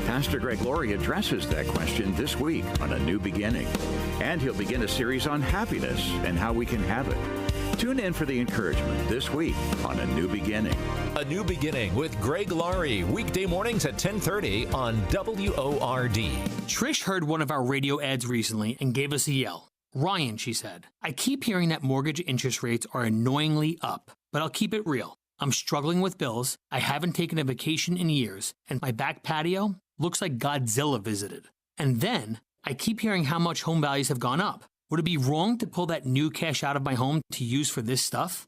Speaker 11: Pastor Greg Laurie addresses that question this week on A New Beginning. And he'll begin a series on happiness and how we can have it. Tune in for the encouragement this week on A New Beginning.
Speaker 6: A New Beginning with Greg Laurie, weekday mornings at 10:30 on WORD.
Speaker 13: Trish heard one of our radio ads recently and gave us a yell. Ryan, she said, I keep hearing that mortgage interest rates are annoyingly up, but I'll keep it real. I'm struggling with bills, I haven't taken a vacation in years, and my back patio looks like Godzilla visited. And then, I keep hearing how much home values have gone up. Would it be wrong to pull that new cash out of my home to use for this stuff?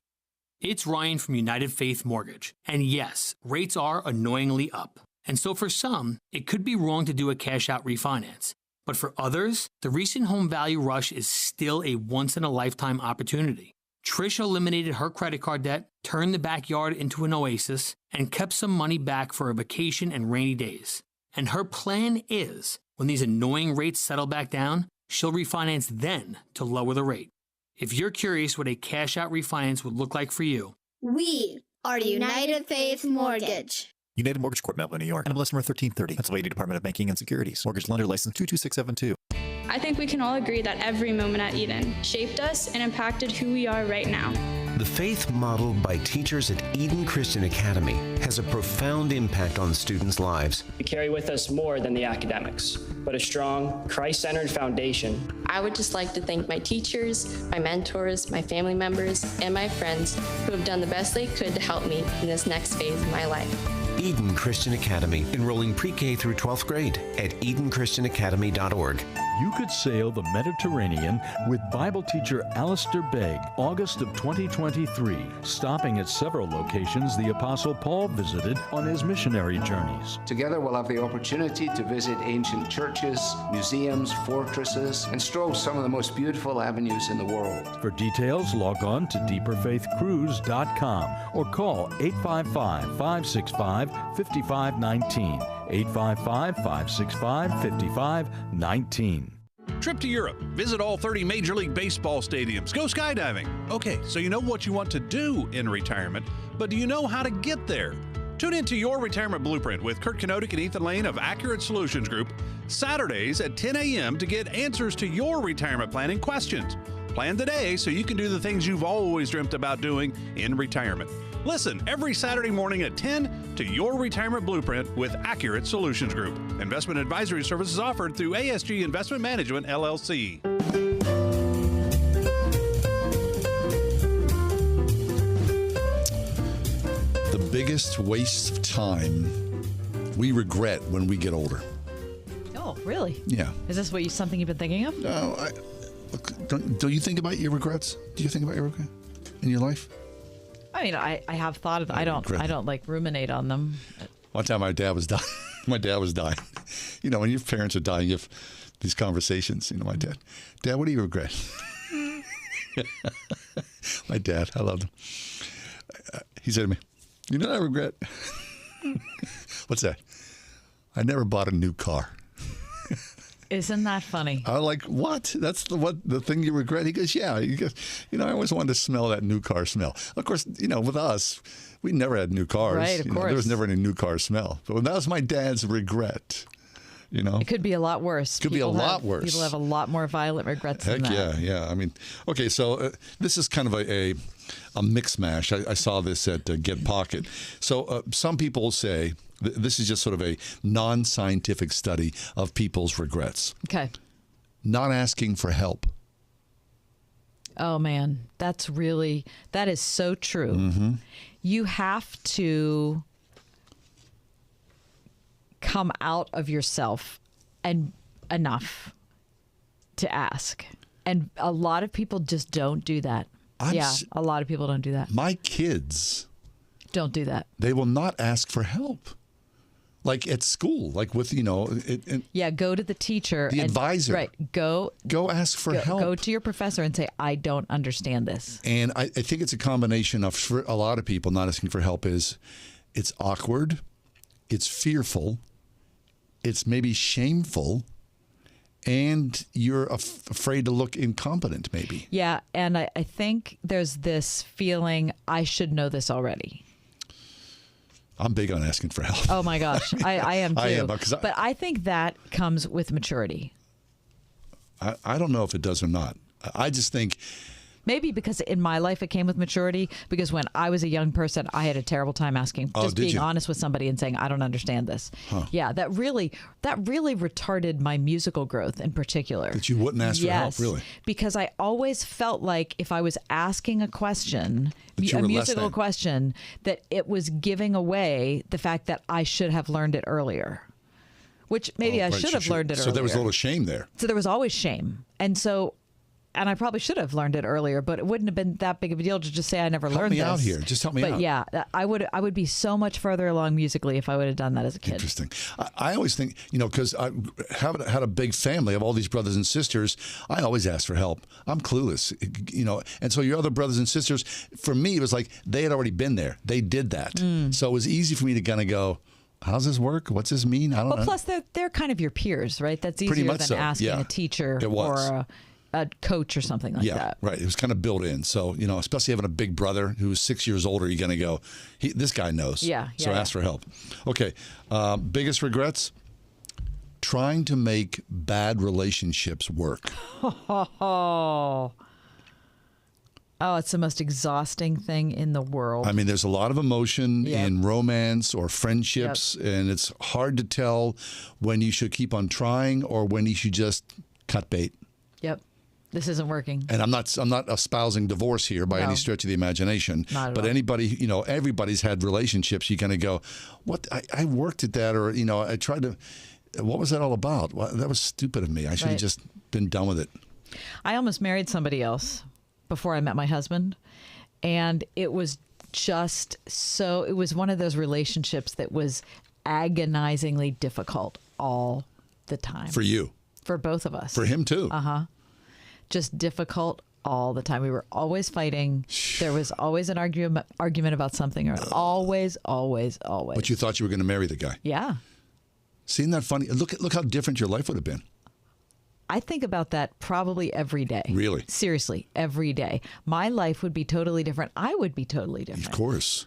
Speaker 13: It's Ryan from United Faith Mortgage. And yes, rates are annoyingly up. And so for some, it could be wrong to do a cash out refinance. But for others, the recent home value rush is still a once-in-a-lifetime opportunity. Trish eliminated her credit card debt, turned the backyard into an oasis, and kept some money back for a vacation and rainy days. And her plan is, when these annoying rates settle back down, she'll refinance then to lower the rate. If you're curious what a cash-out refinance would look like for you,
Speaker 22: we are United Faith Mortgage.
Speaker 23: United Mortgage Corp, Melville, New York. NMLS number 1330. Pennsylvania Department of Banking and Securities. Mortgage lender license 22672.
Speaker 24: I think we can all agree that every moment at Eden shaped us and impacted who we are right now.
Speaker 8: The faith modeled by teachers at Eden Christian Academy has a profound impact on students' lives.
Speaker 25: We carry with us more than the academics, but a strong, Christ-centered foundation.
Speaker 27: I would just like to thank my teachers, my mentors, my family members, and my friends who have done the best they could to help me in this next phase of my life.
Speaker 8: Eden Christian Academy, enrolling pre-K through 12th grade at EdenChristianAcademy.org.
Speaker 28: You could sail the Mediterranean with Bible teacher Alistair Begg, August of 2023, stopping at several locations the Apostle Paul visited on his missionary journeys.
Speaker 29: Together we'll have the opportunity to visit ancient churches, museums, fortresses, and stroll some of the most beautiful avenues in the world.
Speaker 28: For details, log on to deeperfaithcruise.com or call 855-565-5519. 855-565-5519.
Speaker 30: Trip to Europe. Visit all 30 Major League Baseball stadiums. Go skydiving. Okay, so you know what you want to do in retirement, but do you know how to get there? Tune into Your Retirement Blueprint with Kurt Kenotic and Ethan Lane of Accurate Solutions Group, Saturdays at 10 a.m. to get answers to your retirement planning questions. Plan today so you can do the things you've always dreamt about doing in retirement. Listen every Saturday morning at 10 to Your Retirement Blueprint with Accurate Solutions Group. Investment advisory services offered through ASG Investment Management, LLC.
Speaker 2: The biggest waste of time we regret when we get older.
Speaker 3: Oh, really?
Speaker 2: Yeah.
Speaker 3: Is this something you've been thinking of?
Speaker 2: No, don't you think about your regrets? Do you think about your regret in your life?
Speaker 3: I mean, I have thought of. I don't like ruminate on them.
Speaker 2: One time, my dad was dying. You know, when your parents are dying, you have these conversations. You know, my dad, what do you regret? My dad, I loved him. He said to me, "You know what I regret?" What's that? I never bought a new car.
Speaker 3: Isn't that funny?
Speaker 2: I like, what? That's the thing you regret? He goes, yeah. He goes, I always wanted to smell that new car smell. Of course, with us, we never had new cars.
Speaker 3: Right, of course.
Speaker 2: There was never any new car smell. But that was my dad's regret.
Speaker 3: It could be a lot worse.
Speaker 2: Could be a lot worse.
Speaker 3: People have a lot more violent regrets than that.
Speaker 2: Yeah. I mean, okay, so this is kind of a mix mash. I saw this at Get Pocket. So some people say This is just sort of a non-scientific study of people's regrets.
Speaker 3: Okay.
Speaker 2: Not asking for help.
Speaker 3: Oh, man. That is so true.
Speaker 2: Mm-hmm.
Speaker 3: You have to come out of yourself and enough to ask. And a lot of people just don't do that. A lot of people don't do that.
Speaker 2: My kids
Speaker 3: don't do that.
Speaker 2: They will not ask for help. Like at school, like with, go
Speaker 3: to the teacher.
Speaker 2: The advisor.
Speaker 3: Right. Go
Speaker 2: ask for help.
Speaker 3: Go to your professor and say, I don't understand this.
Speaker 2: And I think it's a combination of, for a lot of people, not asking for help is it's awkward, it's fearful, it's maybe shameful, and you're afraid to look incompetent, maybe.
Speaker 3: Yeah, and I think there's this feeling, I should know this already.
Speaker 2: I'm big on asking for help.
Speaker 3: Oh, my gosh. I am, too.
Speaker 2: I am,
Speaker 3: but I think that comes with maturity.
Speaker 2: I don't know if it does or not. I just think...
Speaker 3: Maybe because in my life it came with maturity, because when I was a young person, I had a terrible time asking, being honest with somebody and saying, I don't understand this. Huh. Yeah, that really retarded my musical growth in particular.
Speaker 2: That you wouldn't ask for help, really?
Speaker 3: Because I always felt like if I was asking a question, a musical question, that it was giving away the fact that I should have learned it earlier. Which maybe I should have learned it earlier.
Speaker 2: So there was a little shame there.
Speaker 3: So there was always shame. And I probably should have learned it earlier, but it wouldn't have been that big of a deal to just say I never learned this.
Speaker 2: Help me out here. Just help me out.
Speaker 3: But yeah, I would be so much further along musically if I would have done that as a kid.
Speaker 2: Interesting. I always think, because I had a big family of all these brothers and sisters, I always ask for help. I'm clueless, And so your other brothers and sisters, for me, it was like they had already been there. They did that. So it was easy for me to kind of go, how's this work? What's this mean? I don't know.
Speaker 3: Plus, they're kind of your peers, right? That's easier than asking a teacher or a coach or something like that.
Speaker 2: Right. It was kind of built in. So, especially having a big brother who's 6 years older, you're going to go, this guy knows. So ask for help. Okay. Biggest regrets? Trying to make bad relationships work.
Speaker 3: Oh, it's the most exhausting thing in the world.
Speaker 2: I mean, there's a lot of emotion in romance or friendships, and it's hard to tell when you should keep on trying or when you should just cut bait.
Speaker 3: Yep. This isn't working.
Speaker 2: And I'm not espousing divorce here by any stretch of the imagination.
Speaker 3: Not at
Speaker 2: but
Speaker 3: all.
Speaker 2: Anybody, everybody's had relationships. You kind of go, what? I worked at that, or I tried to. What was that all about? Well, that was stupid of me. I should have just been done with it.
Speaker 3: I almost married somebody else before I met my husband, and it was just so. It was one of those relationships that was agonizingly difficult all the time.
Speaker 2: For you.
Speaker 3: For both of us.
Speaker 2: For him too.
Speaker 3: Just difficult all the time. We were always fighting. There was always an argument about something, or always.
Speaker 2: But you thought you were going to marry the guy.
Speaker 3: Yeah.
Speaker 2: Isn't that funny? Look how different your life would have been.
Speaker 3: I think about that probably every day.
Speaker 2: Really?
Speaker 3: Seriously, every day. My life would be totally different. I would be totally different.
Speaker 2: Of course.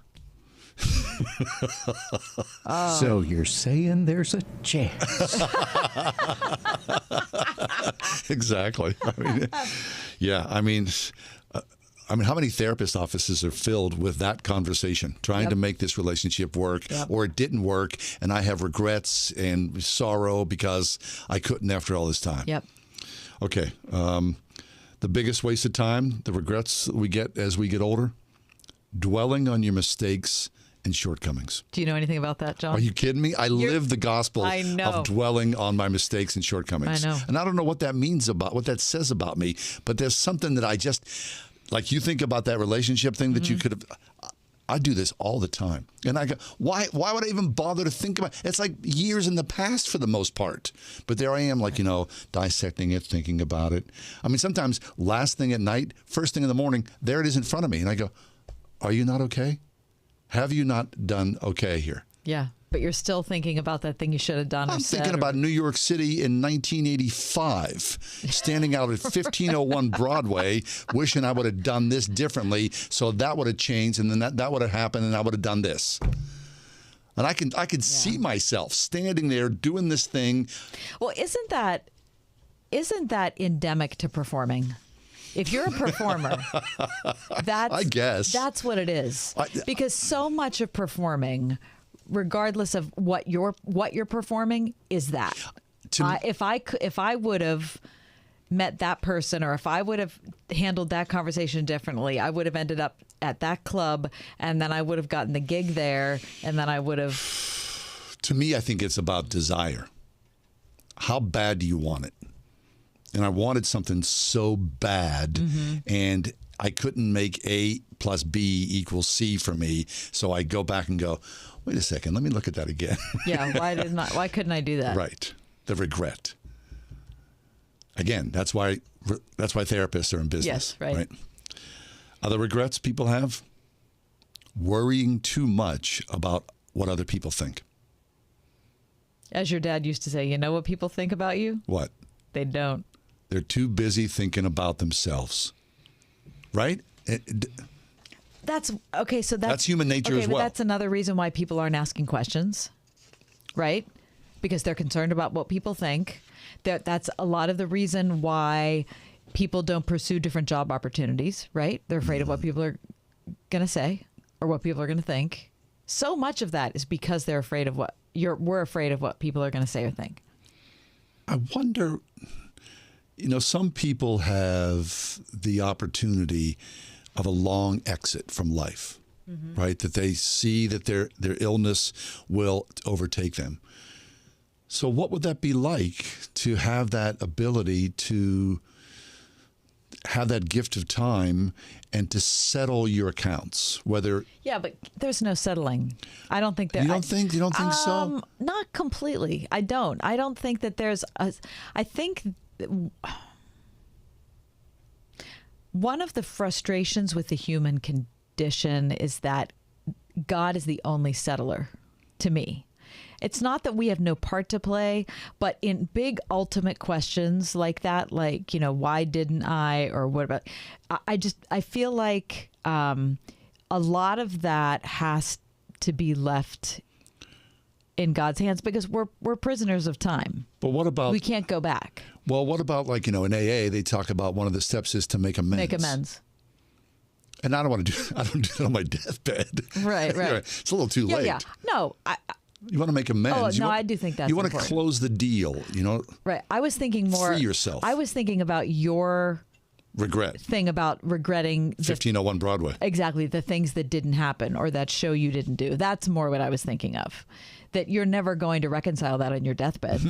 Speaker 1: So you're saying there's a chance?
Speaker 2: Exactly. I mean, how many therapist offices are filled with that conversation, trying to make this relationship work, or it didn't work, and I have regrets and sorrow because I couldn't after all this time.
Speaker 3: Yep.
Speaker 2: Okay. The biggest waste of time, the regrets we get as we get older, dwelling on your mistakes and shortcomings.
Speaker 3: Do you know anything about that, John?
Speaker 2: Are you kidding me? I live the gospel of dwelling on my mistakes and shortcomings.
Speaker 3: I know.
Speaker 2: And I don't know what that means what that says about me, but there's something that I just, like you think about that relationship thing that you could have, I do this all the time. And I go, why would I even bother to think about it? It's like years in the past for the most part. But there I am, like, dissecting it, thinking about it. I mean, sometimes last thing at night, first thing in the morning, there it is in front of me. And I go, are you not okay? Have you not done okay here?
Speaker 3: Yeah, but you're still thinking about that thing you should have done.
Speaker 2: I'm thinking about New York City in 1985, standing out at 1501 Broadway, wishing I would have done this differently, so that would have changed, and then that would have happened, and I would have done this. And I can see myself standing there doing this thing.
Speaker 3: Well, isn't that endemic to performing? If you're a performer,
Speaker 2: I guess
Speaker 3: that's what it is. Because so much of performing regardless of what you're performing, is that. If I would have met that person, or if I would have handled that conversation differently, I would have ended up at that club, and then I would have gotten the gig there, and then I would have.
Speaker 2: To me, I think it's about desire. How bad do you want it? And I wanted something so bad, and I couldn't make A plus B equals C for me. So I go back and go, wait a second, let me look at that again.
Speaker 3: Yeah, why couldn't I do that?
Speaker 2: Right. The regret. Again, that's why therapists are in business.
Speaker 3: Yes, right.
Speaker 2: Other regrets people have? Worrying too much about what other people think.
Speaker 3: As your dad used to say, you know what people think about you?
Speaker 2: What?
Speaker 3: They don't.
Speaker 2: They're too busy thinking about themselves. Right?
Speaker 3: That's okay. So that's
Speaker 2: human nature as well.
Speaker 3: But that's another reason why people aren't asking questions, right? Because they're concerned about what people think. That's a lot of the reason why people don't pursue different job opportunities, right? They're afraid of what people are going to say or what people are going to think. So much of that is because they're afraid of we're afraid of what people are going to say or think.
Speaker 2: I wonder, some people have the opportunity of a long exit from life, right? That they see that their illness will overtake them. So what would that be like to have that ability to have that gift of time and to settle your accounts, whether...
Speaker 3: Yeah, but there's no settling. I don't think that...
Speaker 2: You don't think so?
Speaker 3: Not completely. I don't. I don't think that there's I think one of the frustrations with the human condition is that God is the only settler to me. It's not that we have no part to play, but in big ultimate questions like that, like, why didn't I, or what about, I feel like a lot of that has to be left in God's hands because we're prisoners of time.
Speaker 2: But what about...
Speaker 3: We can't go back.
Speaker 2: Well, what about in AA, they talk about one of the steps is to make amends.
Speaker 3: Make amends.
Speaker 2: And I don't do that on my deathbed.
Speaker 3: Right.
Speaker 2: It's a little too late.
Speaker 3: Yeah. No,
Speaker 2: you want to make amends.
Speaker 3: I do think that's
Speaker 2: You want
Speaker 3: important.
Speaker 2: to close the deal,
Speaker 3: Right. I was thinking more...
Speaker 2: Free yourself.
Speaker 3: I was thinking about your...
Speaker 2: Regret.
Speaker 3: Thing about regretting...
Speaker 2: 1501 Broadway. Exactly.
Speaker 3: The things that didn't happen or that show you didn't do. That's more what I was thinking of. That you're never going to reconcile that on your deathbed.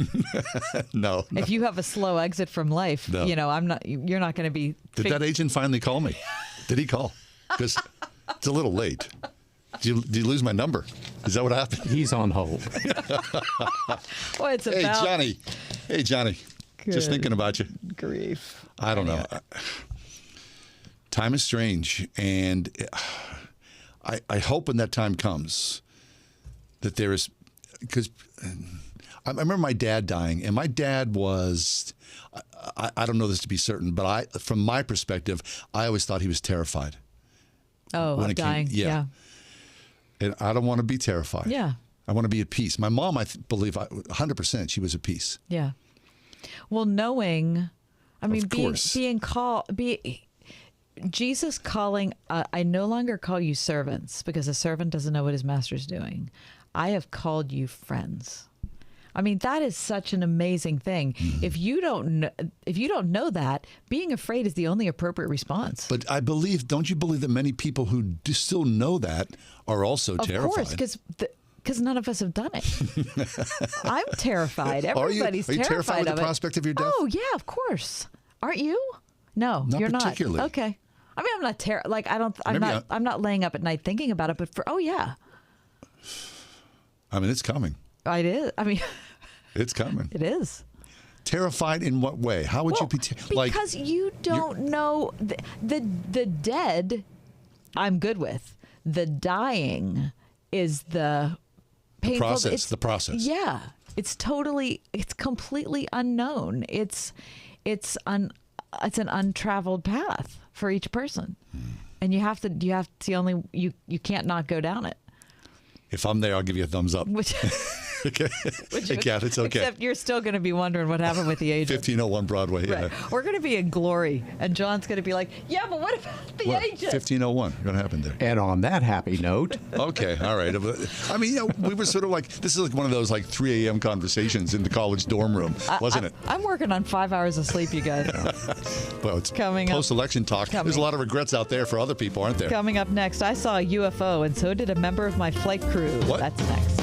Speaker 2: No.
Speaker 3: If you have a slow exit from life, you're not going to be...
Speaker 2: Did that agent finally call me? Did he call? Because it's a little late. Did you lose my number? Is that what happened?
Speaker 4: He's on hold.
Speaker 3: Well, it's about...
Speaker 2: Hey, Johnny.
Speaker 3: Good
Speaker 2: Just thinking about you.
Speaker 3: Grief.
Speaker 2: I don't know. Time is strange. And I hope when that time comes that there is... Because I remember my dad dying. And my dad was... I don't know this to be certain, but from my perspective, I always thought he was terrified.
Speaker 3: Oh, of dying.
Speaker 2: Yeah. And I don't want to be terrified.
Speaker 3: Yeah.
Speaker 2: I want to be at peace. My mom, I believe, 100% she was at peace.
Speaker 3: Yeah. Well, knowing, being called, Jesus calling, I no longer call you servants because a servant doesn't know what his master's doing. I have called you friends. That is such an amazing thing. Mm-hmm. If you don't know that, being afraid is the only appropriate response.
Speaker 2: But don't you believe that many people who still know that are also terrified? Of
Speaker 3: course, because none of us have done it. I'm terrified. Everybody's
Speaker 2: Are you terrified with the prospect of your death?
Speaker 3: Oh, yeah, of course. Aren't you? No, you're not.
Speaker 2: Particularly.
Speaker 3: Okay. I'm not I'm not laying up at night thinking about it, but yeah.
Speaker 2: It's coming.
Speaker 3: It is.
Speaker 2: It's coming.
Speaker 3: It is.
Speaker 2: Terrified in what way? How would you be
Speaker 3: because you don't know the dead I'm good with. The dying is the painful.
Speaker 2: The process.
Speaker 3: Yeah. It's completely unknown. It's an untraveled path for each person. And you can't not go down it.
Speaker 2: If I'm there, I'll give you a thumbs up. Okay. Hey, Kat, it's okay.
Speaker 3: Except you're still going to be wondering what happened with the agent.
Speaker 2: 1501 Broadway, yeah.
Speaker 3: Right. We're going to be in glory, and John's going to be like, yeah, but what about the agent?
Speaker 2: 1501. What happened there?
Speaker 1: And on that happy note.
Speaker 2: Okay, all right. I mean, we were sort of like, this is like one of those like 3 a.m. conversations in the college dorm room, wasn't it?
Speaker 3: I'm working on 5 hours of sleep, you guys.
Speaker 2: Well, it's
Speaker 3: coming
Speaker 2: post-election talk. There's a lot of regrets out there for other people, aren't there?
Speaker 3: Coming up next, I saw a UFO, and so did a member of my flight crew.
Speaker 2: What?
Speaker 3: That's next.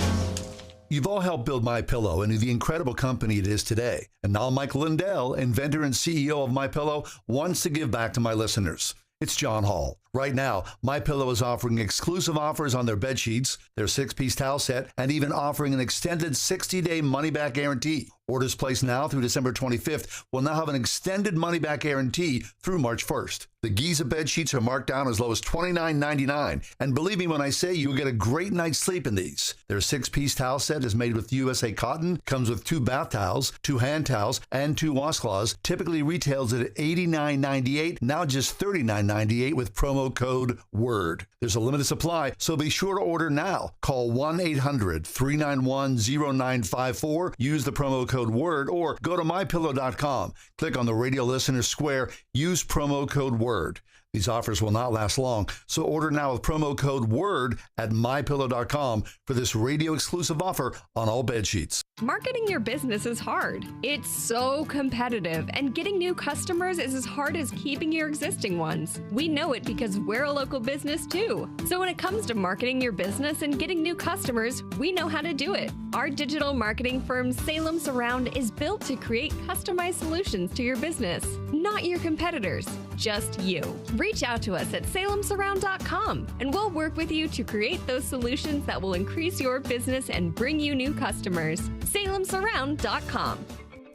Speaker 2: You've all helped build MyPillow into the incredible company it is today. And now Mike Lindell, inventor and CEO of MyPillow, wants to give back to my listeners. It's John Hall. Right now, MyPillow is offering exclusive offers on their bed sheets, their 6-piece towel set, and even offering an extended 60-day money-back guarantee. Orders placed now through December 25th will now have an extended money-back guarantee through March 1st. The Giza bed sheets are marked down as low as $29.99. And believe me when I say you'll get a great night's sleep in these. Their 6-piece towel set is made with USA cotton, comes with 2 bath towels, 2 hand towels, and 2 washcloths. Typically retails at $89.98, now just $39.98 with promo code WORD. There's a limited supply, so be sure to order now. Call 1-800-391-0954. Use the promo code WORD or go to mypillow.com. Click on the radio listener square. Use promo code WORD. These offers will not last long, so order now with promo code WORD at mypillow.com for this radio-exclusive offer on all bed sheets.
Speaker 4: Marketing your business is hard. It's so competitive, and getting new customers is as hard as keeping your existing ones. We know it because we're a local business too. So when it comes to marketing your business and getting new customers, we know how to do it. Our digital marketing firm, Salem Surround, is built to create customized solutions to your business, not your competitors, just you. Reach out to us at salemsurround.com, and we'll work with you to create those solutions that will increase your business and bring you new customers. salemsurround.com.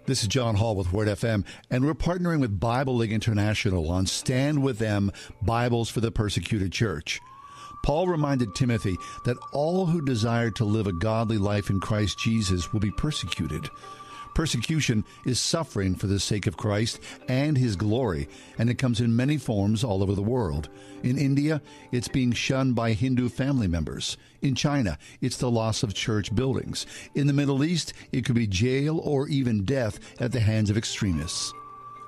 Speaker 2: This is John Hall with Word FM, and we're partnering with Bible League International on Stand With Them, Bibles for the Persecuted Church. Paul reminded Timothy that all who desire to live a godly life in Christ Jesus will be persecuted. Persecution is suffering for the sake of Christ and His glory, and it comes in many forms all over the world. In India, it's being shunned by Hindu family members. In China, it's the loss of church buildings. In the Middle East, it could be jail or even death at the hands of extremists.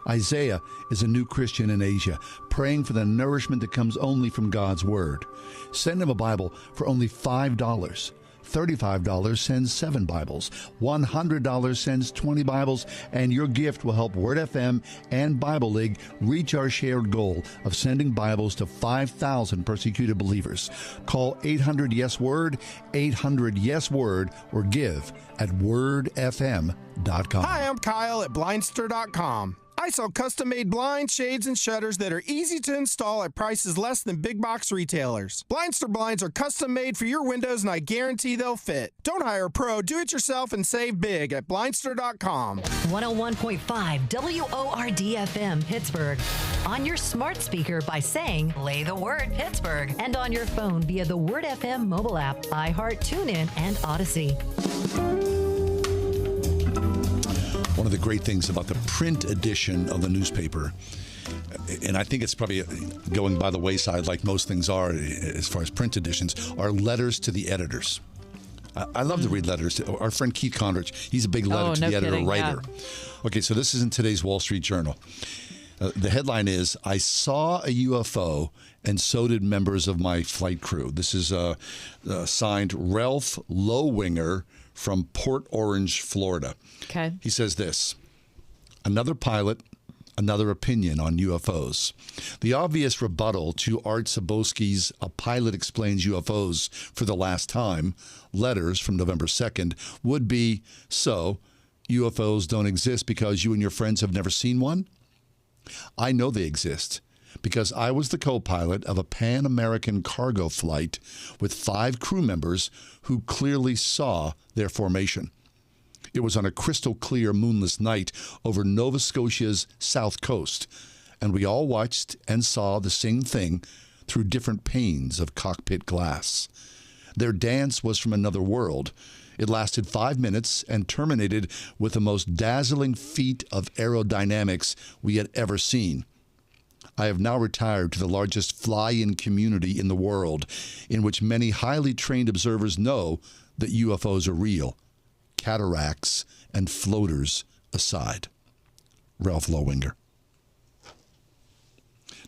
Speaker 2: Isaiah is a new Christian in Asia, praying for the nourishment that comes only from God's Word. Send him a Bible for only $5. $35 sends 7 Bibles. $100 sends 20 Bibles, and your gift will help Word FM and Bible League reach our shared goal of sending Bibles to 5,000 persecuted believers. Call 800-YES-WORD, 800-YES-WORD, or give at wordfm.com.
Speaker 7: Hi, I'm Kyle at blindster.com. I sell custom-made blinds, shades, and shutters that are easy to install at prices less than big box retailers. Blindster blinds are custom-made for your windows, and I guarantee they'll fit. Don't hire a pro. Do it yourself and save big at blindster.com.
Speaker 5: 101.5 WORD-FM Pittsburgh. On your smart speaker by saying, play the word Pittsburgh. And on your phone via the Word FM mobile app, iHeart, TuneIn, and Odyssey.
Speaker 2: One of the great things about the print edition of the newspaper, and I think it's probably going by the wayside like most things are as far as print editions, are letters to the editors. I love to read letters. Our friend Keith Condrich, he's a big letter to the editor writer. Yeah. Okay, so this is in today's Wall Street Journal. The headline is, I saw a UFO and so did members of my flight crew. This is signed Ralph Lowinger from Port Orange, Florida.
Speaker 3: Okay.
Speaker 2: He says this: another pilot, another opinion on UFOs. The obvious rebuttal to Art Sabowski's A Pilot Explains UFOs for the Last Time letters from November 2nd would be, so UFOs don't exist because you and your friends have never seen one? I know they exist because I was the co-pilot of a Pan-American cargo flight with 5 crew members who clearly saw their formation. It was on a crystal clear moonless night over Nova Scotia's south coast, and we all watched and saw the same thing through different panes of cockpit glass. Their dance was from another world. It lasted 5 minutes and terminated with the most dazzling feat of aerodynamics we had ever seen. I have now retired to the largest fly-in community in the world, in which many highly trained observers know that UFOs are real. cataracts, and floaters aside. Ralph Lowinger.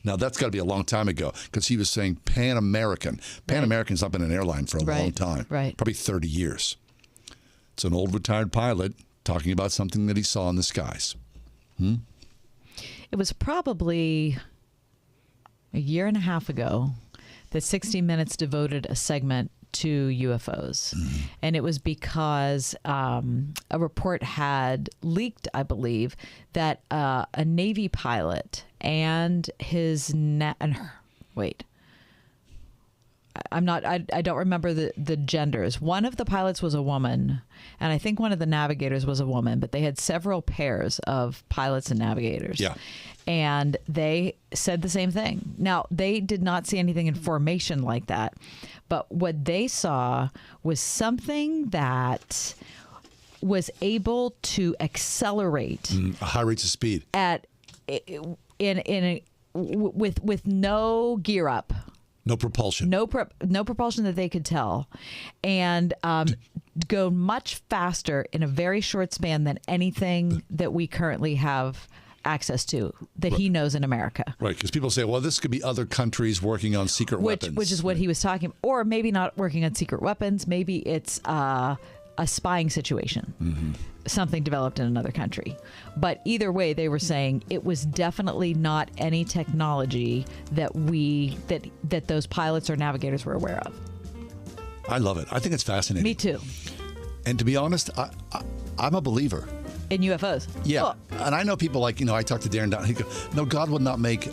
Speaker 2: Now, that's got to be a long time ago because he was saying Pan American. Pan American's not been an airline for a long time.
Speaker 3: Right.
Speaker 2: Probably 30 years. It's an old retired pilot talking about something that he saw in the skies.
Speaker 3: It was probably a year and a half ago that 60 Minutes devoted a segment to UFOs. And it was because a report had leaked, I believe, that a Navy pilot and his I don't remember the genders. One of the pilots was a woman, and I think one of the navigators was a woman, but they had several pairs of pilots and navigators.
Speaker 2: Yeah.
Speaker 3: And they said the same thing. Now, they did not see anything in formation like that, but what they saw was something that was able to accelerate
Speaker 2: high rates of speed
Speaker 3: with no gear up.
Speaker 2: No propulsion.
Speaker 3: No propulsion that they could tell, and go much faster in a very short span than anything that we currently have access to that he knows in America.
Speaker 2: Right, because people say, well, this could be other countries working on secret weapons.
Speaker 3: Which is what he was talking about. Or maybe not working on secret weapons. Maybe it's a spying situation. Something developed in another country. But either way, they were saying it was definitely not any technology that that those pilots or navigators were aware of.
Speaker 2: I love it. I think it's fascinating.
Speaker 3: Me too.
Speaker 2: And to be honest, I'm a believer.
Speaker 3: In UFOs?
Speaker 2: Yeah.
Speaker 3: Well,
Speaker 2: and I know people like, I talk to Darren Down. He goes, no, God would not make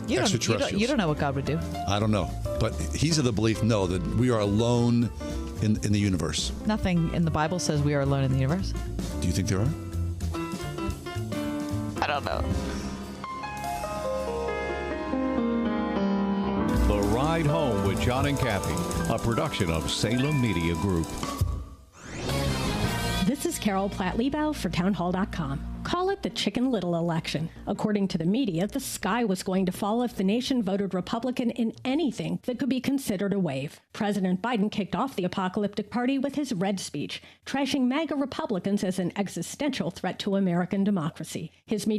Speaker 2: extraterrestrials.
Speaker 3: You don't know what God would do.
Speaker 2: I don't know. But he's of the belief, no, that we are alone in the universe.
Speaker 3: Nothing in the Bible says we are alone in the universe.
Speaker 2: Do you think there are?
Speaker 3: I don't know.
Speaker 9: The Ride Home with John and Kathy, a production of Salem Media Group.
Speaker 10: This is Carol Platt-Liebau for townhall.com. Call it the Chicken Little election. According to the media, the sky was going to fall if the nation voted Republican in anything that could be considered a wave. President Biden kicked off the apocalyptic party with his red speech, trashing MAGA Republicans as an existential threat to American democracy. His media